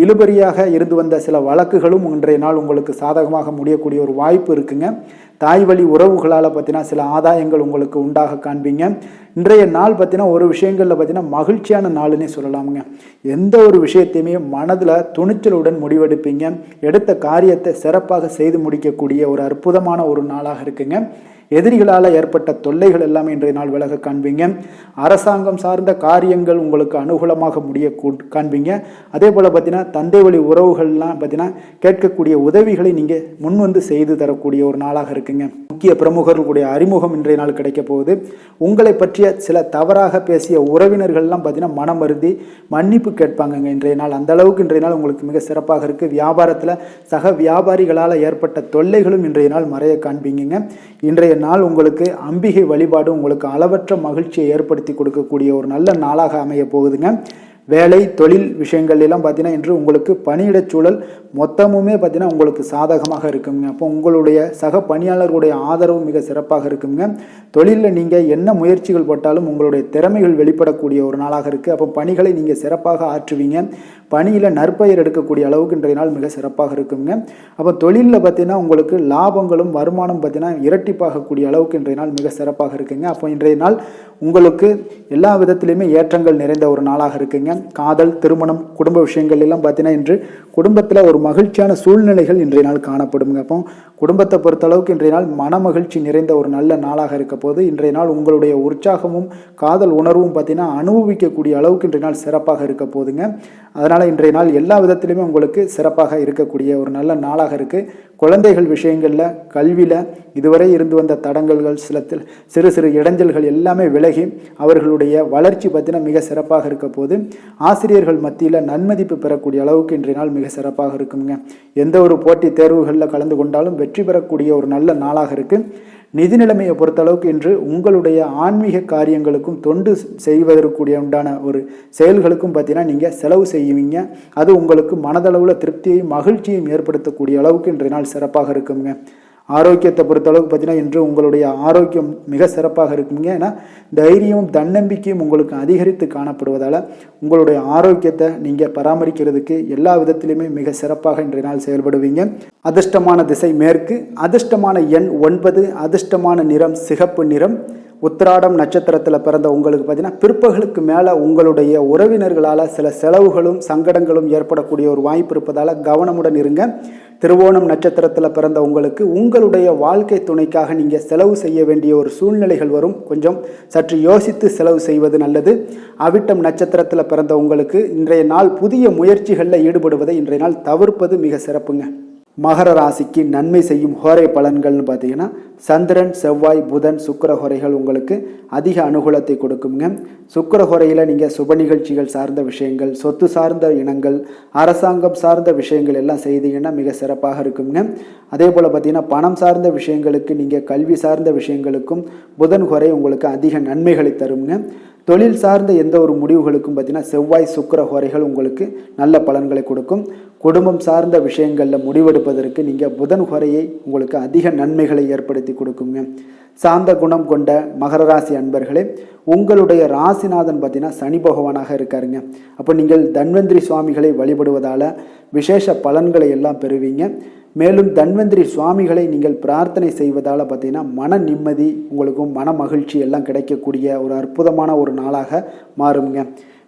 இழுபறியாக இருந்து வந்த சில வழக்குகளும் இன்றைய நாள் உங்களுக்கு சாதகமாக முடியக்கூடிய ஒரு வாய்ப்பு இருக்குங்க. தாய் வழி உறவுகளால் பார்த்தீங்கன்னா சில ஆதாயங்கள் உங்களுக்கு உண்டாக காண்பீங்க. இன்றைய நாள் பார்த்தீங்கன்னா ஒரு விஷயங்களில் பார்த்தீங்கன்னா மகிழ்ச்சியான நாளுன்னே சொல்லலாமுங்க. எந்த ஒரு விஷயத்தையுமே மனதில் துணிச்சலுடன் முடிவெடுப்பீங்க. எடுத்த காரியத்தை சிறப்பாக செய்து முடிக்கக்கூடிய ஒரு அற்புதமான ஒரு நாளாக இருக்குங்க. எதிரிகளால் ஏற்பட்ட தொல்லைகள் எல்லாமே இன்றைய நாள் விலக காண்பீங்க. அரசாங்கம் சார்ந்த காரியங்கள் உங்களுக்கு அனுகூலமாக முடிய காண்பீங்க. அதே போல் பார்த்தீங்கன்னா தந்தை வழி உறவுகள்லாம் பார்த்தீங்கன்னா கேட்கக்கூடிய உதவிகளை நீங்கள் முன் வந்து செய்து தரக்கூடிய ஒரு நாளாக இருக்குங்க. முக்கிய பிரமுகர்களுடைய அறிமுகம் இன்றைய நாள் கிடைக்க போகுது. உங்களை பற்றிய சில தவறாக பேசிய உறவினர்கள்லாம் பார்த்தீங்கன்னா மனம் வருந்தி மன்னிப்பு கேட்பாங்க இன்றைய நாள். அந்த அளவுக்கு இன்றைய நாள் உங்களுக்கு மிக சிறப்பாக இருக்குது. வியாபாரத்தில் சக வியாபாரிகளால் ஏற்பட்ட தொல்லைகளும் இன்றைய நாள் மறைய காண்பீங்க. இன்றைய நாள் உங்களுக்கு அம்பிகை வழிபாடு உங்களுக்கு அளவற்ற மகிழ்ச்சியை ஏற்படுத்தி கொடுக்கக்கூடிய ஒரு நல்ல நாளாக அமைய போகுதுங்க. வேலை தொழில் விஷயங்கள் எல்லாம் பார்த்தீங்கன்னா இன்று உங்களுக்கு பணியிடச் சூழல் மொத்தமுமே பார்த்தீங்கன்னா உங்களுக்கு சாதகமாக இருக்குங்க. அப்போ உங்களுடைய சக பணியாளர்களுடைய ஆதரவு மிக சிறப்பாக இருக்குங்க. தொழிலில் நீங்கள் என்ன முயற்சிகள் போட்டாலும் உங்களுடைய திறமைகள் வெளிப்படக்கூடிய ஒரு நாளாக இருக்குது. அப்போ பணிகளை நீங்கள் சிறப்பாக ஆற்றுவீங்க. பணியில் நற்பெயர் எடுக்கக்கூடிய அளவுக்கு இன்றைய நாள் மிக சிறப்பாக இருக்குங்க. அப்போ தொழிலில் பார்த்தீங்கன்னா உங்களுக்கு லாபங்களும் வருமானம் பார்த்தீங்கன்னா இரட்டிப்பாகக்கூடிய அளவுக்கு இன்றைய நாள் மிக சிறப்பாக இருக்குங்க. அப்போ இன்றைய நாள் உங்களுக்கு எல்லா விதத்திலையுமே ஏற்றங்கள் நிறைந்த ஒரு நாளாக இருக்குங்க. காதல் திருமணம் குடும்ப விஷயங்கள் எல்லாம் பார்த்தீங்கன்னா இன்று குடும்பத்தில் ஒரு மகிழ்ச்சியான சூழ்நிலைகள் இன்றைய நாள் காணப்படுங்க. அப்போ குடும்பத்தை பொறுத்தளவுக்கு இன்றைய நாள் மன மகிழ்ச்சி நிறைந்த ஒரு நல்ல நாளாக இருக்க போது இன்றைய நாள் உங்களுடைய உற்சாகமும் காதல் உணர்வும் பார்த்தீங்கன்னா அனுபவிக்கக்கூடிய அளவுக்கு இன்றைய நாள் சிறப்பாக இருக்க போதுங்க. அதனால் இன்றைய நாள் எல்லா விதத்திலுமே உங்களுக்கு சிறப்பாக இருக்கக்கூடிய ஒரு நல்ல நாளாக இருக்குது. குழந்தைகள் விஷயங்களில் கல்வியில் இதுவரை இருந்து வந்த தடங்கல்கள் சிறு சிறு இடைஞ்சல்கள் எல்லாமே விலகி அவர்களுடைய வளர்ச்சி பார்த்தீங்கன்னா மிக சிறப்பாக இருக்க போது ஆசிரியர்கள் மத்தியில் நன்மதிப்பு பெறக்கூடிய அளவுக்கு இன்றைய நாள் மிக சிறப்பாக இருக்குங்க. எந்த ஒரு போட்டி தேர்வுகளில் கலந்து கொண்டாலும் வெற்றி பெறக்கூடிய ஒரு நல்ல நாளாக இருக்குது. நிதி நிலைமையை பொறுத்தளவுக்கு இன்று உங்களுடைய ஆன்மீக காரியங்களுக்கும் தொண்டு செய்வதற்குரிய உண்டான ஒரு செயல்களுக்கும் பார்த்தீங்கன்னா நீங்கள் செலவு செய்வீங்க. அது உங்களுக்கு மனதளவில் திருப்தியையும் மகிழ்ச்சியையும் ஏற்படுத்தக்கூடிய அளவுக்கு இன்றைய நாள் சிறப்பாக இருக்குங்க. ஆரோக்கியத்தை பொறுத்தளவுக்கு பார்த்தீங்கன்னா இன்று உங்களுடைய ஆரோக்கியம் மிக சிறப்பாக இருக்குங்க. ஏன்னா தைரியமும் தன்னம்பிக்கையும் உங்களுக்கு அதிகரித்து காணப்படுவதால் உங்களுடைய ஆரோக்கியத்தை நீங்கள் பராமரிக்கிறதுக்கு எல்லா விதத்திலுமே மிக சிறப்பாக இன்றைய நாள் செயல்படுவீங்க. அதிர்ஷ்டமான திசை மேற்கு, அதிர்ஷ்டமான எண் 9, அதிர்ஷ்டமான நிறம் சிகப்பு நிறம். உத்திராடம் நட்சத்திரத்தில் பிறந்த உங்களுக்கு பார்த்தீங்கன்னா பிற்பகலுக்கு மேலே உங்களுடைய உறவினர்களால் சில செலவுகளும் சங்கடங்களும் ஏற்படக்கூடிய ஒரு வாய்ப்பு இருப்பதால் கவனமுடன் இருங்க. திருவோணம் நட்சத்திரத்தில் பிறந்த உங்களுக்கு உங்களுடைய வாழ்க்கை துணைக்காக நீங்கள் செலவு செய்ய வேண்டிய ஒரு சூழ்நிலைகள் வரும். கொஞ்சம் சற்று யோசித்து செலவு செய்வது நல்லது. அவிட்டம் நட்சத்திரத்தில் பிறந்த உங்களுக்கு இன்றைய நாள் புதிய முயற்சிகளில் ஈடுபடுவதை இன்றைய நாள் தவிர்ப்பது மிக சிறப்புங்க. மகர ராசிக்கு நன்மை செய்யும் ஹோரை பலன்கள்னு பார்த்தீங்கன்னா சந்திரன் செவ்வாய் புதன் சுக்கிர ஹோரைகள் உங்களுக்கு அதிக அனுகூலத்தை கொடுக்குங்க. சுக்கிர ஹோரையில் நீங்கள் சுப நிகழ்ச்சிகள் சார்ந்த விஷயங்கள், சொத்து சார்ந்த இனங்கள், அரசாங்கம் சார்ந்த விஷயங்கள் எல்லாம் செய்தீங்கன்னா மிக சிறப்பாக இருக்குங்க. அதே போல் பார்த்தீங்கன்னா பணம் சார்ந்த விஷயங்களுக்கு நீங்கள் கல்வி சார்ந்த விஷயங்களுக்கும் புதன் ஹோரை உங்களுக்கு அதிக நன்மைகளை தருங்க. தொழில் சார்ந்த எந்த ஒரு முடிவுகளுக்கும் பார்த்தீங்கன்னா செவ்வாய் சுக்கிர ஹோரைகள் உங்களுக்கு நல்ல பலன்களை கொடுக்கும். குடும்பம் சார்ந்த விஷயங்களில் முடிவெடுப்பதற்கு நீங்கள் புதன் ஹோரையை உங்களுக்கு அதிக நன்மைகளை ஏற்படுத்தி கொடுக்குங்க. சாந்த குணம் கொண்ட மகர ராசி அன்பர்களே, உங்களுடைய ராசிநாதன் பார்த்தீங்கன்னா சனி பகவானாக இருக்காருங்க. அப்போ நீங்கள் தன்வந்திரி சுவாமிகளை வழிபடுவதால் விசேஷ பலன்களை எல்லாம் பெறுவீங்க. மேலும் தன்வந்திரி சுவாமிகளை நீங்கள் பிரார்த்தனை செய்வதால் பார்த்தீங்கன்னா மன நிம்மதி உங்களுக்கும் மன மகிழ்ச்சி எல்லாம் கிடைக்கக்கூடிய ஒரு அற்புதமான ஒரு நாளாக மாறுங்க.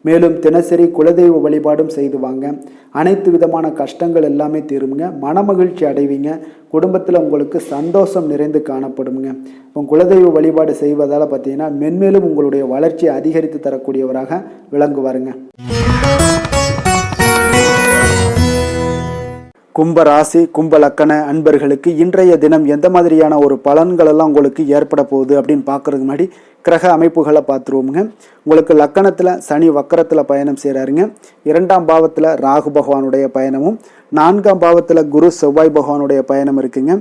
மேலும் தினசரி குலதெய்வ வழிபாடும் செய்து வாங்க. அனைத்து விதமான கஷ்டங்கள் எல்லாமே தீருங்க. மனமகிழ்ச்சி அடைவீங்க. குடும்பத்தில் உங்களுக்கு சந்தோஷம் நிறைந்து காணப்படுங்க. இப்போ குலதெய்வ வழிபாடு செய்வதால் பார்த்தீங்கன்னா மென்மேலும் உங்களுடைய வளர்ச்சியை அதிகரித்து தரக்கூடியவராக விளங்குவாருங்க. கும்ப ராசி கும்ப லக்கண அன்பர்களுக்கு இன்றைய தினம் எந்த மாதிரியான ஒரு பலன்கள் எல்லாம் உங்களுக்கு ஏற்பட போகுது அப்படின்னு பார்க்கறதுக்கு முன்னாடி கிரக அமைப்புகளை பார்த்துருவோமுங்க. உங்களுக்கு லக்கணத்தில் சனி வக்கரத்தில் பயணம் செய்கிறாருங்க. 2ஆம் பாவத்தில் ராகு பகவானுடைய பயணமும், 4ஆம் பாவத்தில் குரு செவ்வாய் பகவானுடைய பயணம் இருக்குங்க.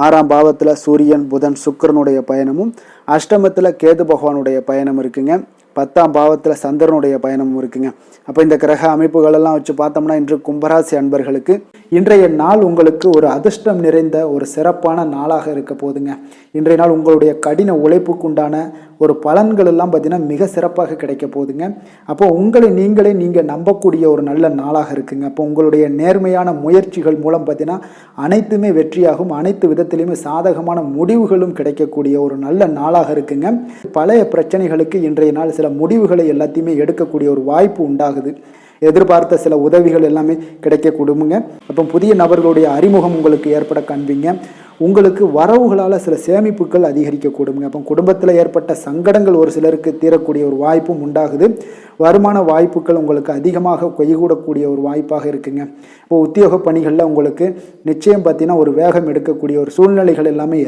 6ஆம் பாவத்தில் சூரியன் புதன் சுக்கிரனுடைய பயணமும், அஷ்டமத்தில் கேது பகவானுடைய பயணம் இருக்குங்க. 10ஆம் பாவத்தில் சந்திரனுடைய பயணமும் இருக்குங்க. அப்போ இந்த கிரக அமைப்புகளெல்லாம் வச்சு பார்த்தோம்னா இன்று கும்பராசி அன்பர்களுக்கு இன்றைய நாள் உங்களுக்கு ஒரு அதிர்ஷ்டம் நிறைந்த ஒரு சிறப்பான நாளாக இருக்க போதுங்க. இன்றைய நாள் உங்களுடைய கடின உழைப்புக்குண்டான ஒரு பலன்கள் எல்லாம் பார்த்தீங்கன்னா மிக சிறப்பாக கிடைக்க போகுதுங்க. அப்போ உங்களை நீங்கள் நம்பக்கூடிய ஒரு நல்ல நாளாக இருக்குங்க. அப்போ உங்களுடைய நேர்மையான முயற்சிகள் மூலம் பார்த்தீங்கன்னா அனைத்துமே வெற்றியாகும். அனைத்து விதத்திலையுமே சாதகமான முடிவுகளும் கிடைக்கக்கூடிய ஒரு நல்ல நாளாக இருக்குங்க. பழைய பிரச்சனைகளுக்கு இன்றைய நாள் சில முடிவுகளை எல்லாத்தையுமே எடுக்கக்கூடிய ஒரு வாய்ப்பு உண்டாகுது. எதிர்பார்த்த சில உதவிகள் எல்லாமே கிடைக்க கொடுங்க. அப்போ புதிய நபர்களுடைய அறிமுகம் உங்களுக்கு ஏற்பட காண்பீங்க. உங்களுக்கு வரவுகளால் சில சேமிப்புகள் அதிகரிக்க கொடுங்க. அப்போ குடும்பத்தில் ஏற்பட்ட சங்கடங்கள் ஒரு சிலருக்கு தீரக்கூடிய ஒரு வாய்ப்பும் உண்டாகுது. வருமான வாய்ப்புகள் உங்களுக்கு அதிகமாக கைகூடக்கூடிய ஒரு வாய்ப்பாக இருக்குங்க. இப்போ உத்தியோக பணிகளில் உங்களுக்கு நிச்சயம் பார்த்தீங்கன்னா ஒரு வேகம் எடுக்கக்கூடிய ஒரு சூழ்நிலைகள் எல்லாமே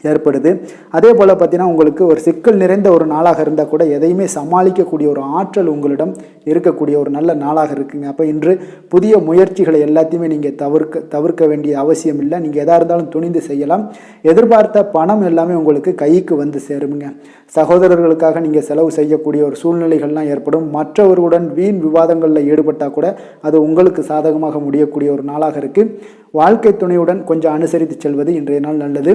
ஏற்படுது. அதே போல் பார்த்தீங்கன்னா உங்களுக்கு ஒரு சிக்கல் நிறைந்த ஒரு நாளாக இருந்தால் கூட எதையுமே சமாளிக்கக்கூடிய ஒரு ஆற்றல் உங்களிடம் இருக்கக்கூடிய ஒரு நல்ல நாளாக இருக்குங்க. அப்போ இன்று புதிய முயற்சிகளை எல்லாத்தையுமே நீங்கள் தவிர்க்க வேண்டிய அவசியம் இல்லை. நீங்கள் எதாக இருந்தாலும் துணிந்து செய்யலாம். எதிர்பார்த்த பணம் எல்லாமே உங்களுக்கு கைக்கு வந்து சேருங்க. சகோதரர்களுக்காக நீங்கள் செலவு செய்யக்கூடிய ஒரு சூழ்நிலைகள்லாம் ஏற்படும். மற்றவர்களுடன் வீண் விவாதங்களில் ஈடுபட்டால் கூட அது உங்களுக்கு சாதகமாக முடியக்கூடிய ஒரு நாளாக இருக்குது. வாழ்க்கை துணையுடன் கொஞ்சம் அனுசரித்து செல்வது இன்றைய நாள் நல்லது.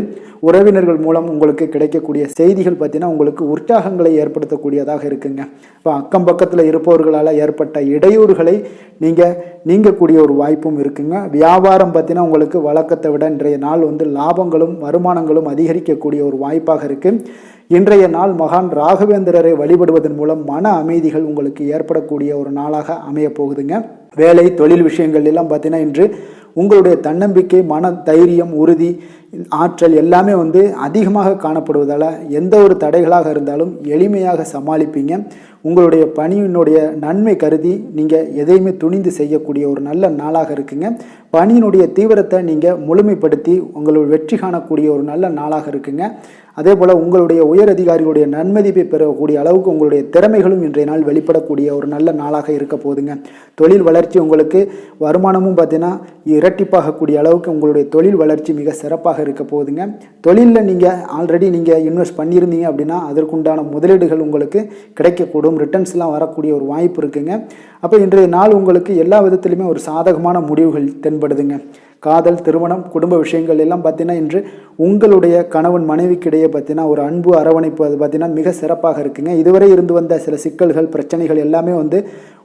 உறவினர்கள் மூலம் உங்களுக்கு கிடைக்கக்கூடிய செய்திகள் பார்த்தீங்கன்னா உங்களுக்கு உற்சாகங்களை ஏற்படுத்தக்கூடியதாக இருக்குங்க. இப்போ அக்கம் பக்கத்தில் இருப்பவர்களால் ஏற்பட்ட இடையூறுகளை நீங்கக்கூடிய ஒரு வாய்ப்பும் இருக்குங்க. வியாபாரம் பார்த்தீங்கன்னா உங்களுக்கு வழக்கத்தை விட இன்றைய நாள் லாபங்களும் வருமானங்களும் அதிகரிக்கக்கூடிய ஒரு வாய்ப்பாக இருக்குது. இன்றைய நாள் மகான் ராகவேந்திரரை வழிபடுவதன் மூலம் மன அமைதிகள் உங்களுக்கு ஏற்படக்கூடிய ஒரு நாளாக அமைய போகுதுங்க. வேலை தொழில் விஷயங்கள் எல்லாம் பார்த்தீங்கன்னா இன்று உங்களுடைய தன்னம்பிக்கை, மன தைரியம், உறுதி, ஆற்றல் எல்லாமே அதிகமாக காணப்படுவதால் எந்த ஒரு தடைகளாக இருந்தாலும் எளிமையாக சமாளிப்பீங்க. உங்களுடைய பணியினுடைய நன்மை கருதி நீங்கள் எதையுமே துணிந்து செய்யக்கூடிய ஒரு நல்ல நாளாக இருக்குங்க. பணியினுடைய தீவிரத்தை நீங்கள் முழுமைப்படுத்தி உங்களுடைய வெற்றி காணக்கூடிய ஒரு நல்ல நாளாக இருக்குங்க. அதே போல் உங்களுடைய உயர் அதிகாரிகளுடைய நன்மதிப்பை பெறக்கூடிய அளவுக்கு உங்களுடைய திறமைகளும் இன்றைய நாள் வெளிப்படக்கூடிய ஒரு நல்ல நாளாக இருக்க போதுங்க. தொழில் வளர்ச்சி உங்களுக்கு வருமானமும் பார்த்தீங்கன்னா இரட்டிப்பாகக்கூடிய அளவுக்கு உங்களுடைய தொழில் வளர்ச்சி மிக சிறப்பாக இருக்க போகுதுங்க. தொழிலில் நீங்கள் ஆல்ரெடி இன்வெஸ்ட் பண்ணியிருந்தீங்க அப்படின்னா அதற்குண்டான முதலீடுகள் உங்களுக்கு கிடைக்கக்கூடும். ரிட்டர்ன்ஸ்லாம் வரக்கூடிய ஒரு வாய்ப்பு இருக்குங்க. அப்போ இன்றைய நாள் உங்களுக்கு எல்லா விதத்திலுமே ஒரு சாதகமான முடிவுகள் தென்படுதுங்க. காதல், திருமணம், குடும்ப விஷயங்கள் எல்லாம் பார்த்தீங்கன்னா இன்று உங்களுடைய கணவன் மனைவிக்கிடையே பார்த்தீங்கன்னா ஒரு அன்பு அரவணைப்பு அது பார்த்தீங்கன்னா மிக சிறப்பாக இருக்குங்க. இதுவரை இருந்து வந்த சில சிக்கல்கள் பிரச்சனைகள் எல்லாமே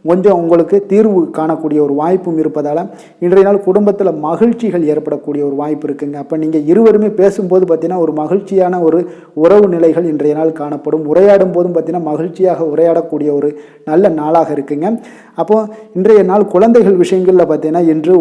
கொஞ்சம் உங்களுக்கு தீர்வு காணக்கூடிய ஒரு வாய்ப்பும் இருப்பதால் இன்றைய நாள் குடும்பத்தில் மகிழ்ச்சிகள் ஏற்படக்கூடிய ஒரு வாய்ப்பு இருக்குங்க. அப்போ நீங்கள் இருவருமே பேசும்போது பார்த்தீங்கன்னா ஒரு மகிழ்ச்சியான ஒரு உறவு நிலைகள் இன்றைய நாள் காணப்படும். உரையாடும் போதும் பார்த்தீங்கன்னா மகிழ்ச்சியாக உரையாடக்கூடிய ஒரு நல்ல நாளாக இருக்குங்க. அப்போ இன்றைய நாள் குழந்தைகள் விஷயங்களில் பார்த்தீங்கன்னா இன்று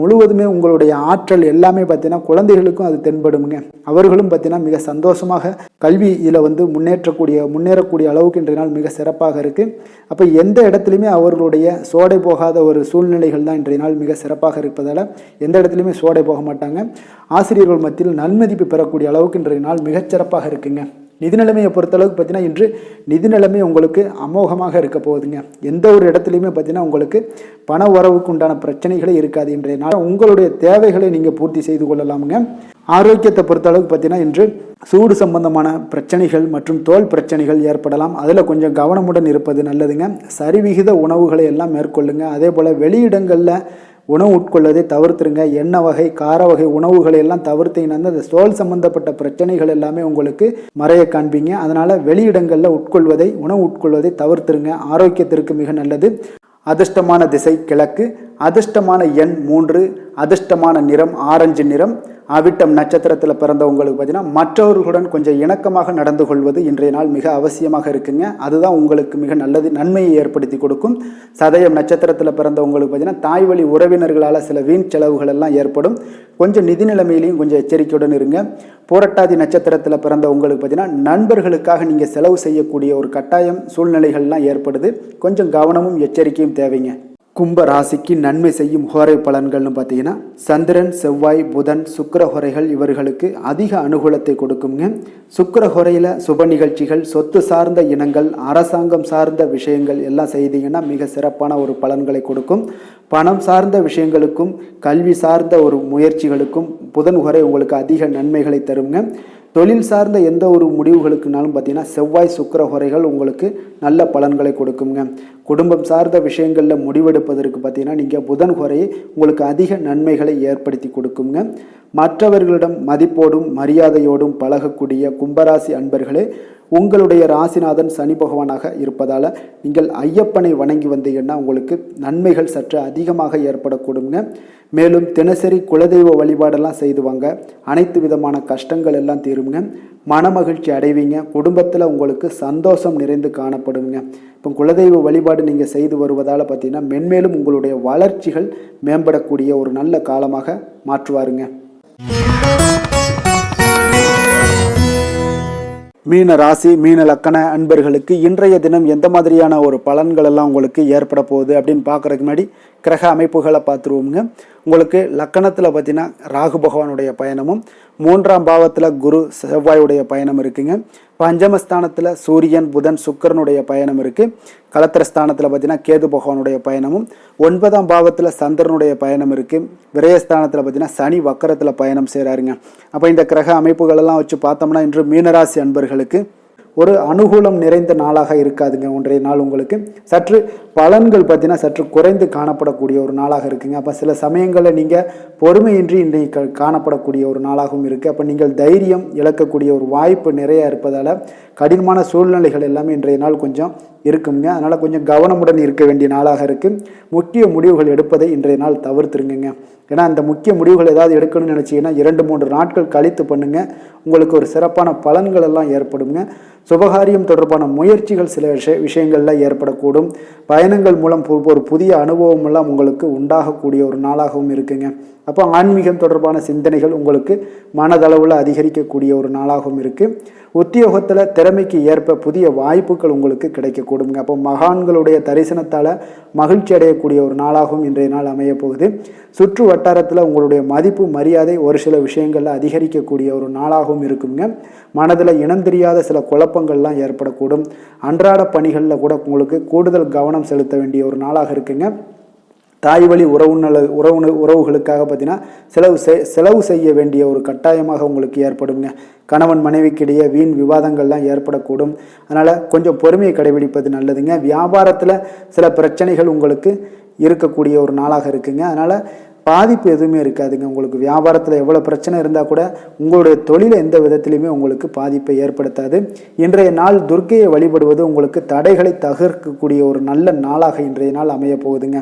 முழுவதுமே உங்களுடைய ஆற்றல் எல்லாமே பார்த்தீங்கன்னா குழந்தைகளுக்கும் அது தென்படுங்க. அவர்களும் பார்த்தீங்கன்னா மிக சந்தோஷமாக கல்வியில் முன்னேறக்கூடிய அளவுக்கு இன்றைய நாள் மிக சிறப்பாக இருக்குது. அப்போ எந்த இடத்துலையுமே அவர்களுடைய சோடை போகாத ஒரு சூழ்நிலைகள் தான் இன்றைய நாள் மிக சிறப்பாக இருப்பதால் எந்த இடத்துலையுமே சோடை போக மாட்டாங்க. ஆசிரியர்கள் மத்தியில் நன்மதிப்பு பெறக்கூடிய அளவுக்கு இன்றைய நாள் மிகச்சிறப்பாக இருக்குங்க. நிதி நிலைமையை பொறுத்தளவுக்கு பார்த்தீங்கன்னா இன்று நிதி நிலைமை உங்களுக்கு அமோகமாக இருக்க போகுதுங்க. எந்த ஒரு இடத்துலையுமே பார்த்தீங்கன்னா உங்களுக்கு பண வரவுக்கு உண்டான பிரச்சனைகளே இருக்காது. இன்றைய நாள் உங்களுடைய தேவைகளை நீங்கள் பூர்த்தி செய்து கொள்ளலாமுங்க. ஆரோக்கியத்தை பொறுத்தளவுக்கு பார்த்தீங்கன்னா இன்று சூடு சம்பந்தமான பிரச்சனைகள் மற்றும் தோல் பிரச்சனைகள் ஏற்படலாம். அதில் கொஞ்சம் கவனமுடன் இருப்பது நல்லதுங்க. சரிவிகித உணவுகளை எல்லாம் மேற்கொள்ளுங்க. அதே போல் வெளியிடங்களில் உணவு உட்கொள்வதை தவிர்த்துருங்க. எண்ணெய் வகை, கார வகை உணவுகளை எல்லாம் தவிர்த்தீங்கன்னா அந்த தோல் சம்பந்தப்பட்ட பிரச்சனைகள் எல்லாமே உங்களுக்கு மறைய காண்பீங்க. அதனால் வெளியிடங்களில் உணவு உட்கொள்வதை தவிர்த்துருங்க. ஆரோக்கியத்திற்கு மிக நல்லது. அதிர்ஷ்டமான திசை கிழக்கு, அதிர்ஷ்டமான எண் 3, அதிர்ஷ்டமான நிறம் ஆரஞ்சு நிறம். அவிட்டம் நட்சத்திரத்தில் பிறந்தவங்களுக்கு பார்த்தீங்கன்னா மற்றவர்களுடன் கொஞ்சம் இணக்கமாக நடந்து கொள்வது இன்றைய நாள் மிக அவசியமாக இருக்குங்க. அதுதான் உங்களுக்கு மிக நல்லது, நன்மையை ஏற்படுத்தி கொடுக்கும். சதயம் நட்சத்திரத்தில் பிறந்தவங்களுக்கு பார்த்தீங்கன்னா தாய் வழி உறவினர்களால் சில வீண் செலவுகள் எல்லாம் ஏற்படும். கொஞ்சம் நிதி நிலைமையிலையும் கொஞ்சம் எச்சரிக்கையுடன் இருங்க. பூரட்டாதி நட்சத்திரத்தில் பிறந்தவங்களுக்கு பார்த்தீங்கன்னா நண்பர்களுக்காக நீங்கள் செலவு செய்யக்கூடிய ஒரு கட்டாயம் சூழ்நிலைகள்லாம் ஏற்படுது. கொஞ்சம் கவனமும் எச்சரிக்கையும் தேவைங்க. கும்ப ராசிக்கு நன்மை செய்யும் ஹோரை பலன்கள்னு பார்த்தீங்கன்னா சந்திரன், செவ்வாய், புதன், சுக்கிர ஹோரைகள் இவர்களுக்கு அதிக அனுகூலத்தை கொடுக்குங்க. சுக்கிர ஹோரையில் சுப நிகழ்ச்சிகள், சொத்து சார்ந்த இனங்கள், அரசாங்கம் சார்ந்த விஷயங்கள் எல்லாம் செய்தீங்கன்னா மிக சிறப்பான ஒரு பலன்களை கொடுக்கும். பணம் சார்ந்த விஷயங்களுக்கும் கல்வி சார்ந்த ஒரு முயற்சிகளுக்கும் புதன் ஹோரை உங்களுக்கு அதிக நன்மைகளை தருங்க. தொழில் சார்ந்த எந்த ஒரு முடிவுகளுக்குனாலும் பார்த்தீங்கன்னா செவ்வாய், சுக்கிர ஹோரைகள் உங்களுக்கு நல்ல பலன்களை கொடுக்குங்க. குடும்பம் சார்ந்த விஷயங்களில் முடிவெடுப்பதற்கு பார்த்தீங்கன்னா நீங்கள் புதன் ஹோரையை உங்களுக்கு அதிக நன்மைகளை ஏற்படுத்தி கொடுக்குங்க. மற்றவர்களிடம் மதிப்போடும் மரியாதையோடும் பழகக்கூடிய கும்பராசி அன்பர்களே, உங்களுடைய ராசிநாதன் சனி பகவானாக இருப்பதால் நீங்கள் ஐயப்பனை வணங்கி வந்தீங்கன்னா உங்களுக்கு நன்மைகள் சற்று அதிகமாக ஏற்படக்கூடுங்க. மேலும் தினசரி குலதெய்வ வழிபாடெல்லாம் செய்து வாங்க, அனைத்து விதமான கஷ்டங்கள் எல்லாம் தீருங்க. மனமகிழ்ச்சி அடைவீங்க. குடும்பத்தில் உங்களுக்கு சந்தோஷம் நிறைந்து காணப்படுங்க. இப்போ குலதெய்வ வழிபாடு நீங்கள் செய்து வருவதால் பார்த்தீங்கன்னா மென்மேலும் உங்களுடைய வளர்ச்சிகள் மேம்படக்கூடிய ஒரு நல்ல காலமாக மாற்றுவாருங்க. மீன ராசி, மீன லக்கண அன்பர்களுக்கு இன்றைய தினம் எந்த மாதிரியான ஒரு பலன்கள் எல்லாம் உங்களுக்கு ஏற்பட போகுது அப்படின்னு பார்க்குறதுக்கு முன்னாடி கிரக அமைப்புகளை பார்த்துருவோங்க. உங்களுக்கு லக்கணத்தில் பார்த்தீங்கன்னா ராகு பகவானுடைய பயணமும், 3ஆம் பாவத்தில் குரு செவ்வாயுடைய பயணம் இருக்குங்க. பஞ்சமஸ்தானத்தில் சூரியன், புதன், சுக்கிரனுடைய பயணம் இருக்குது. கலத்திரஸ்தானத்தில் பார்த்தீங்கன்னா கேது பகவானுடைய பயணமும், 9ஆம் பாவத்தில் சந்திரனுடைய பயணம் இருக்குது. விரயஸ்தானத்தில் பார்த்தீங்கன்னா சனி வக்கரத்தில் பயணம் செய்கிறாருங்க. அப்போ இந்த கிரக அமைப்புகளெல்லாம் வச்சு பார்த்தோம்னா இன்று மீனராசி அன்பர்களுக்கு ஒரு அனுகூலம் நிறைந்த நாளாக இருக்காதுங்க. ஒன்றைய நாள் உங்களுக்கு சற்று பலன்கள் பார்த்தீங்கன்னா சற்று குறைந்து காணப்படக்கூடிய ஒரு நாளாக இருக்குங்க. அப்போ சில சமயங்களில் நீங்கள் பொறுமையின்றி இன்றைக்கு காணப்படக்கூடிய ஒரு நாளாகவும் இருக்குது. அப்போ நீங்கள் தைரியம் இழக்கக்கூடிய ஒரு வாய்ப்பு நிறைய இருப்பதால் கடினமான சூழ்நிலைகள் எல்லாமே இன்றைய நாள் கொஞ்சம் இருக்குங்க. அதனால் கொஞ்சம் கவனமுடன் இருக்க வேண்டிய நாளாக இருக்குது. முக்கிய முடிவுகள் எடுப்பதை இன்றைய நாள் தவிர்த்துருங்க. ஏன்னா அந்த முக்கிய முடிவுகள் ஏதாவது எடுக்கணும்னு நினச்சிங்கன்னா 2-3 நாட்கள் கழித்து பண்ணுங்கள். உங்களுக்கு ஒரு சிறப்பான பலன்கள் எல்லாம் ஏற்படுங்க. சுபகாரியம் தொடர்பான முயற்சிகள் சில விஷயங்கள்ல ஏற்படக்கூடும். பயணங்கள் மூலம் ஒரு புதிய அனுபவம் எல்லாம் உங்களுக்கு உண்டாகக்கூடிய ஒரு நாளாகவும் இருக்குங்க. அப்போ ஆன்மீகம் தொடர்பான சிந்தனைகள் உங்களுக்கு மனதளவில் அதிகரிக்கக்கூடிய ஒரு நாளாகவும் இருக்குது. உத்தியோகத்தில் திறமைக்கு ஏற்ப புதிய வாய்ப்புகள் உங்களுக்கு கிடைக்கக்கூடுங்க. அப்போ மகான்களுடைய தரிசனத்தால் மகிழ்ச்சி அடையக்கூடிய ஒரு நாளாகவும் இன்றைய நாள் அமைய போகுது. சுற்று வட்டாரத்தில் உங்களுடைய மதிப்பு மரியாதை ஒரு சில விஷயங்களில் அதிகரிக்கக்கூடிய ஒரு நாளாகவும் இருக்குங்க. மனதில் இனம் தெரியாத சில குழப்பங்கள்லாம் ஏற்படக்கூடும். அன்றாட பணிகளில் கூட உங்களுக்கு கூடுதல் கவனம் செலுத்த வேண்டிய ஒரு நாளாக இருக்குங்க. தாய் வழி உறவுகளுக்காக பார்த்தீங்கன்னா செலவு செய்ய வேண்டிய ஒரு கட்டாயமாக உங்களுக்கு ஏற்படுங்க. கணவன் மனைவிக்கிடையே வீண் விவாதங்கள்லாம் ஏற்படக்கூடும். அதனால் கொஞ்சம் பொறுமையை கடைபிடிப்பது நல்லதுங்க. வியாபாரத்தில் சில பிரச்சனைகள் உங்களுக்கு இருக்கக்கூடிய ஒரு நாளாக இருக்குங்க. அதனால் பாதிப்பு எதுவுமே இருக்காதுங்க. உங்களுக்கு வியாபாரத்தில் எவ்வளோ பிரச்சனை இருந்தால் கூட உங்களுடைய தொழிலை எந்த விதத்திலையுமே உங்களுக்கு பாதிப்பை ஏற்படுத்தாது. இன்றைய நாள் துர்க்கையை வழிபடுவது உங்களுக்கு தடைகளை தகர்க்கக்கூடிய ஒரு நல்ல நாளாக இன்றைய நாள் அமைய போகுதுங்க.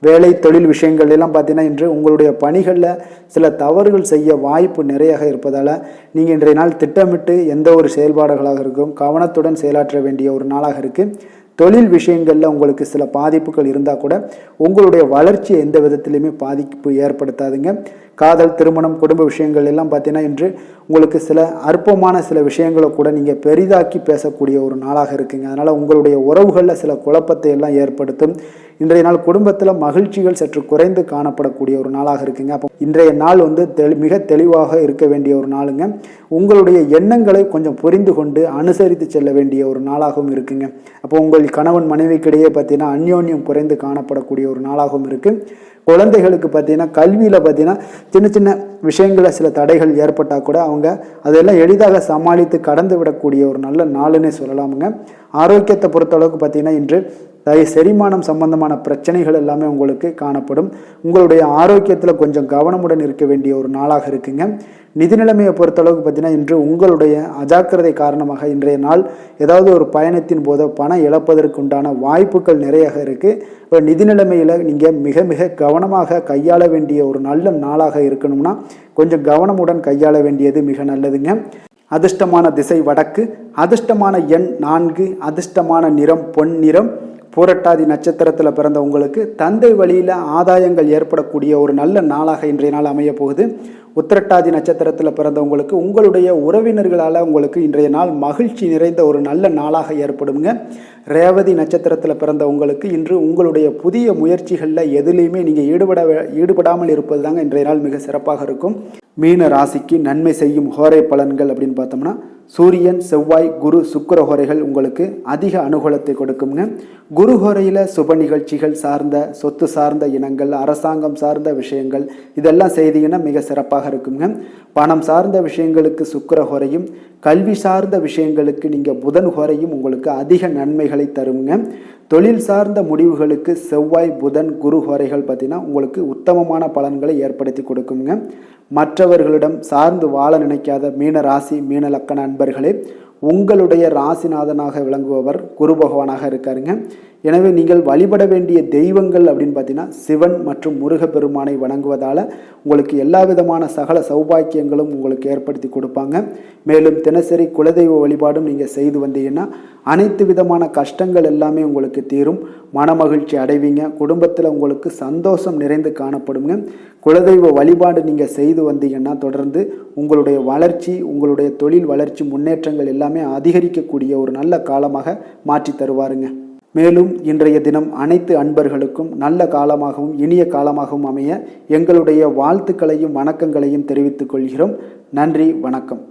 வேலை தொழில் விஷயங்கள் எல்லாம் பார்த்தீங்கன்னா இன்று உங்களுடைய பணிகளில் சில தவறுகள் செய்ய வாய்ப்பு நிறையாக இருப்பதால் நீங்கள் இன்றைய நாள் திட்டமிட்டு எந்த ஒரு செயல்பாடுகளாக இருக்கும் கவனத்துடன் செயலாற்ற வேண்டிய ஒரு நாளாக இருக்குது. தொழில் விஷயங்களில் உங்களுக்கு சில பாதிப்புகள் இருந்தால் கூட உங்களுடைய வளர்ச்சியை எந்த விதத்திலையுமே பாதிப்பு ஏற்படுத்தாதுங்க. காதல், திருமணம், குடும்ப விஷயங்கள் எல்லாம் பார்த்தீங்கன்னா இன்று உங்களுக்கு சில அற்பமான சில விஷயங்களை கூட நீங்கள் பெரிதாக்கி பேசக்கூடிய ஒரு நாளாக இருக்குங்க. அதனால் உங்களுடைய உறவுகளில் சில குழப்பத்தை எல்லாம் ஏற்படுத்தும். இன்றைய நாள் குடும்பத்தில் மகிழ்ச்சிகள் சற்று குறைந்து காணப்படக்கூடிய ஒரு நாளாக இருக்குங்க. அப்போ இன்றைய நாள் மிக தெளிவாக இருக்க வேண்டிய ஒரு நாளுங்க. உங்களுடைய எண்ணங்களை கொஞ்சம் புரிந்து கொண்டு அனுசரித்து செல்ல வேண்டிய ஒரு நாளாகவும் இருக்குங்க. அப்போ உங்கள் கணவன் மனைவிக்கிடையே பார்த்தீங்கன்னா அந்யோன்யம் குறைந்து காணப்படக்கூடிய ஒரு நாளாகவும் இருக்குது. குழந்தைகளுக்கு பார்த்தீங்கன்னா கல்வியில் பார்த்தீங்கன்னா சின்ன சின்ன விஷயங்களில் சில தடைகள் ஏற்பட்டால் கூட அவங்க அதெல்லாம் எளிதாக சமாளித்து கடந்து விடக்கூடிய ஒரு நல்ல நாளுன்னே சொல்லலாமுங்க. ஆரோக்கியத்தை பொறுத்தளவுக்கு பார்த்தீங்கன்னா இன்று அதாவது செரிமானம் சம்பந்தமான பிரச்சனைகள் எல்லாமே உங்களுக்கு காணப்படும். உங்களுடைய ஆரோக்கியத்தில் கொஞ்சம் கவனமுடன் இருக்க வேண்டிய ஒரு நாளாக இருக்குங்க. நிதி நிலைமையை பொறுத்தளவுக்கு பார்த்தீங்கன்னா, இன்று உங்களுடைய அஜாக்கிரதை காரணமாக இன்றைய நாள் ஏதாவது ஒரு பயணத்தின் போது பணம் இழப்பதற்கு உண்டான வாய்ப்புகள் நிறைய இருக்குது. இப்போ நிதி நிலைமையில் நீங்கள் மிக மிக கவனமாக கையாள வேண்டிய ஒரு நல்ல நாளாக இருக்கணும்னா கொஞ்சம் கவனமுடன் கையாள வேண்டியது மிக நல்லதுங்க. அதிர்ஷ்டமான திசை வடக்கு, அதிர்ஷ்டமான எண் 4, அதிர்ஷ்டமான நிறம் பொன் நிறம். பூரட்டாதி நட்சத்திரத்தில் பிறந்த உங்களுக்கு தந்தை வழியில் ஆதாயங்கள் ஏற்படக்கூடிய ஒரு நல்ல நாளாக இன்றைய நாள் அமைய போகுது. உத்திரட்டாதி நட்சத்திரத்தில் பிறந்தவங்களுக்கு உங்களுடைய உறவினர்களால் உங்களுக்கு இன்றைய நாள் மகிழ்ச்சி நிறைந்த ஒரு நல்ல நாளாக ஏற்படுங்க. ரேவதி நட்சத்திரத்தில் பிறந்த உங்களுக்கு இன்று உங்களுடைய புதிய முயற்சிகளில் எதுலேயுமே நீங்கள் ஈடுபடாமல் இருப்பது தாங்க இன்றைய நாள் மிக சிறப்பாக இருக்கும். மீன ராசிக்கு நன்மை செய்யும் ஹோரை பலன்கள் அப்படின்னு பார்த்தோம்னா, சூரியன், செவ்வாய், குரு, சுக்கிர ஹோரைகள் உங்களுக்கு அதிக அனுகூலத்தை கொடுக்குங்க. குரு ஹோரையில் சுப நிகழ்ச்சிகள் சார்ந்த, சொத்து சார்ந்த இனங்கள், அரசாங்கம் சார்ந்த விஷயங்கள் இதெல்லாம் செய்தீங்கன்னா மிக சிறப்பாக இருக்குங்க. பணம் சார்ந்த விஷயங்களுக்கு சுக்கிர ஹோரையும், கல்வி சார்ந்த விஷயங்களுக்கு நீங்கள் புதன் ஹோரையும் உங்களுக்கு அதிக நன்மைகளை தருங்க. தொழில் சார்ந்த முடிவுகளுக்கு செவ்வாய், புதன், குரு ஹோரைகள் பார்த்தீங்கன்னா உங்களுக்கு உத்தமமான பலன்களை ஏற்படுத்தி கொடுக்குங்க. மற்றவர்களிடம் சார்ந்து வாழ நினைக்காத மீன ராசி, மீன லக்கண அன்பர்களே, உங்களுடைய ராசிநாதனாக விளங்குபவர் குரு பகவானாக இருக்காருங்க. எனவே நீங்கள் வழிபட வேண்டிய தெய்வங்கள் அப்படின்னு பார்த்தீங்கன்னா, சிவன் மற்றும் முருகப்பெருமானை வணங்குவதால் உங்களுக்கு எல்லா விதமான சகல சௌபாக்கியங்களும் உங்களுக்கு ஏற்படுத்தி கொடுப்பாங்க. மேலும் தினசரி குலதெய்வ வழிபாடும் நீங்கள் செய்து வந்தீங்கன்னா அனைத்து விதமான கஷ்டங்கள் எல்லாமே உங்களுக்கு தீரும். மனமகிழ்ச்சி அடைவீங்க. குடும்பத்தில் உங்களுக்கு சந்தோஷம் நிறைந்து காணப்படுங்க. குலதெய்வ வழிபாடு நீங்கள் செய்து வந்தீங்கன்னா தொடர்ந்து உங்களுடைய வளர்ச்சி, உங்களுடைய தொழில் வளர்ச்சி, முன்னேற்றங்கள் எல்லாமே அதிகரிக்கக்கூடிய ஒரு நல்ல காலமாக மாற்றி தருவாருங்க. மேலும் இன்றைய தினம் அனைத்து அன்பர்களுக்கும் நல்ல காலமாகவும் இனிய காலமாகவும் அமைய எங்களுடைய வாழ்த்துக்களையும் வணக்கங்களையும் தெரிவித்துக் கொள்கிறோம். நன்றி, வணக்கம்.